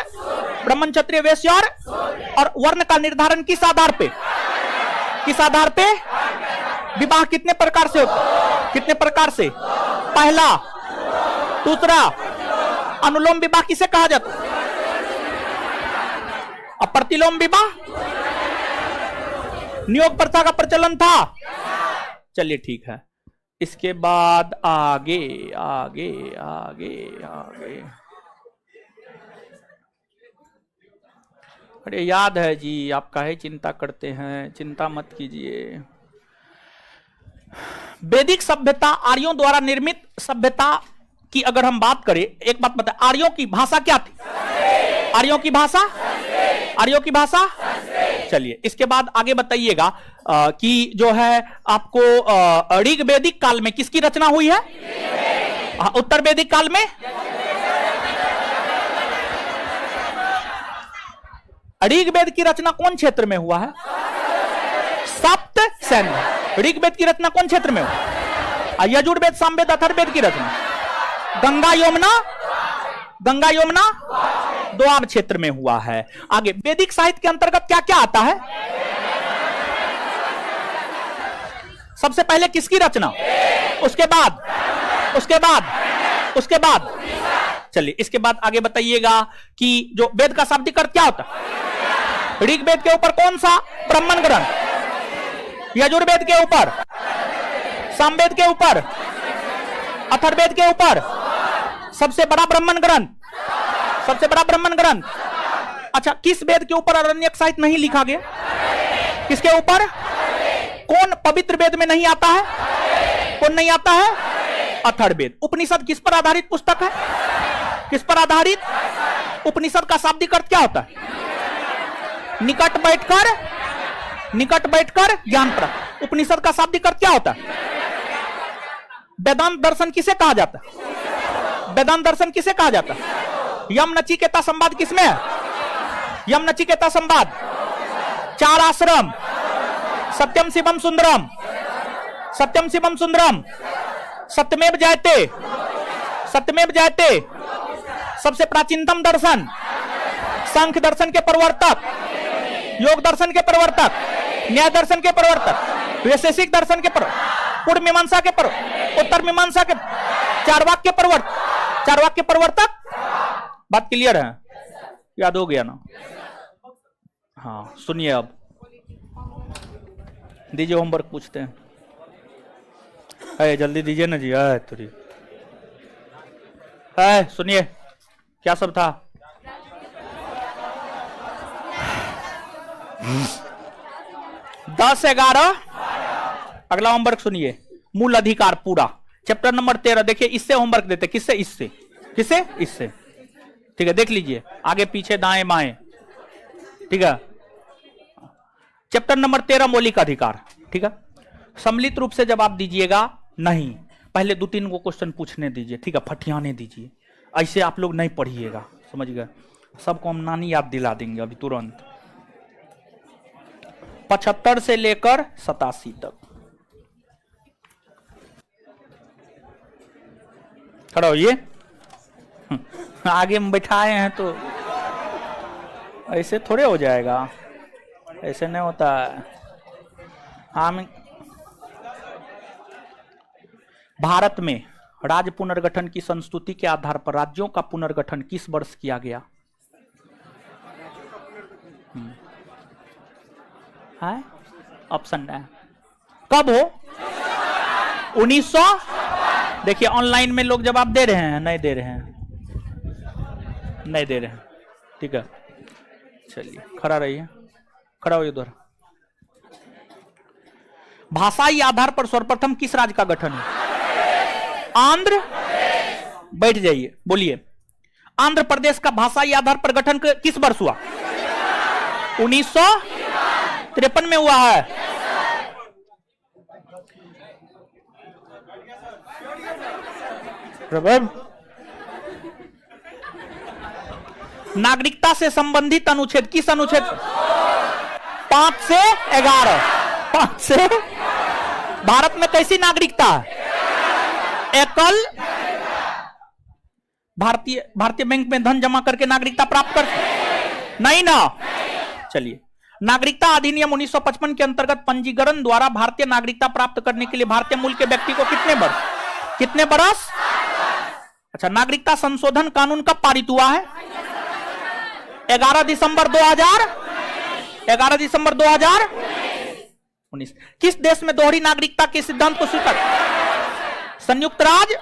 ब्राह्मण, क्षत्रिय, वैश्य और वर्ण का निर्धारण किस आधार पे? किस आधार पे? विवाह कितने प्रकार से होता? कितने प्रकार से? पहला, दूसरा, अनुलोम विवाह किसे कहा जाता? और प्रतिलोम विवाह, नियोग प्रथा का प्रचलन था। चलिए ठीक है, इसके बाद आगे आगे आगे आगे। अरे याद है जी, आप काहे चिंता करते हैं? चिंता मत कीजिए। वैदिक सभ्यता आर्यों द्वारा निर्मित सभ्यता की अगर हम बात करें, एक बात बता, आर्यों की भाषा क्या थी? आर्यों की भाषा, आर्यों की भाषा। चलिए इसके बाद आगे बताइएगा कि जो है आपको ऋग्वेदिक काल में किसकी रचना हुई है? उत्तर वैदिक काल में ऋग्वेद की रचना कौन क्षेत्र में हुआ है? सप्त सैन्य। ऋग्वेद की रचना कौन क्षेत्र में हुआ? यजुर्वेद, सामवेद, अथर्ववेद की रचना गंगा यमुना, गंगा यमुना दोआब क्षेत्र में हुआ है। आगे वैदिक साहित्य के अंतर्गत क्या क्या आता है? सबसे पहले किसकी रचना? उसके बाद, उसके बाद, उसके बाद। चलिए इसके बाद आगे बताइएगा कि जो वेद का शाब्दिक अर्थ क्या होता है? ऋग्वेद के ऊपर कौन सा ब्राह्मण ग्रंथ? यजुर्वेद के ऊपर, सामवेद के ऊपर, अथर्ववेद के ऊपर सबसे बड़ा ब्राह्मण ग्रंथ, सबसे बड़ा ब्राह्मण ग्रंथ। अच्छा, किस वेद के ऊपर आरण्यक साहित्य नहीं लिखा गया? किसके ऊपर? कौन पवित्र वेद में नहीं आता है? कौन नहीं आता है? अथर्ववेद। उपनिषद किस पर आधारित पुस्तक है? किस पर आधारित? उपनिषद का शाब्दिक अर्थ क्या होता है? निकट बैठकर ज्ञान प्राप्त। उपनिषद का शाब्दिक अर्थ क्या होता है? वेदांत दर्शन किसे कहा जाता है? वेदांत दर्शन किसे कहा जाता है? यम नचिकेता संवाद किसमें है? यम नचिकेता संवाद, चार आश्रम, सत्यम शिवम सुंदरम, सत्यम शिवम सुंदरम, सत्यमेव जयते, सत्यमेव जयते, सबसे प्राचीनतम दर्शन, सांख्य दर्शन के प्रवर्तक, योग दर्शन के प्रवर्तक, न्याय दर्शन के प्रवर्तक, वैशेषिक दर्शन के पूर्व मीमांसा के उत्तर मीमांसा के, चारवाक के प्रवर्तक, चारवाक के प्रवर्तक। बात क्लियर है? याद हो गया ना? हाँ सुनिए, अब दीजिए होमवर्क पूछते हैं। जल्दी दीजिए ना जी। थोड़ी सुनिए क्या सब था। 10-11 अगला होमवर्क सुनिए। मूल अधिकार पूरा चैप्टर नंबर 13। देखिए इससे होमवर्क देते, किससे? इससे। किससे? इससे। ठीक है, देख लीजिए आगे पीछे दाएं बाएं। ठीक है, चैप्टर नंबर 13 मौलिक अधिकार। ठीक है, सम्मिलित रूप से जवाब दीजिएगा नहीं, पहले 2-3 को क्वेश्चन पूछने दीजिए। ठीक है, फटियाने दीजिए, ऐसे आप लोग नहीं पढ़िएगा, समझ गए? सबको हम नानी याद दिला देंगे अभी तुरंत। 75 से लेकर 87 तक। खड़ा होइए। आगे में बैठाए हैं तो ऐसे थोड़े हो जाएगा, ऐसे नहीं होता है। हम भारत में राज्य पुनर्गठन की संस्तुति के आधार पर राज्यों का पुनर्गठन किस वर्ष किया गया? है ऑप्शन है, कब हो? 1900। देखिए ऑनलाइन में लोग जवाब दे रहे हैं, नहीं दे रहे हैं, नहीं दे रहे हैं। ठीक है, चलिए खड़ा रहिए, खड़ा होइए उधर। भाषाई आधार पर सर्वप्रथम किस राज्य का गठन है? आंध्र। बैठ जाइए, बोलिए। आंध्र प्रदेश का भाषाई आधार पर गठन किस वर्ष हुआ? 1953 में हुआ है। नागरिकता से संबंधित अनुच्छेद किस अनुच्छेद? 5 से 11। 5 से। भारत में कैसी नागरिकता है? एकल। भारतीय बैंक में धन जमा करके नागरिकता प्राप्त कर नहीं ना? चलिए, नागरिकता अधिनियम 1955 के अंतर्गत पंजीकरण द्वारा भारतीय नागरिकता प्राप्त करने के लिए भारतीय मूल के व्यक्ति को कितने बरस? अच्छा, नागरिकता संशोधन कानून कब पारित हुआ है? 11 दिसंबर 2000। 11 दिसंबर 2019। किस देश में दोहरी नागरिकता के सिद्धांत को स्वीकार? संयुक्त राज्य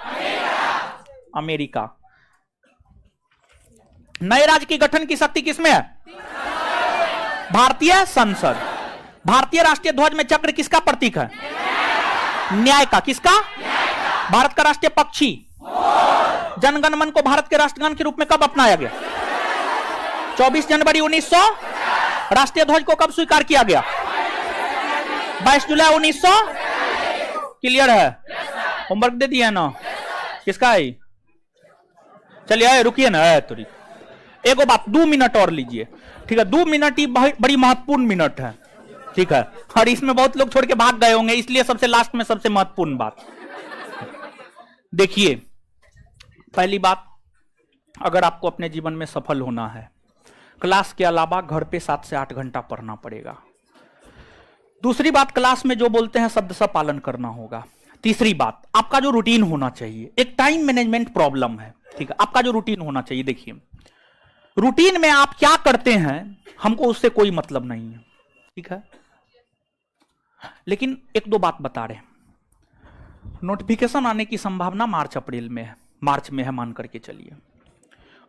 अमेरिका। नए राज्य की गठन की शक्ति किसमें है? भारतीय संसद। भारतीय राष्ट्रीय ध्वज में चक्र किसका प्रतीक है? न्याय का। किसका? भारत का राष्ट्रीय पक्षी। जनगण मन को भारत के राष्ट्रगान के रूप में कब अपनाया गया? 24 जनवरी 1900। राष्ट्रीय ध्वज को कब स्वीकार किया गया? 22 जुलाई 1900। क्लियर है? होमवर्क दे दिया ना? किसका है? चलिए रुकिए ना, थोड़ी एगो बात, 2 मिनट और लीजिए। ठीक है, 2 मिनट ही बड़ी महत्वपूर्ण मिनट है। ठीक है, और इसमें बहुत लोग छोड़ के भाग गए होंगे, इसलिए सबसे लास्ट में सबसे महत्वपूर्ण बात देखिए। पहली बात, अगर आपको अपने जीवन में सफल होना है, क्लास के अलावा घर पे 7 से 8 घंटा पढ़ना पड़ेगा। दूसरी बात, क्लास में जो बोलते हैं शब्द पालन करना होगा। तीसरी बात, आपका जो रूटीन होना चाहिए, एक टाइम मैनेजमेंट प्रॉब्लम है। ठीक है, आपका जो रूटीन होना चाहिए, देखिए रूटीन में आप क्या करते हैं हमको उससे कोई मतलब नहीं है। ठीक है, लेकिन 1-2 बात बता रहे हैं। नोटिफिकेशन आने की संभावना मार्च अप्रैल में है, मार्च में है मान करके चलिए।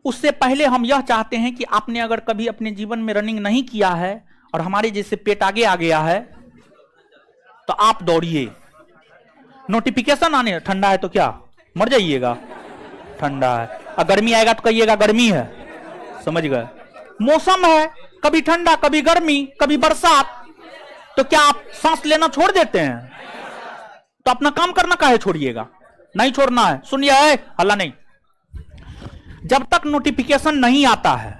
उससे पहले हम यह चाहते हैं कि आपने अगर कभी अपने जीवन में रनिंग नहीं किया है और हमारे जैसे पेट आगे आ गया है तो आप दौड़िए। नोटिफिकेशन आने, ठंडा है तो क्या मर जाइएगा? ठंडा है। और गर्मी आएगा तो कहिएगा गर्मी है, समझ गए? मौसम है, कभी ठंडा, कभी गर्मी, कभी बरसात, तो क्या आप सांस लेना छोड़ देते हैं? तो अपना काम करना काहे छोड़िएगा? नहीं छोड़ना है। सुनिए, हल्ला नहीं। जब तक नोटिफिकेशन नहीं आता है,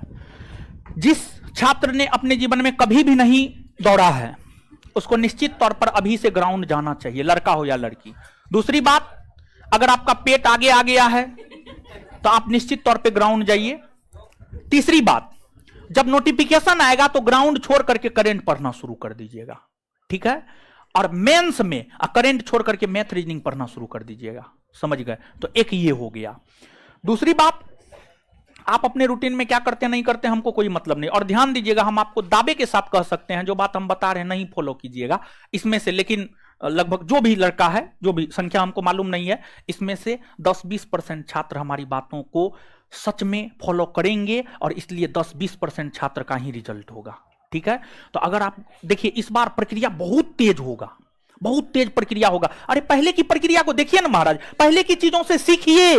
जिस छात्र ने अपने जीवन में कभी भी नहीं दौड़ा है उसको निश्चित तौर पर अभी से ग्राउंड जाना चाहिए, लड़का हो या लड़की। दूसरी बात, अगर आपका पेट आगे आ गया है तो आप निश्चित तौर पे ग्राउंड जाइए। तीसरी बात, जब नोटिफिकेशन आएगा तो ग्राउंड छोड़ करके करंट पढ़ना शुरू कर दीजिएगा, ठीक है? और मेंस में करंट छोड़ करके मैथ रीजनिंग पढ़ना शुरू कर दीजिएगा, समझ गए? तो एक ये हो गया। दूसरी बात, आप अपने रूटीन में क्या करते हैं नहीं करते हैं हमको कोई मतलब नहीं। और ध्यान दीजिएगा, हम आपको दावे के साथ कह सकते हैं जो बात हम बता रहे हैं नहीं फॉलो कीजिएगा इसमें से, लेकिन लगभग जो भी लड़का है, जो भी संख्या हमको मालूम नहीं है, इसमें से 10-20% छात्र हमारी बातों को सच में फॉलो करेंगे और इसलिए 10-20% छात्र का ही रिजल्ट होगा, ठीक है? तो अगर आप देखिए, इस बार प्रक्रिया बहुत तेज होगा, बहुत तेज प्रक्रिया होगा। अरे पहले की प्रक्रिया को देखिए ना महाराज, पहले की चीजों से सीखिए।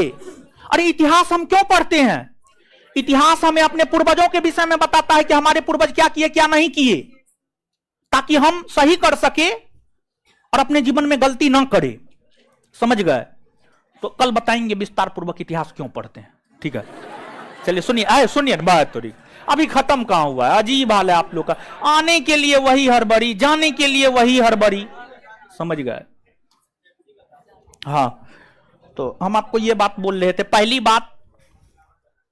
अरे इतिहास हम क्यों पढ़ते हैं? इतिहास हमें अपने पूर्वजों के विषय में बताता है कि हमारे पूर्वज क्या किए क्या नहीं किए, ताकि हम सही कर सके और अपने जीवन में गलती ना करें, समझ गए? तो कल बताएंगे विस्तार पूर्वक इतिहास क्यों पढ़ते हैं, ठीक है? चलिए सुनिए, सुनिए बात थोड़ी, अभी खत्म कहां हुआ है। अजीब हाल है आप लोग का, आने के लिए वही हड़बड़ी, जाने के लिए वही हड़बड़ी, समझ गए? हाँ, तो हम आपको ये बात बोल रहे थे। पहली बात,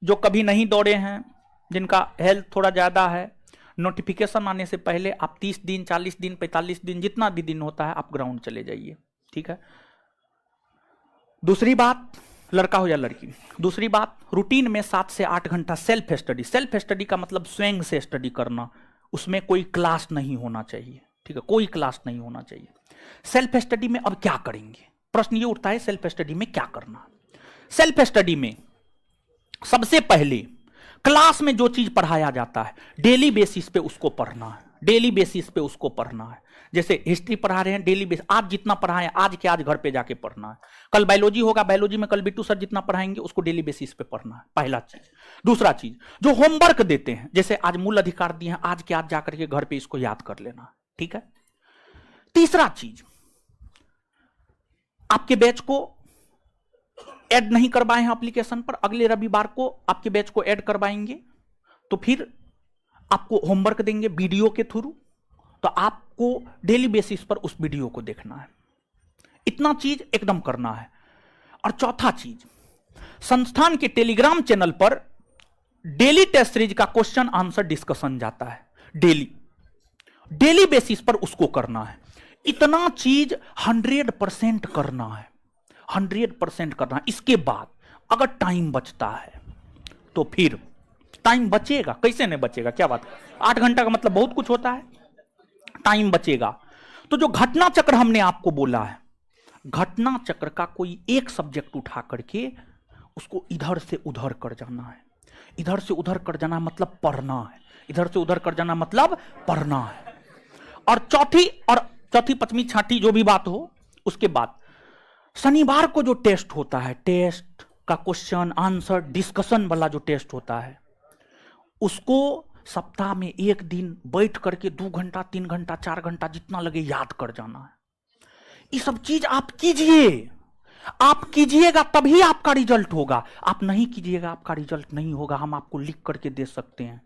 जो कभी नहीं दौड़े हैं, जिनका हेल्थ थोड़ा ज्यादा है, नोटिफिकेशन आने से पहले आप 30 दिन, 40 दिन, 45 दिन, जितना भी दिन होता है, आप ग्राउंड चले जाइए, ठीक है? दूसरी बात, लड़का हो या लड़की, दूसरी बात, रूटीन में 7 से 8 घंटा सेल्फ स्टडी। सेल्फ स्टडी का मतलब स्वयं से स्टडी करना, उसमें कोई क्लास नहीं होना चाहिए, ठीक है? कोई क्लास नहीं होना चाहिए। सेल्फ स्टडी में अब क्या करेंगे? प्रश्न ये उठता है, सेल्फ स्टडी में क्या करना? सेल्फ स्टडी में सबसे पहले क्लास में जो चीज पढ़ाया जाता है डेली बेसिस पे उसको पढ़ना है, डेली बेसिस पे उसको पढ़ना है। जैसे हिस्ट्री पढ़ा रहे हैं, डेली बेसिस, आज जितना पढ़ाएं आज के आज घर पे जाके पढ़ना है। कल बायोलॉजी होगा, बायोलॉजी में कल बिट्टू सर जितना पढ़ाएंगे उसको डेली बेसिस पे पढ़ना है, पहला चीज। दूसरा चीज, जो होमवर्क देते हैं, जैसे आज मूल अधिकार दिए हैं, आज के आज जाकर के घर पे इसको याद कर लेना, ठीक है? तीसरा चीज, आपके बैच को ऐड नहीं करवाए हैं एप्लीकेशन पर, अगले रविवार को आपके बैच को ऐड करवाएंगे, तो फिर आपको होमवर्क देंगे वीडियो के थ्रू, तो आपको डेली बेसिस पर उस वीडियो को देखना है। इतना चीज एकदम करना है। और चौथा चीज, संस्थान के टेलीग्राम चैनल पर डेली टेस्ट सीरीज का क्वेश्चन आंसर डिस्कशन जाता है, डेली बेसिस पर उसको करना है। इतना चीज 100% करना है, 100% करना है। इसके बाद अगर टाइम बचता है तो फिर टाइम बचेगा, कैसे नहीं बचेगा, क्या बात? 8 घंटा का मतलब बहुत कुछ होता है, टाइम बचेगा। तो जो घटना चक्र हमने आपको बोला है, घटना चक्र का कोई एक सब्जेक्ट उठा करके उसको इधर से उधर कर जाना है। इधर से उधर कर जाना मतलब पढ़ना है, इधर से उधर कर जाना मतलब पढ़ना है। और चौथी पंचमी छठी जो भी बात हो, उसके बाद शनिवार को जो टेस्ट होता है, टेस्ट का क्वेश्चन आंसर डिस्कशन वाला जो टेस्ट होता है, उसको सप्ताह में एक दिन बैठ करके 2 घंटा 3 घंटा 4 घंटा जितना लगे याद कर जाना है। ये सब चीज आप कीजिए, आप कीजिएगा तभी आपका रिजल्ट होगा। आप नहीं कीजिएगा आपका रिजल्ट नहीं होगा। हम आपको लिख करके दे सकते हैं।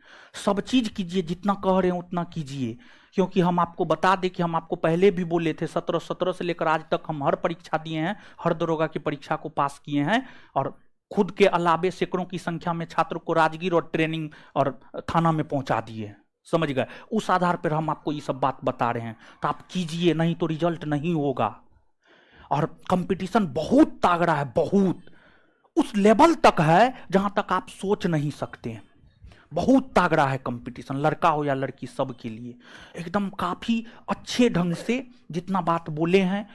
सब चीज कीजिए, जितना कह रहे हैं उतना कीजिए, क्योंकि हम आपको बता दें कि हम आपको पहले भी बोले थे, 17 से लेकर आज तक हम हर परीक्षा दिए हैं, हर दरोगा की परीक्षा को पास किए हैं, और खुद के अलावे सैकड़ों की संख्या में छात्रों को राजगीर और ट्रेनिंग और थाना में पहुंचा दिए, समझ गए? उस आधार पर हम आपको ये सब बात बता रहे हैं। तो आप कीजिए, नहीं तो रिजल्ट नहीं होगा। और कंपटीशन बहुत तगड़ा है, बहुत उस लेवल तक है जहां तक आप सोच नहीं सकते हैं। बहुत तगड़ा है कंपटीशन, लड़का हो या लड़की सब के लिए। एकदम काफी अच्छे ढंग से जितना बात बोले हैं,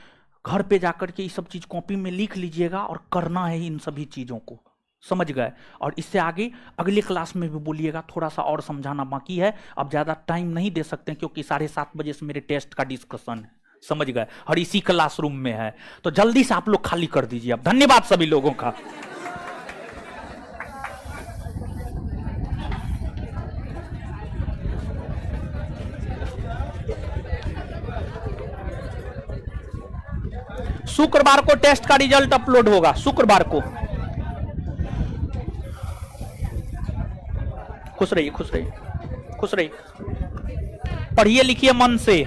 घर पे जाकर के ये सब चीज कॉपी में लिख लीजिएगा और करना है इन सभी चीजों को, समझ गए? और इससे आगे अगले क्लास में भी बोलिएगा, थोड़ा सा और समझाना बाकी है। अब ज्यादा टाइम नहीं दे सकते क्योंकि 7:30 बजे से मेरे टेस्ट का डिस्कशन है, समझ गए? और इसी क्लासरूम में है, तो जल्दी से आप लोग खाली कर दीजिए। अब धन्यवाद सभी लोगों का। शुक्रवार को टेस्ट का रिजल्ट अपलोड होगा, शुक्रवार को। खुश रहिए, खुश रहिए, खुश रहिए। पढ़िए लिखिए मन से।